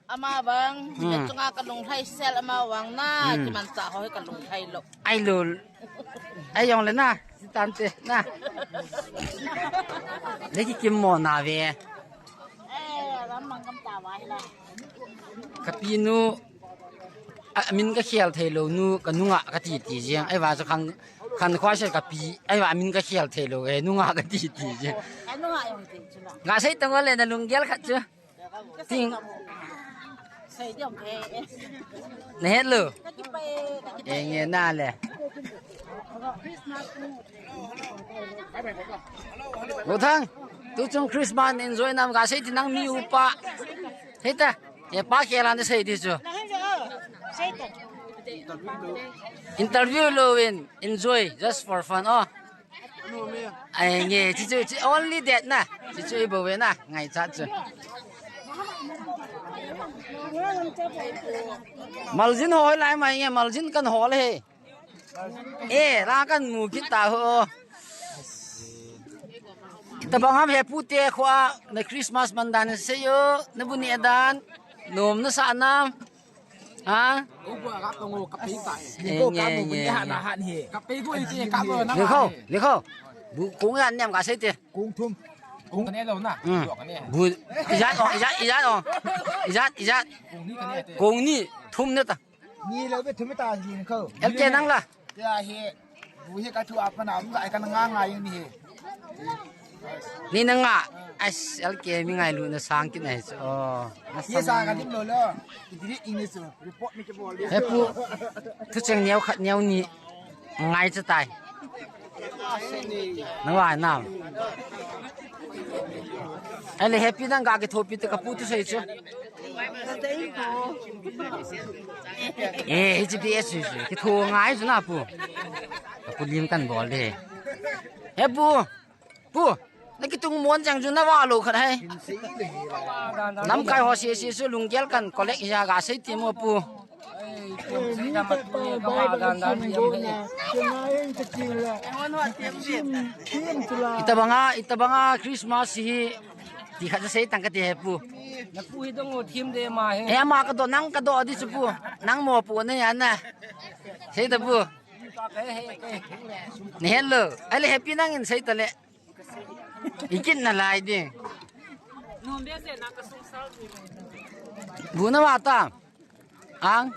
อามาบังเป็นจงอากระลุงไทยเซลอามาวางหน้าที่มันจะเขาให้กระลุงไทยหลบไอ้ลุลไอ้ยองเลยนะสิตามเตนะเด็กกิมโมนาเวร้านมังกำตาไว้ละกับพี่นูมินก็เขียนเทโลนูกับนุ่งอะก็ตีเจียงไอ้ว่าจะคันควาเชกับพี่ไอ้ว่ามินก็เขียนเทโลนุ่งอะก็ตีเจียงไอ้นุ่งอะยังตีใช่ไหมงาใช้ตั้งวันเลยนะลุงเกลขัดจ้ะทิ้งใส่เดี๋ยวเฮ็ดเลยเองเงี้ยน่าเลยโอ้ทั้งตู้จงคริสต์มาส enjoy น้ำกาใช้ที่นั่งมีอุปะเฮ็ดแต่เอป้าเขียนอะไรใส่ดิจ้ะinterview เลย enjoy just for fun อ๋อไอ้เงี้ยที่จุ only that นะที่จุบ่เว้นะไงจัดจ้ะมัลจินหอยไล่มาเงี้ยมัลจินกันหอเลยร้ากันหมูกินตาหัวแต่บางครั้งเฮพูดเตะขวาในคริสต์มาสมันดันเสียในบุญเอดานหนุ่มนั่นสานน้ำฮะกูบัวกับตรงกับปีไก่กูกับบุญยาหนาหันเหกับปีกูอีกกับเบอร์นะเลี้ยเข้าบุกุ้งยันเนี่ยมันก็ใช่เตะกุ้งทุ่มกุ้งกันเนี่ยเราหน้าบุอีจัดอ๋ออีจัดกุ้งนี่ทุ่มเนี่ยตานี่เราไปทุ่มตาหินเขาเอลเจนั่งละจะเฮบุเฮกับทัวร์ปนามไอ้กันง่ายอย่างนี้ นี่นังอ่ะไอ้เอลเกมีไงรู้นะสังกินไหนสิอ๋อ Dia sangat di lola. Jadi ini tu report ni ke boleh. เฮ้ยปูทุกเชียงเหนียวขัดเหนียวนี่ไงจะตายนังว่าน้ำไอ้เลยแฮปปี้นั่งกากระทบปีตะกปูทุกเช้าเอ๊ะ GPS สิกระทบง่ายสุดนะปูปูลิมกันบอลเลยเฮ้ยปู那个中门将军那瓦路可还？咱们开好些是龙江กันก็เล็กยากาศัยที่มัวปูอิตาบังคริสต์มาสที่เขาจะใช้ตั้งกันที่ปูนักปูที่ต้องทีมเดมาเฮ้ยมากระโดดนั่งกระโดดดิสปูนั่งมัวปูนี่ยันนะใช่แต่ปูนี่เห็นเลยไอ้เลยแฮปปี้นั่งยินใช่แต่เลยikin na lai di bu na mata ang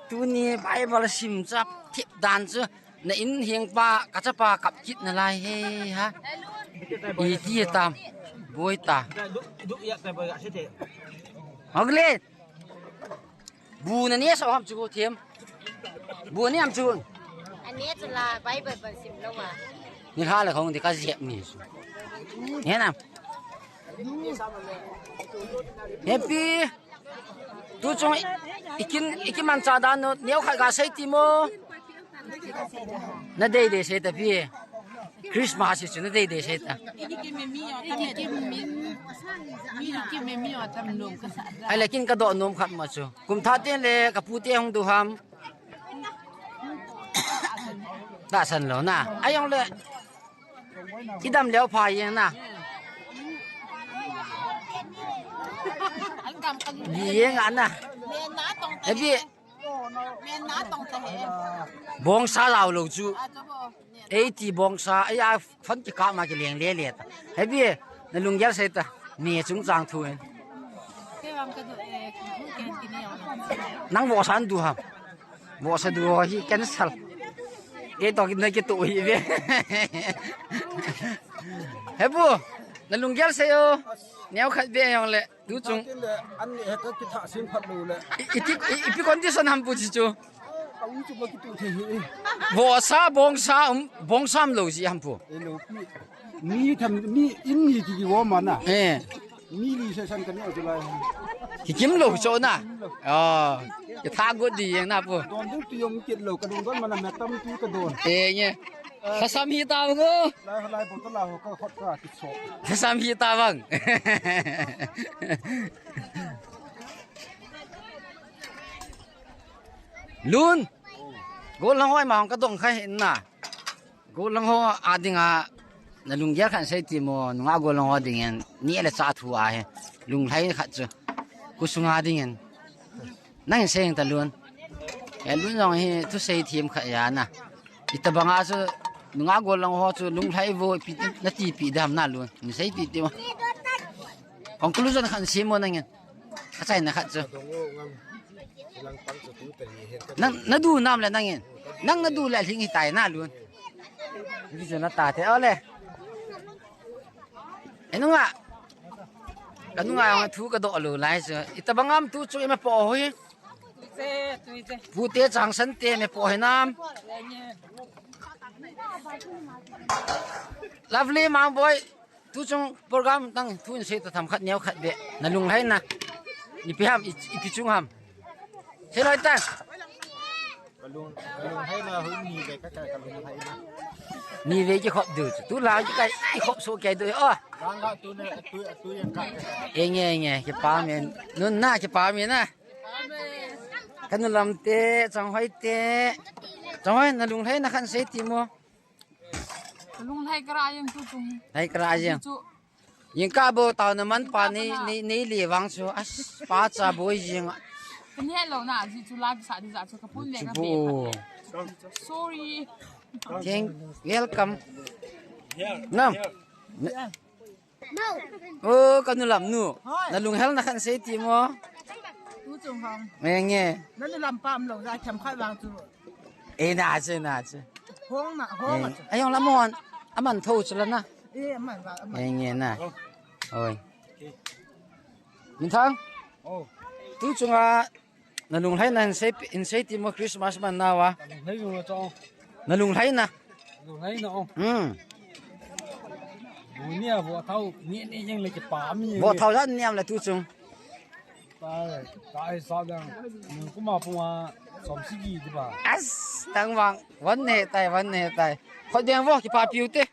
tu ni bible sim chap thip dan chu na in hiang pa ka cha pa kap kit na lai he ha i ti tam boi ta ogleบูนั่นเนี่ยสอบจูเทียมบูนี่ทำจูอันนี้จะลาไปเปิดสิบแล้วว่ะนี่ข้าเลยของที่ข้าเสียบนี่สุเนี่ยนะเฮปปี้ตัวจงอีกมันจาดานเนี่ยเขาก็ใช้ติโมนั่นได้ใช้แต่พี่คริสต์มาสสินั่นได้ใช้แต่ไอ้เล็กกินกระโดดนมขัดมาชูกุมท่าเต้นเลยกับผู้เตี้ยของดูฮัมด่าสันแล้วนะไอ้ยังเลยที่ดำเลี้ยวพายยังนะดียังอันนะไอ้พี่บองซาเราลูกจูไอ้ที่บองซาไอ้ยาฟันจะกล้ามาจะเลี้ยงเลี้ยไอ้พี่นั่นลุงยักษ์เสร็จเนี่ยจุงจางทุนนั่งวอสันดูครับวอสันดูฮีแคนเซิลเอ้ตอกินได้กี่ตัวฮีเว้ยเฮ้ยปุ๊นั่นลุงยักษ์เสียเนี่ยขัดเบี้ยยังเลยดูจุงอันนี้เฮ้ยก็คิดถาสินพัดดูเลยอีคนที่สนามปุ๊จิจูวอซาบองซามลูกสิฮัมปุ๊มีทำมีอินนี่กี่วัวมันอ่ะมีลีเซชันกันเนี่ยจุฬาที่กิมลูกโจน่ะอ๋อจะท่ากุดีอย่างน่ะปุ๊โดนทุกที่ยงกินลูกกระโดดก้อนมันแม่ตั้มที่กระโดดเนี่ยถ้าสามีตาบังก็ลายผมต้องลาเขาก็ขดกระติดโซ่ถ้าสามีตาบังลุนกูลังห้อยมาก็ต้องใครเห็นน่ะกูลังห้อยอาดิงอ่ะนั่นลุงเยอะขันใส่ตีมอนุ่งอากูลังห้อยดิ่งนี่แหละจ่าทัวร์เหรอลุงไทยขัดจ้ะกูสุงอาดิ่งนั่งเสียงตะลุนไอ้ลุนลองให้ทุกใส่ทีมขยันน่ะอิตาบังอาจูนุ่งอากูลังห้อยจูลุงไทยโว้ปีนาทีปีดำน่ะลุนนี่ใส่ปีดีวะของกูรู้จักขันเสียมอนั่งเข้าใจนะขัดจ้ะนั่งดูน้ำเลยนั่งดูเลยทิ้งให้ตายหน้าล้วนนี่จะน่าตาเท่าเลยไอ้นุ่งอ่ะกันนุ่งอ่ะมันทุกกระโดดเลยไล่เสืออิตาบังอ้ำทุกช่วยมาปอยผู้เตะจังสันเตะมาปอยน้ำลับเลยมาบ่อยทุกช่วงโปรแกรมตั้งทุกสิ่งจะทำขัดเหนียวขัดเบะนั่นลุงให้นะนี่พี่ห้ามอีพี่จุงห้ามใช่ไหมตั้งลุงให้มาหึงมีไปก็ใจกับลุงให้นะมีเวจะขอบดูตัวเราจะไก่ขอบโซ่แกด้วยอ๋อร้านละตัวเนี่ยตัวยังไก่เองจะปาเมียนนุ่นน่าจะปาเมียนนะกันนุ่นลำเตะจังหอยเตะจังหอยนั่นลุงให้นักขันเสียทีมัวลุงให้กระยังจุจุงให้กระยังกาโบตาวน้ำมันปานี่เลี้ยวังชัวป้าจ่าบวยยังเป็นแค่เราหน้าที่จุฬาศาสตร์ศาสตร์กับพูดเล็กกับเบย์ sorry thank welcome น้ำโอ้กันนุ่นลำนู่นั่นลุงเฮลนักขันเสียทีมัว chung hong. nghe. Nó làm pam lồng ra chấm khai vàng tu. Ê nà chứ. Hong hong. Ai ông làm món, ăn thâu chứ lần na. Ê mặn vào. Nghe nè. Ôi. Mình thang. Tu chung à. Nà lùng thấy nà in say tìm một Christmas man nào à? Nà lùng thấy nè. Lùng thấy nó. Bố nia vợ thâu nhẹ nhẹ nhưng lại cái bám như vợ thâu rất niệm là tu chung tại sao đang cũng mà phụ à sống gì đi bà as tăng vàng vấn đề tài khỏi đèn vợ cái bà biểu thế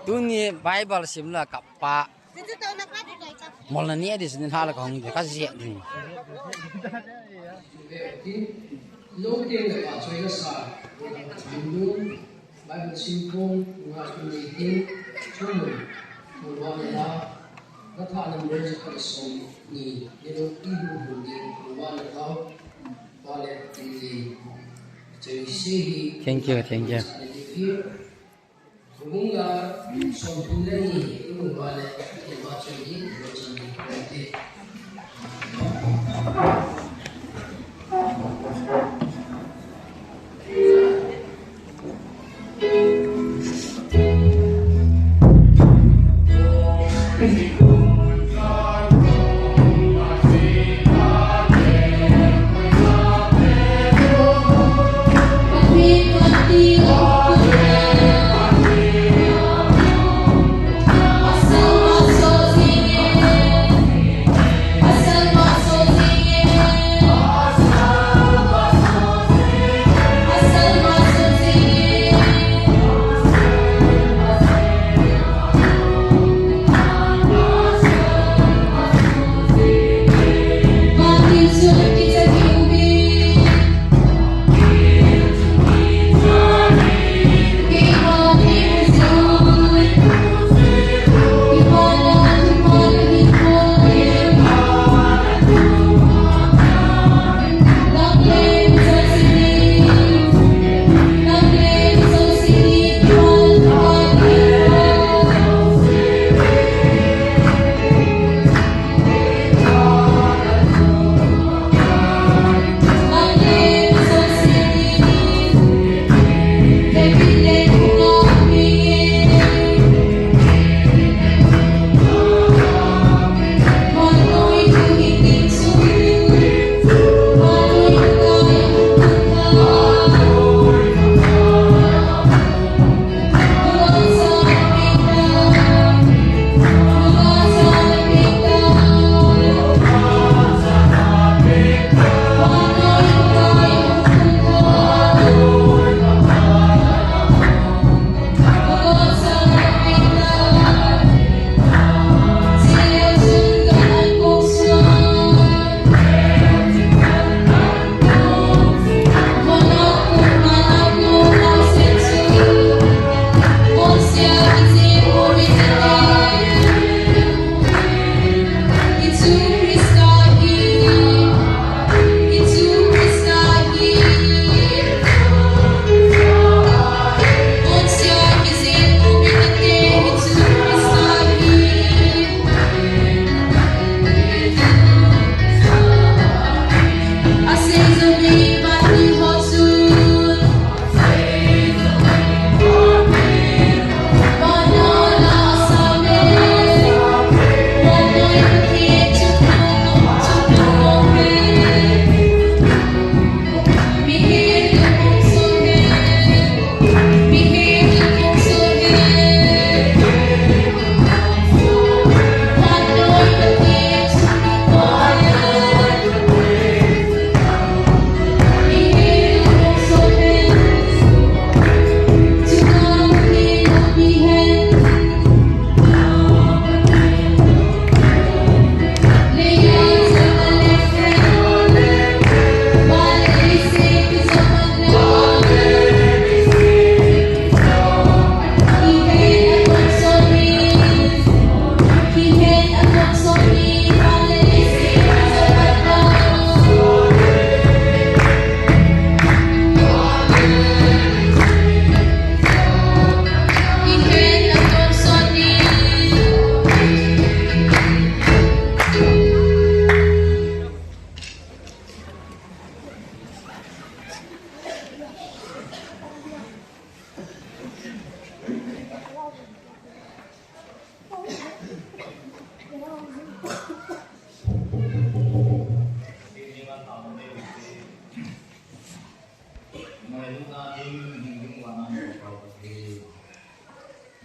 Dunia Bible simla kappa. Mola ni di sini hal kong di kasih ni. Lúc tiên là bảo chơi nó xả, đúng Bible simpong ngoài cái tin chung mình, một vài là nó thà nằm bên trong cái sống nhỉ, nhưng ít hồn đi, một vài là thao, vài là tin gì, chơi gì. Thank you. Cũng là sống chung lên nhỉ, cũng vài là cái bảo chơi gì, bảo chơi gì.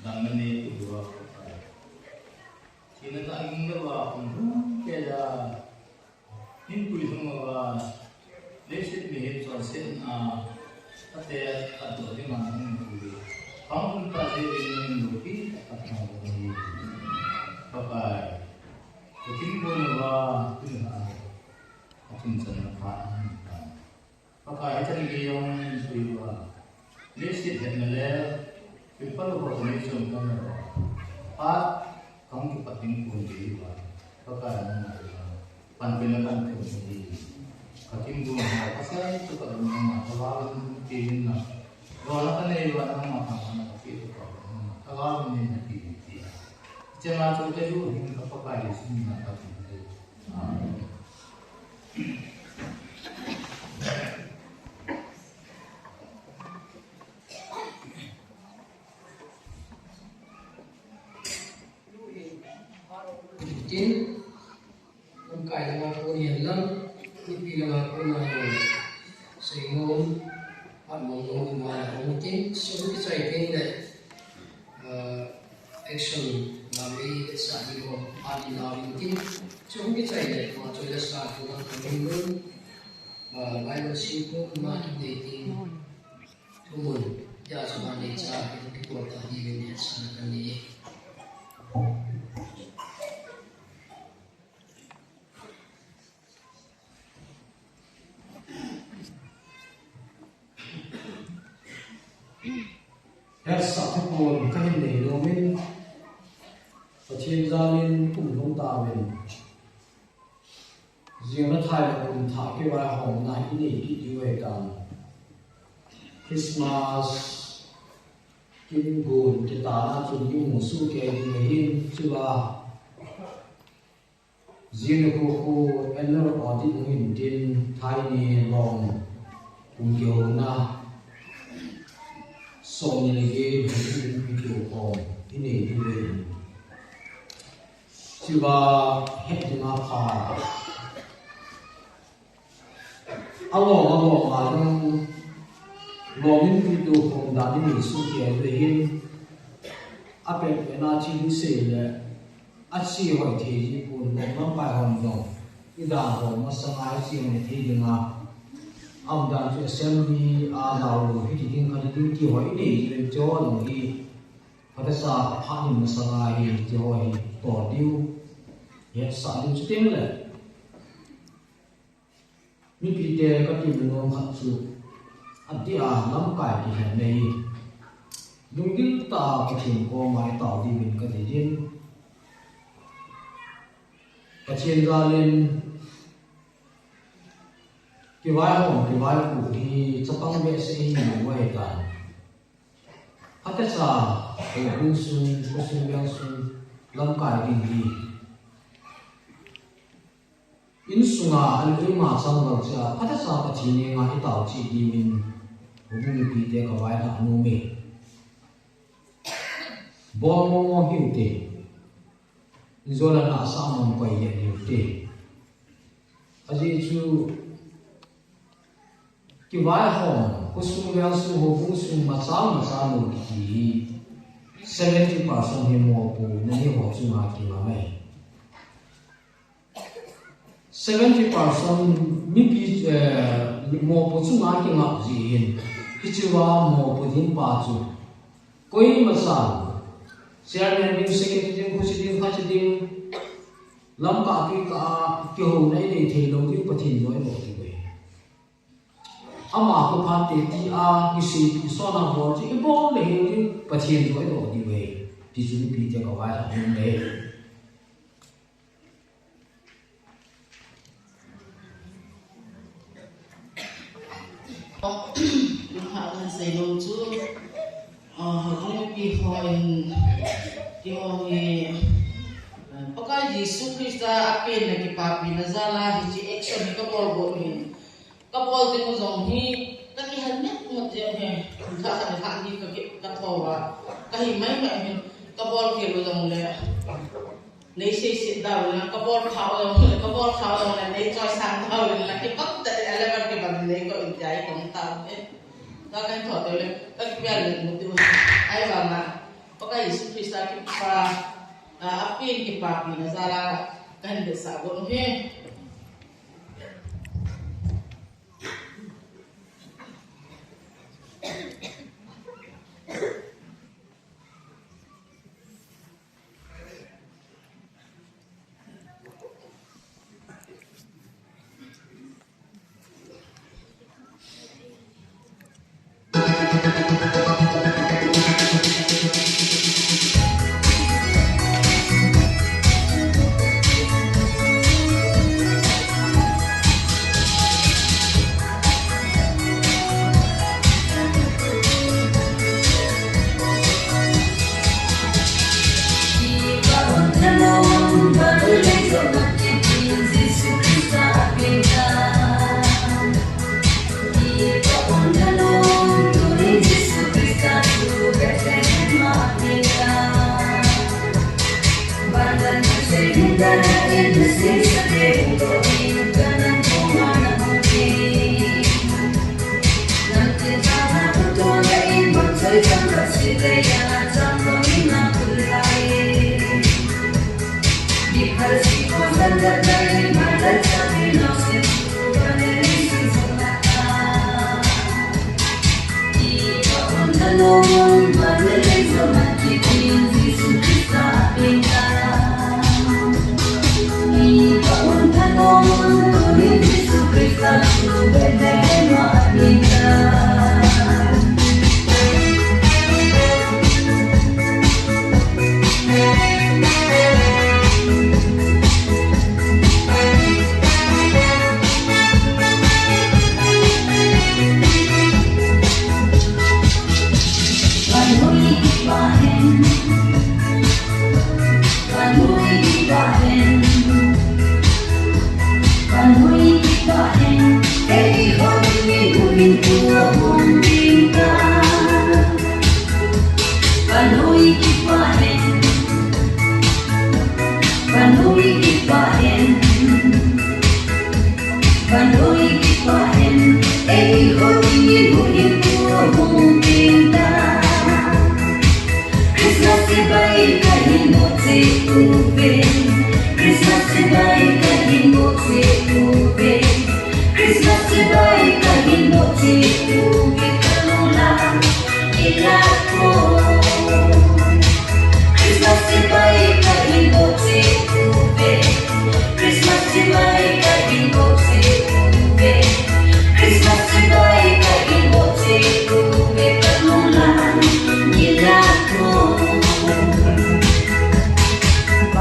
Damani dua Sina tak ingin bawa kaya himpui semua lesit mihit sosin ate atau di mana himpui kamu tak sering lupi tak mau lagi pakai himpui bawa atum sana pakai cari yang himpui bawa lesit hendak people population kan kamu cepat tinggal di luar, pakai panpinakan kemudian, kakim dua pasal itu kalau memang kalau mungkin nak, kalau kan ini orang macam itu kalau ini nanti dia, jangan coba dulu hingga pakai di sini nak Mungkin mengkait dengan kunian lang, dibilang aku naik sehingga pak mengumum mana mungkin sudah dicairin deh action nabi saat itu adi nabi mungkin sudah dicairin macam jelas lah kita kembali Bible simple mana dating tumun ya cuma neca itu dibuat tadi ini sana kan ini. Sapul kahin nei lomin pachin zalin kum long ta men jiang na thai kum tha ke wa hom na hi nei ki di we kan Christmas kim gun ke ta na chun yu mu su ke di me hin chu ba jiang ko ko enler audit hin tin thai ni long kum ke na so ni lagi hidup hidup orang ini hidup cuba hidup apa awal malam lomin hidup orang dan ini suka behin apa yang nak cium sih asyik orang tiada pun mampai orang dong tidak orang masalah asyik orang tiada ông đang cho xem đi giàu cái gì cái gì cái hỏi đi lên cho đồng đi và tất cả phát hiện sang ai thì hỏi bỏ điêu hiện sản xuất chút tiếng là những cái đề có tìm được ngon thật sự anh đi lắm cái thì hiện nay đúng cái ta có thể có máy tạo đi mình có thể điên và trên ra lên cái vai của thì chấp bằng vệ sinh nhiều vậy cả hết tất cả ở bên xuân có xuân bên xuân làm cái gì in xuân anh ấy mà sang vào cha hết tất cả cái chuyện này ngay tạo chỉ đi mình cũng bị thế cái vai là nô mì bỏ mong hiểu thế rồi là nã sang mong quay về hiểu thế anh ấy chú cái vai hồng có sung yang sung hồ cũng sung mà sao một cái 70% thì mua bù nên hiểu họ chung mà cái mà mày 70% những cái mua bù chung mà cái ngọc gì cái chữว่าmua bù thiên ba chu coi mà sao chairman new secretary president phát triển làm cả cái hồ này để thấy lâu cái phát triển rồi một cái ama ko phan te ti a ki si so na bo ji bo le ki pathian thoi do di we ti chu pi te ka wa la nun le ha lan sai lo chu ho pi hoin ki ho nge pakai Yesus Krista apen na ki papi na zala hi chi action ni ka bol bo ni kapol tin mo zong hi kanihan net mo je he ka ni ka thowa ka hi mai mai kapol ke lo zong le nei se sit daw la kapol khao la nei choi sang daw la ki pat ta ala ba ke ban nei ko in jai kong ta e ka kan tho te le ka ki ya le mo tu ai ba ma pakai Yesus Kristus kita apin kita papi nazala kan desa bonohe.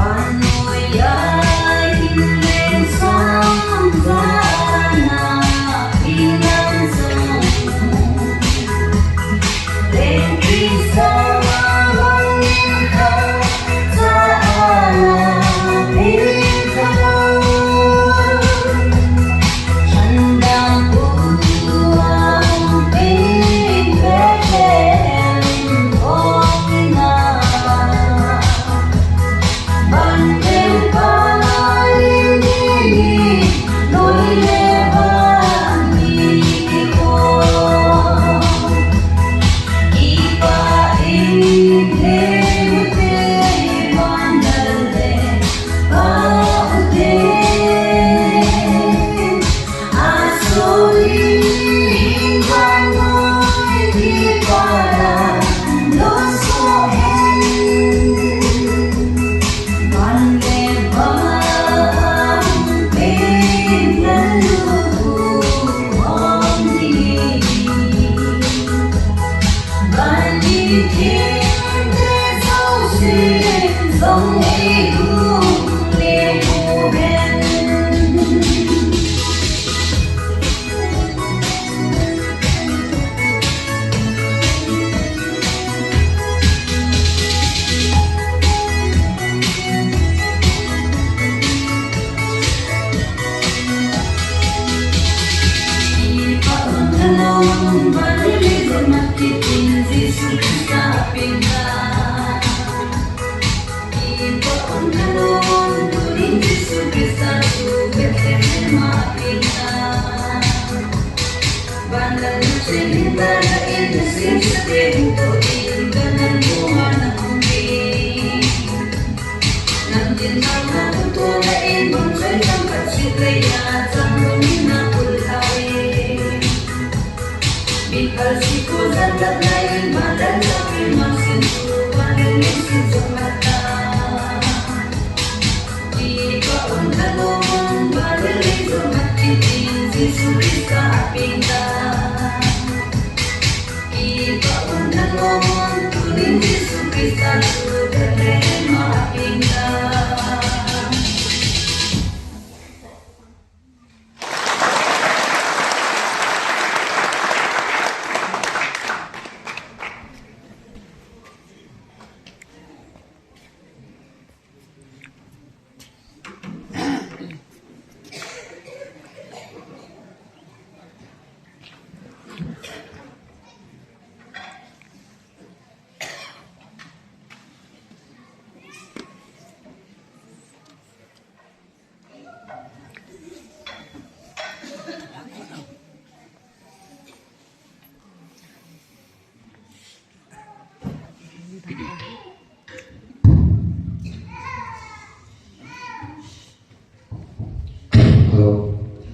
Bye.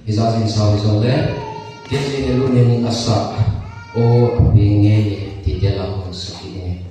Izazin sawi zole kiti elunin asa o abinge ti jala ko sakine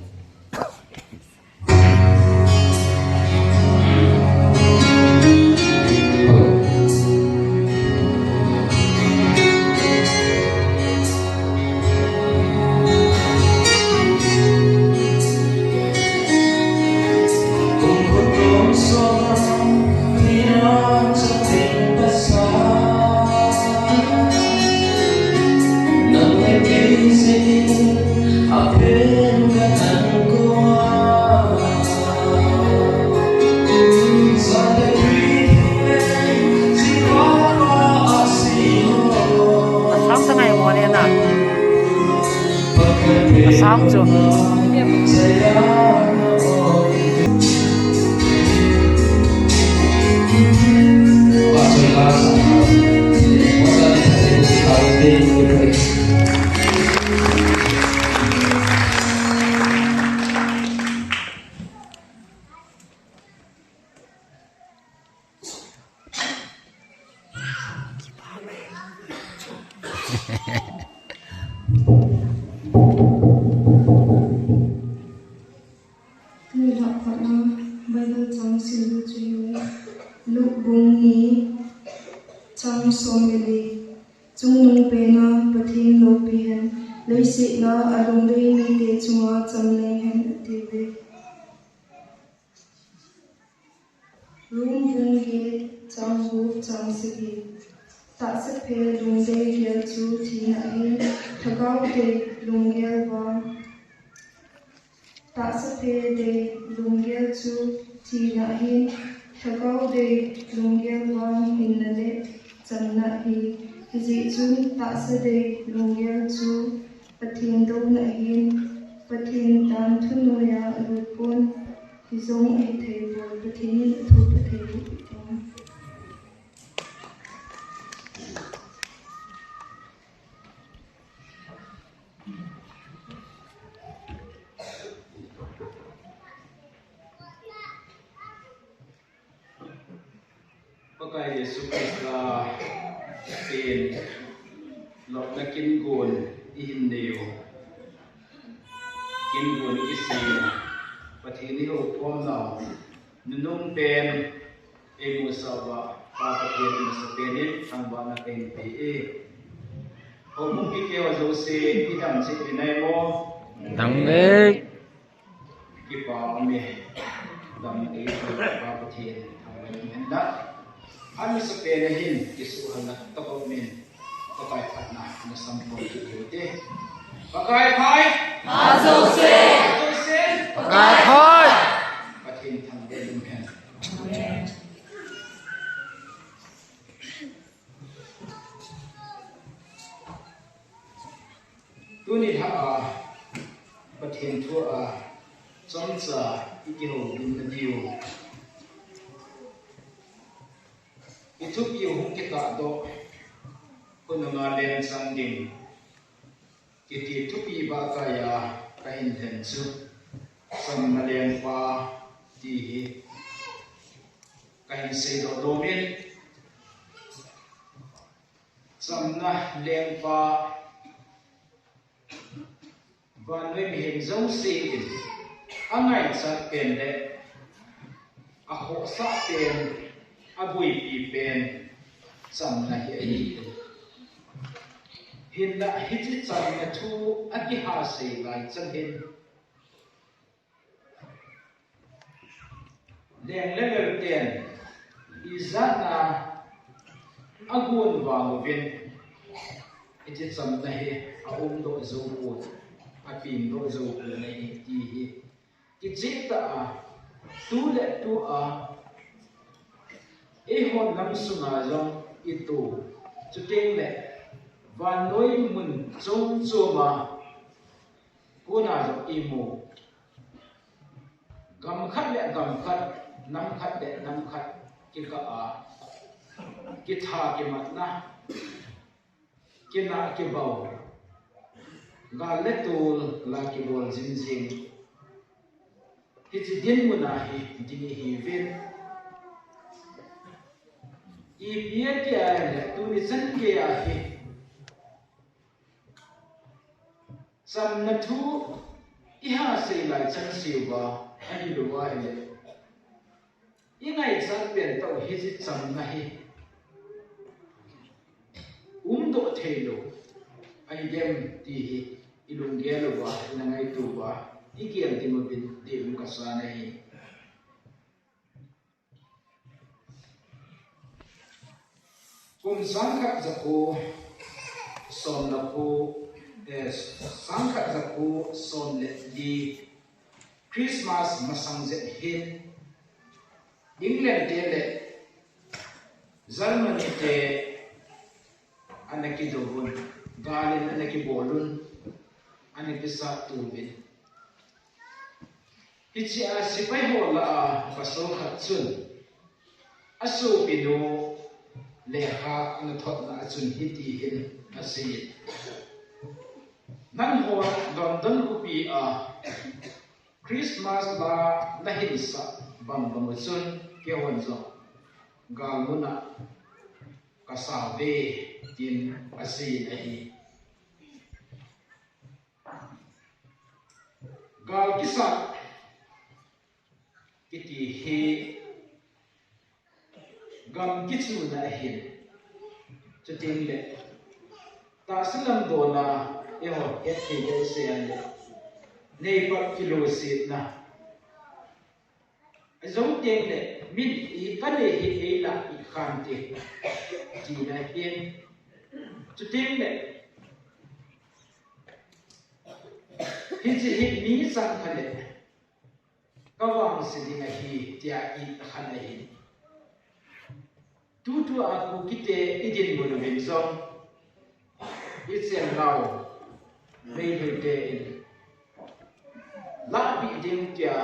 Sáng chưa? Pakai Yesus Kristus in lok na kingun ihindiyo kingun isin patini ho pom na nunung pen emu sawa papatin masapenin ang bana NPA o mung kikyo jose idam si pinay mo Dangbe kipa ame dam ay papatin ang henda ano sa penahin kisuhan na takot-min pakai patna na sampun kikyote pakai pai masose pakai pai patin tanggalin men tunit ha patin tua chonsa ikiho dinadiyo itu yung kita do kunangalen sangging kiti tupi ba kaya kahinhen su samalen pa ti kahin sedo domin samna leng pa ba noi mi hem zong se angai sa pen le a ho sa pen a bui pi pen sam na hi hin la hi chi chang na thu a ki ha sei lai chan hin leng level ten izana agun wa ven hi chi chang na hi a do zo ko a pin do zo ko nei ti hi ki chi ta tu le tu a e hon nam sunga jong itu chuteng le van loi mun chong choma kuna jo imu gam khat le gam khat nam khat le nam khat ki ka a ki tha ki mat na ki na ki bau ga le tul la ki bol jin jin ki chi din mun na hi ding hi ven i bia ki a le tu ni san ki a hi sam na thu i ha sei lai chan siu ba ani lu wa le i ngai chan pen to hi ji cham na hi do thei lo ai dem ti hi ilung ge lo wa na ngai tu ba i kiam ti mo bin ti mu ka sa na hi kum sang khat za ko som na ko sang khat za ko som le di Christmas masang ze hin England te le Germany te anaki dobun galin anaki bolun anaki sa tubin hichi a sipai hola a paso khatsun asu pinu leha na thot na chun hiti hin asi nan ho London upi a Christmas la na hinsa bam bam chun ke honzo galuna kasabe tin asi nahi gal kisa kiti he gam kichu na hin chutin le ta silam do na e ho et he de se ane nei pa kilo sit na azong teng le min i kane he e la i khan te ji na hen chutin le hi mi sang khale kawang sidinga hi tia i khana hi tu a ku kite idin bolu bin song itsen lao mei he te in la bi ding tia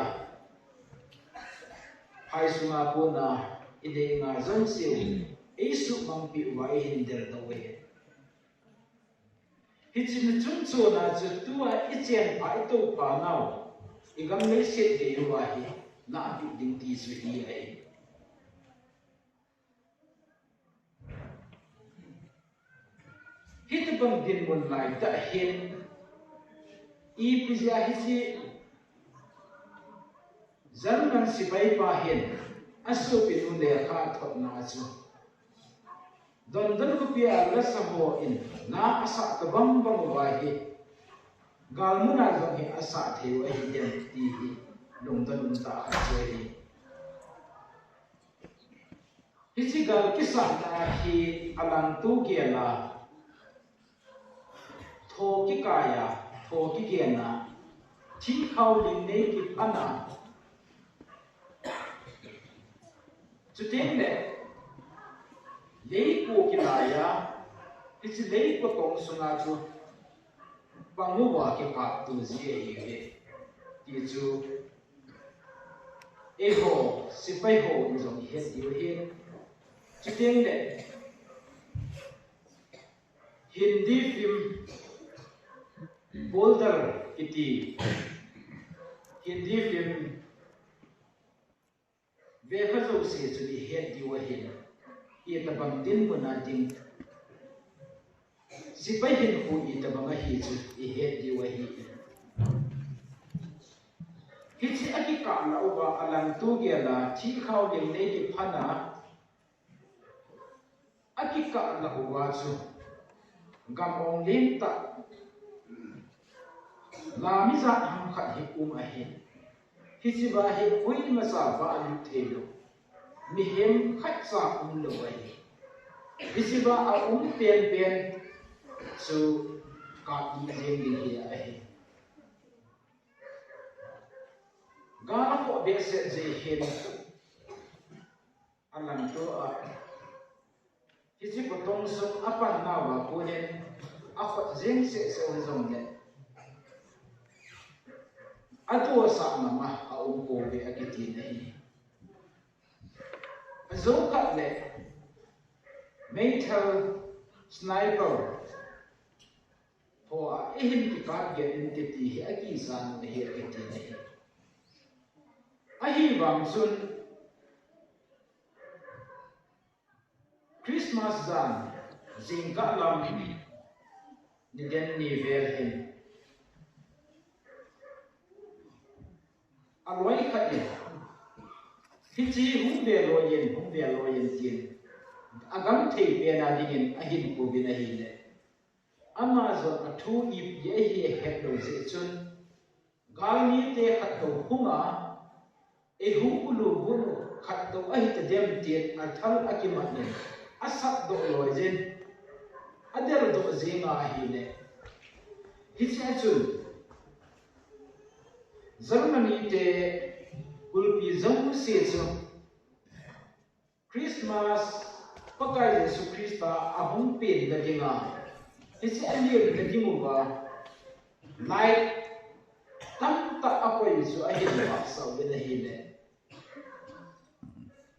hai sunga po na ide nga zong siu Isu mang pi wai hinder da we hichin chun chu na chu tua ichen pai to pa nau igam le se te wa hi na bi ding ti su hi ai hit bang din mun lai ta hen i pizia hichi German sipai pa hen asu pinu le kha thot na chu don ko pia la sabo in na asa ka bam bam wa hi galmuna zo hi asa the wa hi dem ti hi long don ta kha che hi hichi gal kisa na hi alang tu ke la tho ki kaya tho ki ke na thi khau ling nei ki ana chu ting le lấy của cái này á, thì chỉ lấy của tổng số nào chú, bằng ngũ hòa cái cặp tu gì vậy, thì chú, hồ, sĩ phải hồ giống hết điều hết, chú tiếng này, Hindi film, Boulder kiti, Hindi film, về các dòng sĩ chú đi hết điều hết. Ia tabang tin mo natin si pahin ko itabang hi chu i het di wa hi hi chi aki ka la uba alang tu ge la thi khau ding nei ki phana aki ka la uba chu gam ong lim ta la mi za ham khat hi a hi hi chi ba hi pui ma sa ba lu the lo mi hem khat sa lo ai hi chi ba a pen so ka di zeng di hi a hi ga ko be se je hen alang to a hi chi ko tong so apan na wa ko ne a khat zeng se zong ne atua sa mama a ko be a ki ti nei zo kat le metal sniper ho a ehin ki ka ge in ti ti hi a ki san ne hi a ki ti nei a hi bang sun Christmas zan zingka lam ni den ni ver hin alwai khat hi chi hum ve lo yen tin agam thei pe na dingin a hin ko bin a hi le amazon a thu ip ye hi het lo se chun gal ni te khat to hunga e hu ulu bunu khat to a hi te dem tiet a thal akimat ne asat do lo jen adel do zinga hi le hi cha chun Germany te ulpi zong se so Christmas pakai Yesu Krista abung pen da dinga isi alir da dimu ba light tam ta apoy so ahin ba sau da hile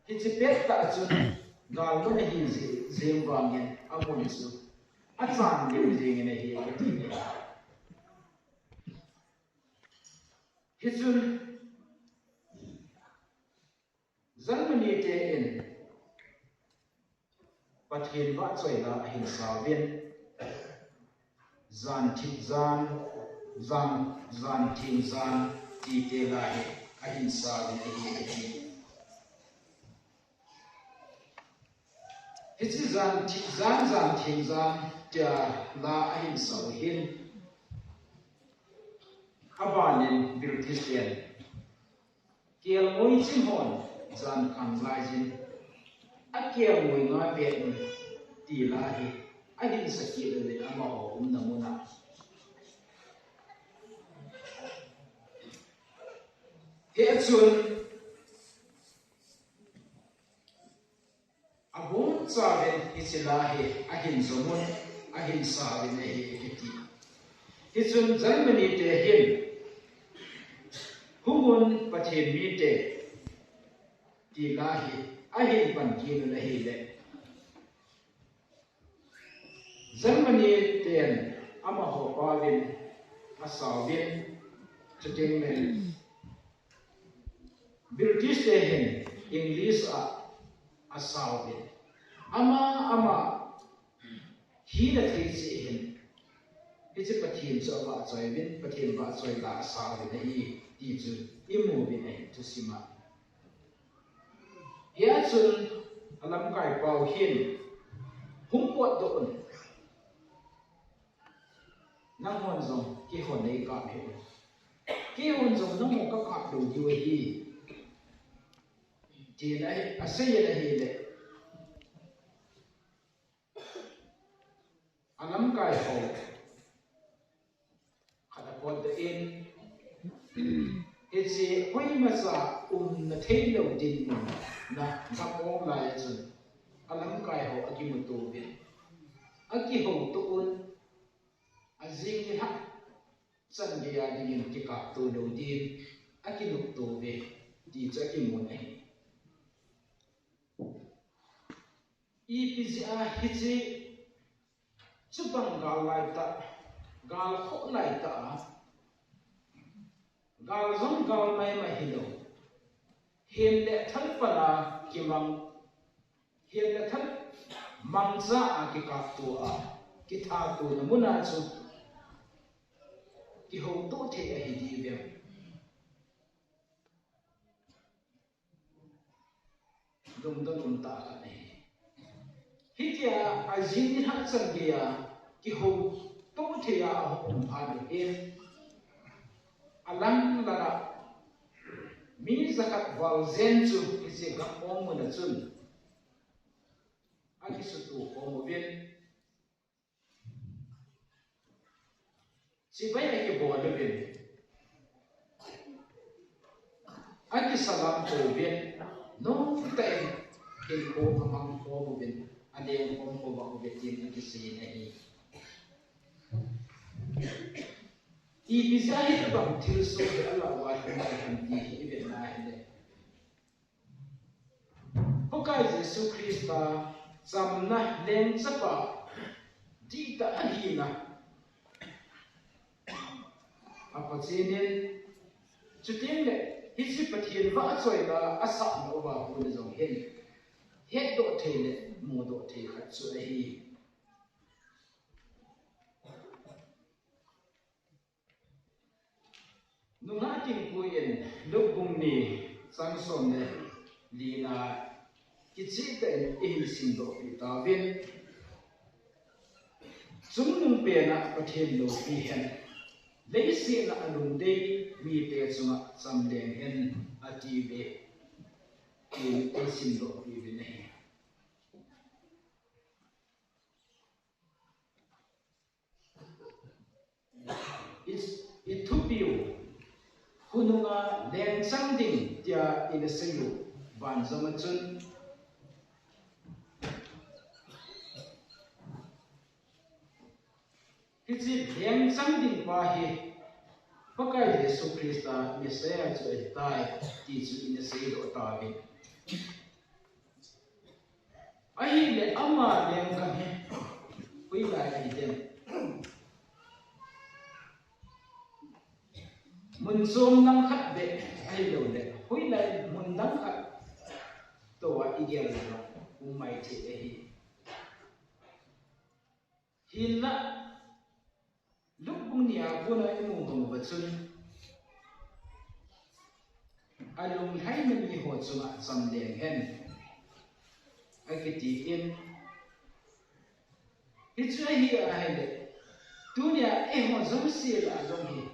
isi pet ta chu gal mo na hin zem ba ngen amon so atsan de zeng ne hi ti Hisun Germany te in pathin va choi la hin sa ven zan thik zan thing zan ti te la he a hin sa ven hi hi zan thik zan thing zan tia la a hin sa hin Abanin Birtisian Kiel Mui Simon Zan Kam Lajin Akia Mui Nga Pet Ti Lahi Adin Sakit Lin Amaho Namuna Hetsun Abun Saben Isilahi Ahin Zomun Ahin Saben Hiti Hetsun Germany Te Hin Humun pathin mi te ti lahi ahin pan ki no lahi le Germany ten ama ho pawin asawin chuting men British te hin English asawin ama hi da thi si hin hi pathin so ba choi win pathin ba choi la asawin hi ti chu imu bi nei tu sima ya chun alam kai pau hin hum pot do on nang hon zong ki hon nei ka me ki hon zong nang mo ka ka do yu hi ti lai asai la hi le alam kai ho khada pot de in it's a quay masa na tailor din na kapo la yun alam kai ho aki mo to bin aki ho to un azing ha san ge ya din ki ka to do din aki no to be di cha ki mo nei ipza hichi chubang gal lai ta gal kho lai ta gal zong gal mai ma hilo hen le thal pala ki mang hen le thal mang za a ki ka tu a ki tha tu na muna chu ki ho to the a hi di be dum dum ta ka nei hitia azin ni hat sang dia ki ho to thea ho pha de alam lara mi zakat wal zen chu ise ga om na chun aki su tu om ven si bai ke bo de ven aki salam ko ven no ta ke ko amang ko ven ade om ko ba ko ven ki se nei I bisa itu bang tilso Allah wajib menghenti ibadah ini. Pokai Yesus Kristus samnah leng sapa di tak ahina. Apa sini? Cuti le hisi patian wa cuy la asak no wa pun jong hen. Het do tele mo do te kat cuy. Nunga tin kuyen lubung ni sangson ne lina kichita in sindo itawin sumnung pena pathen lo pi hen leisi na anung dei mi te sunga samleng hen atibe in sindo pi bine it to be kununga leng sangding dia ina sayu ban zamachun kichi leng sangding pa hi pakai Yesus Kristus Mesias chu tai ti chu ina sayu ta bi ai le ama leng kam he hui lai ai den mun som nang khat be ai lo le hui lai mun nang khat to wa igel lo umai the hi hilla lubung nia puna imu bang bachun alung hai men ni ho chunga samleng hen akiti in hichai hi a hai le dunia e ho zum si la zum hi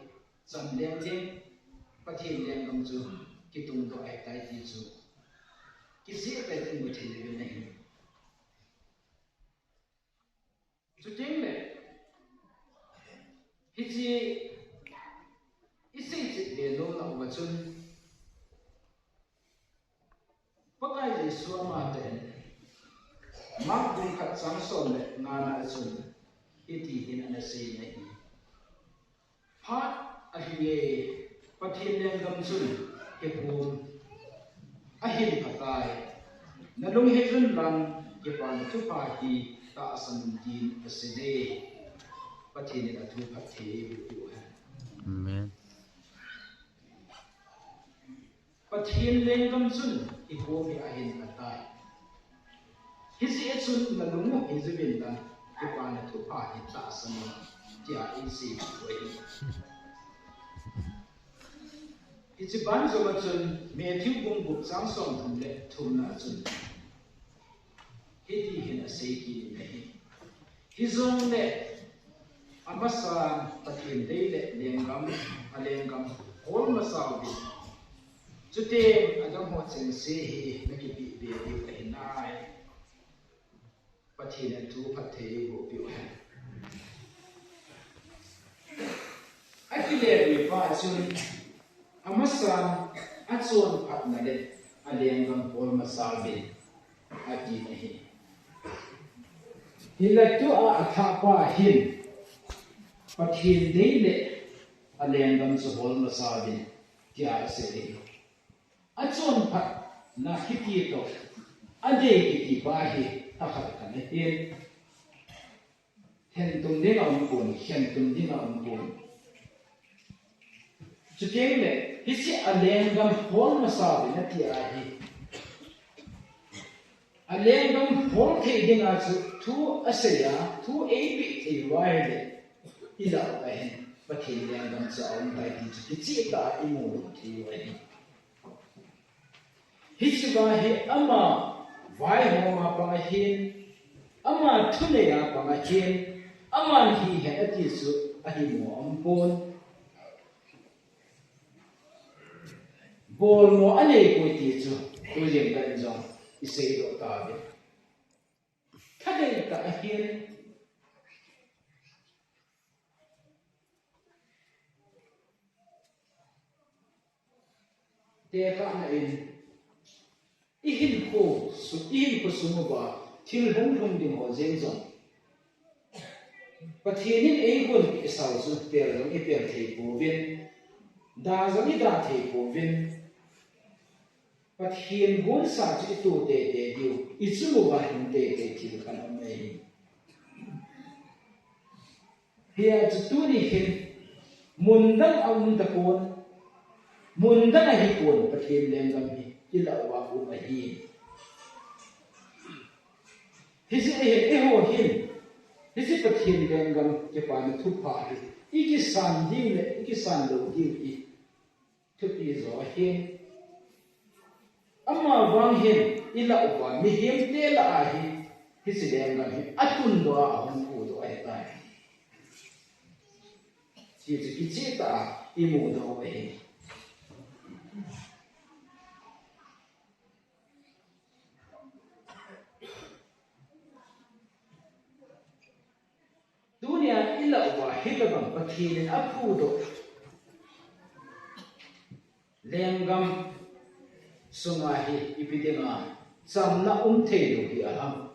samleng jing pathin leng kam chu kitung do ai tai ti chu kisi tai tin mu thil le nei chu ting le hichi isi chi le lo na wa chun pakai le suama ten mak dung khat sang son le nga na chun iti hin ana sei nei phat ahiye pathin leng gam chun ke pum ahin phatai nalung he chun lang ke pan thu pa hi ta san tin asede pathin na thu phathe bu amen pathin leng gam chun ke pum ahin phatai hisi chun nalung he zibin lang ke pan thu pa hi ta san tia isi wei It's a bunch of chun me thiu bung buk sang song thum le thum na chun heti hin a sei ki nei hi zong le amasa pathin dei le lengam alengam hol ma saw bi chute ajam ho chen se hi na ki bi be bi ka hinai pathin tu pathe bo bi ha akile bi pa chun amasan atson patna le alengam pol masabe ati nahi hilatu a athapa hin pathin deile alengam pol masabe kya se atson pat na hiti to ade ki ba hi takhat kan he hen tum de ngam kun hen tum de ngam kun Chukele, hisi alengam hol masabi na ti ahi. Alengam hol ke dinga tu asaya, tu ebi ti waile. Ila ahin, pati alengam sa on tai ti hisi ta imu ti waile. Hisi bahi ama vai mo ma pa hin ama thune ya pa hin ama hi he ati su a hi mo ampon bol mo ane ko ti chu to jem kan jong isei do ta be thade ka hin te ka na in ihin ko sumu ba thil hong ding ho jeng jong pathinin ei gun ki sau su per jong i per thei po vin da jong i da thei po vin pathin gun sa chi tu te te diu i sumu ba hin te te thil kan am nei hia tu ni hin mundang am ta kon mundang a hi kon pathin leng gam hi ila wa ku ma hi hisi e ho hin hisi pathin leng gam ke pa na thu pa hi iki san ding le iki san lo ding i thu pi zo hin amma wang hin ila wa mi him te la a hi hisi leng gam hi atun do a hon ku do ai ta chi chi chi ta i mu do ai dunia ila wa hidabam pathin apu do lengam sungahi ipidenga samna thei do hi aham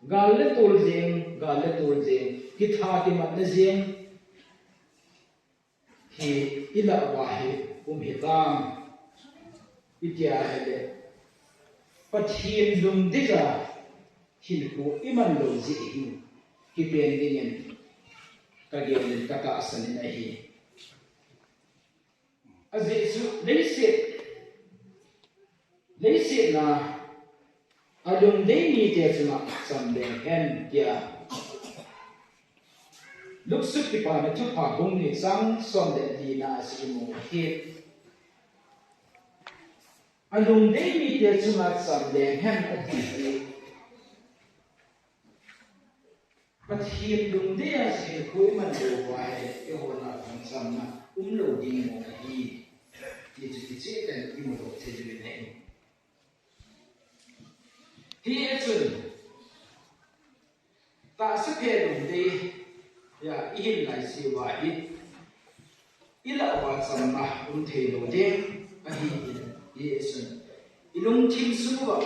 galle tol jeng kitha ki mat na jeng hi ila wa hi hitam itia hele pathin dum diga hin ko iman lo ji hi ki pen dingen kagel kata asan na hi azizu leise na alum dei ni te chuma samde hen kia luksuk ki pa na thu pa bung ni sang som de di na si mo hi alum dei ni te chuma samde hen ati pathin lung de a se khoi man do wa he e ho na kan sam na lo ding mo hi ti chi chi ten i mo do te ji ne hi e chun ta sa phe lung de ya i hin lai si wa hi i la wa sam na te lo de a hi e chun i lung thim su wa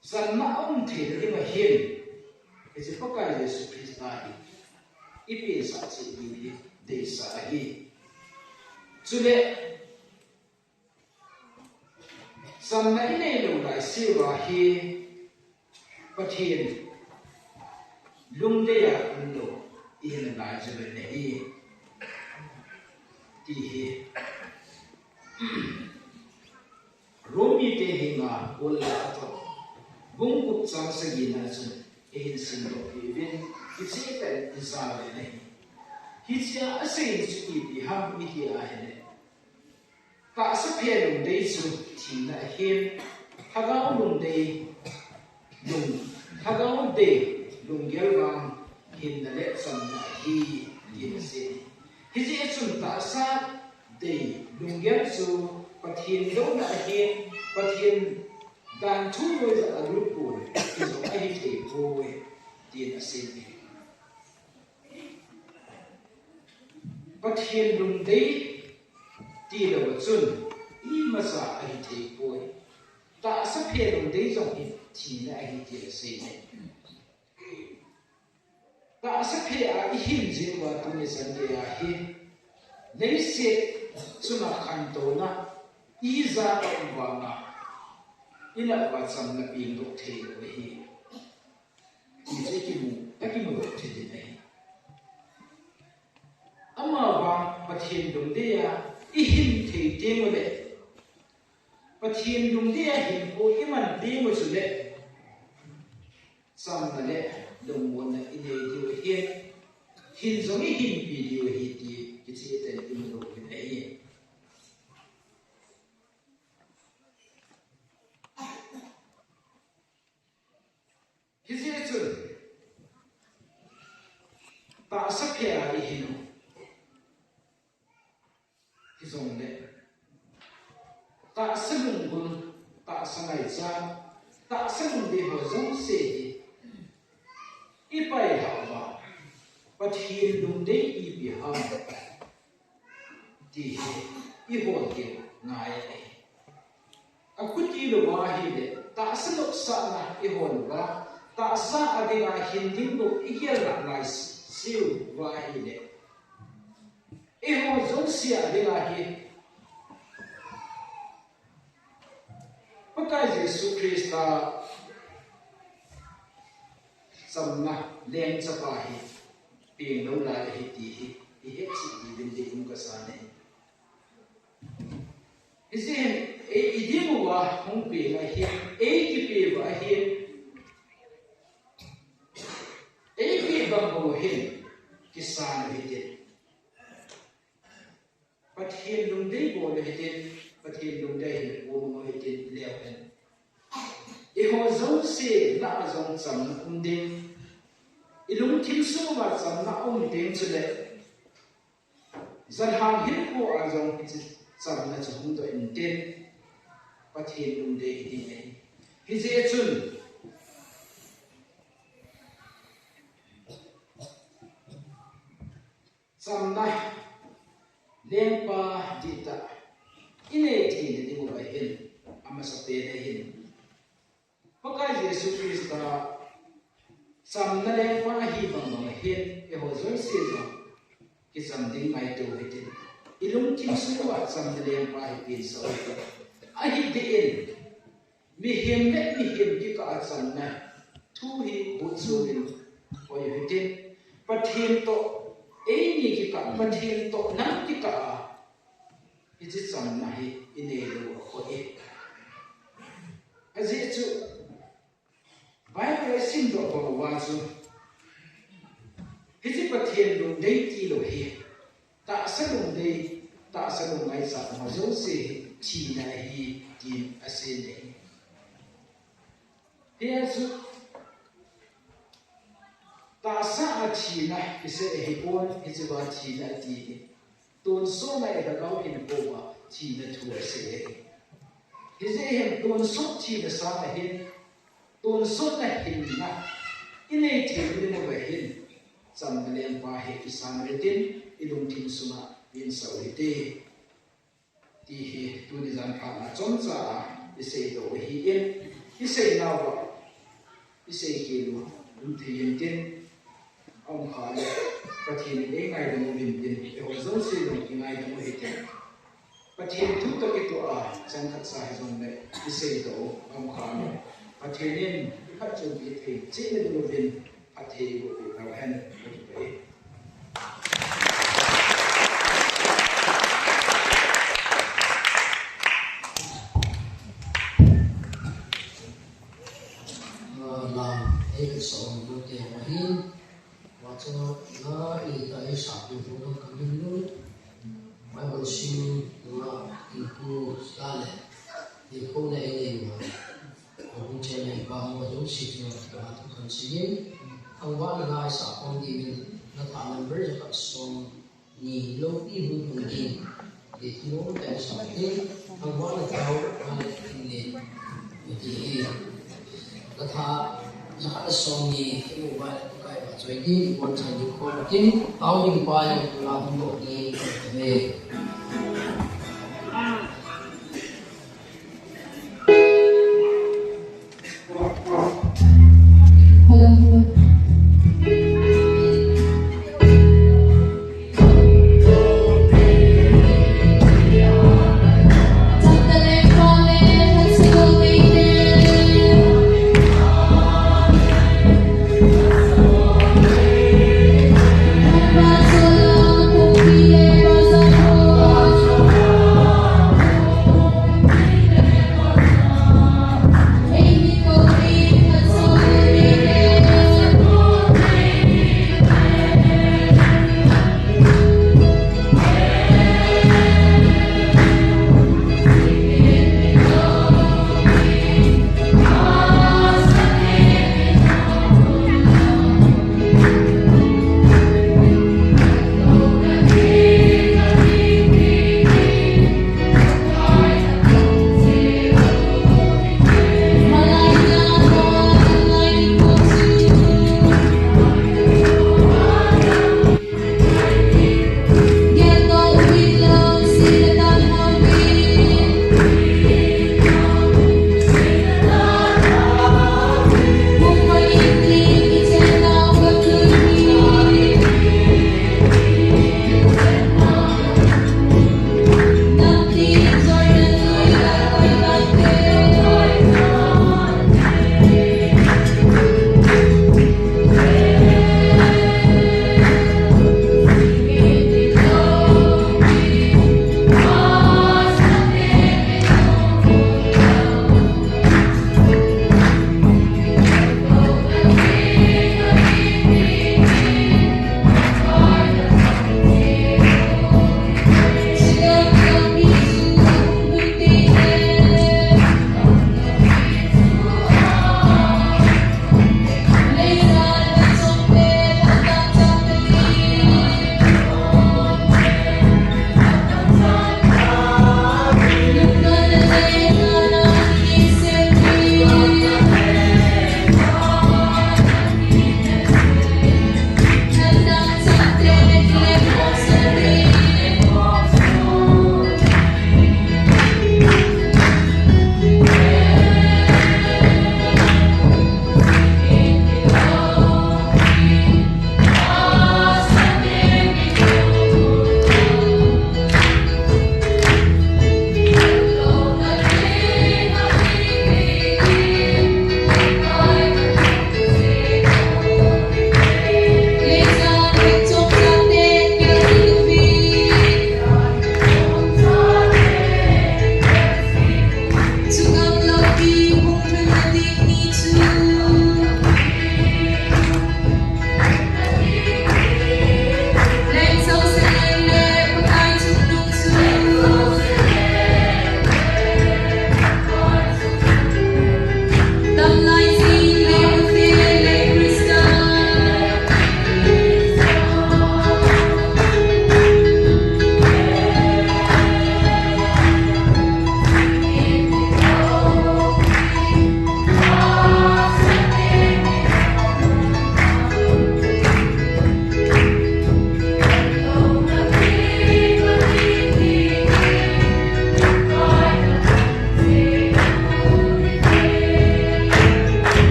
san na te de ma hin ese pakai Yesus Kristus ipi sa si di desa hi chule samna ine lo lai siwa hi pathin lungde ya undo in lai jebe ne hi ti hi romi te hinga ola to bungku sang sagi na chu in single even it's even desire he's ya asing to be have me here ahead ta sa phe lung dei su thi na hin haga lung dei lung gel wang hin na le sam na hi yin se hi je chun ta sa dei lung gel su pathin lo na hin pathin dan thu lo za a group ko is ai te ko ti na se ni pathin lung dei ti lo chun i ma sa ai te ko ta sa phe lung dei jong hi ti na ai te se ni ta sa phe a i hin je wa tu ni san de a hi nei se chuna khan to na i za wa na ila wa sam na pin do the lo hi ki je ki mu ta ki mu do the de nei ama wa pathin dum de ya i hin the te mo le pathin dum de ya hin ko i man de mo su le sam na le dum mo na i ne di hi hin zo ni hin pi di hi ti ki je te ki mu do nei chun ta sắc hè đi hình cái dòng đấy ta sắc lùng quân ta sang ngày cha ta sắc lùng đi hồi giống xe đi ít bay hảo vào và thiên lùng đấy ít bị hao thì ít hồn thì ngài này à quyết đi được qua hi đấy ta sắc lục sa na ít hồn và ta sa ở đây là hiện điểm lục ít kia lại siêu và hi đấy ít hồn giống xe ở đây là hi Pakai Yesus Krista samna leng chapahi ping lo la hi ti hết chi din din ka sa ne isin idimu wa hong pe la hi ki pe wa hi ki bang bo hi ki sa ne hi pat hi lung dei bo le hi but he don't die wo it level e ho zong se na zong sam ding ilung kim su ma sam na ding chule zan hang hin ko a zong sam na chung do in ten but he don't die di ne he je chun sam na lempa dita ine ti ni mo ba hin ama sa pe na hin pakai Yesus Krista sam na le pa hi bang ma hin e ho zoi se zo ki sam ding mai to hitin ilung kim su wa sam na le pa hi pin so a hi de in mi him ki ka sam na thu hi bu zo ni ko hitin pathin to e ni ki ka pathin to na ki ka it's some night in a low for it. As it to Bible symbol of was is it but here no day kilo here. That second day, that second night, I was also say, China he did a sending. Here's that sa China is a hipon, it's about China tea. Tôn số này là cao hình bộ chỉ là thua sẽ thế dễ hiện tôn số chỉ là sao là hiện tôn số là hình na cái này thì mình một bài hình rằng lên qua hệ cái sang cái tên cái đồng tiền số mà biến sầu thì tôi đi rằng cả là chống trả cái xây đồ hiện cái xây nào vậy cái xây kia luôn đúng thì hiện tên ông khá là và thì đến ngày đồng bình định để họ giống như một cái ngày đồng bình định và thì chúng tôi cái tổ trong các sai trong này cái xây tổ ông khá là và thì nên phát triển cái thì chỉ là đồng bình và thì của việc nào hen của chúng tôi làm cái số một tiền mà hiên và cho nó đi tới sạp thì cũng không cần đến nữa mấy bộ siêu là thì cô ra lại thì cô này này mà cũng chơi này và một giống xịt rồi và tôi cần xin thằng bạn là ai sạp con thì mình nó thả number cho các số nhì lâu đi hơn cùng đi để nó tại sạp thế thằng bạn là cháu là thì thì nó thả giá song nhì cái mobile cái và chơi đi một trận đi coi cái áo những bài làm một đi về Hãy subscribe cho kênh Ghiền Mì Gõ để không bỏ lỡ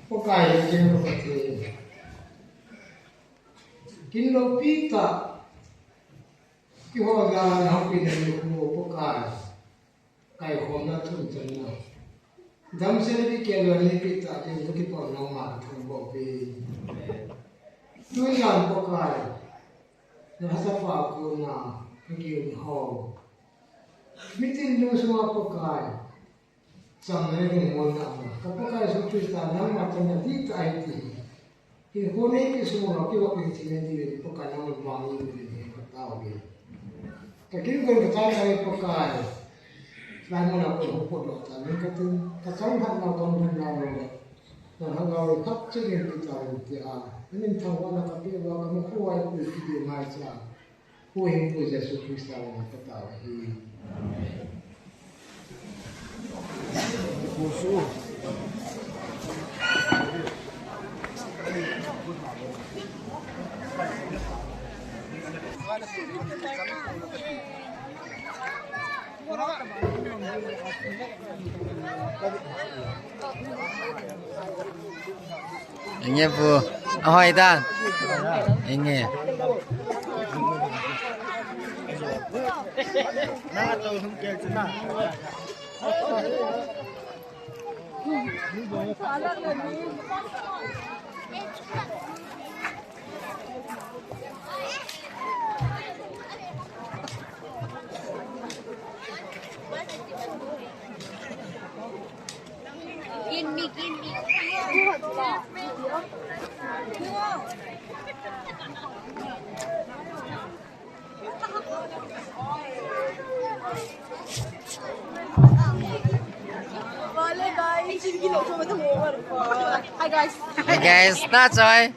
Pokai jeng pati. Kilo pita. Kiho jalan hampir dari kuo pokai. Kai hona tun tena. Dam seri kelo ni pita jeng buki por nama tun bopi. Tuilan pokai. Nasa pa ko na kiyo ho. Mitin lu semua pokai. Sampai dengan mana? Kapakah suatu tanam macamnya di IT. Ini ke semua kita pilih di pekan yang bangun ini tahu dia. Tapi kalau kita cari pekan, lama nak berhubung dengan kata kacang hanya kaum hendak dan hendak kapcing kita dia. Ini tahu nak tapi kamu kuat pun dia macam. Kuih pun Yesus Kristus yang tahu. Musuh. Ini bu, oh itu, ini. Nah, tahu mungkin cina. Give me. Hi guys. Hey guys, that's why.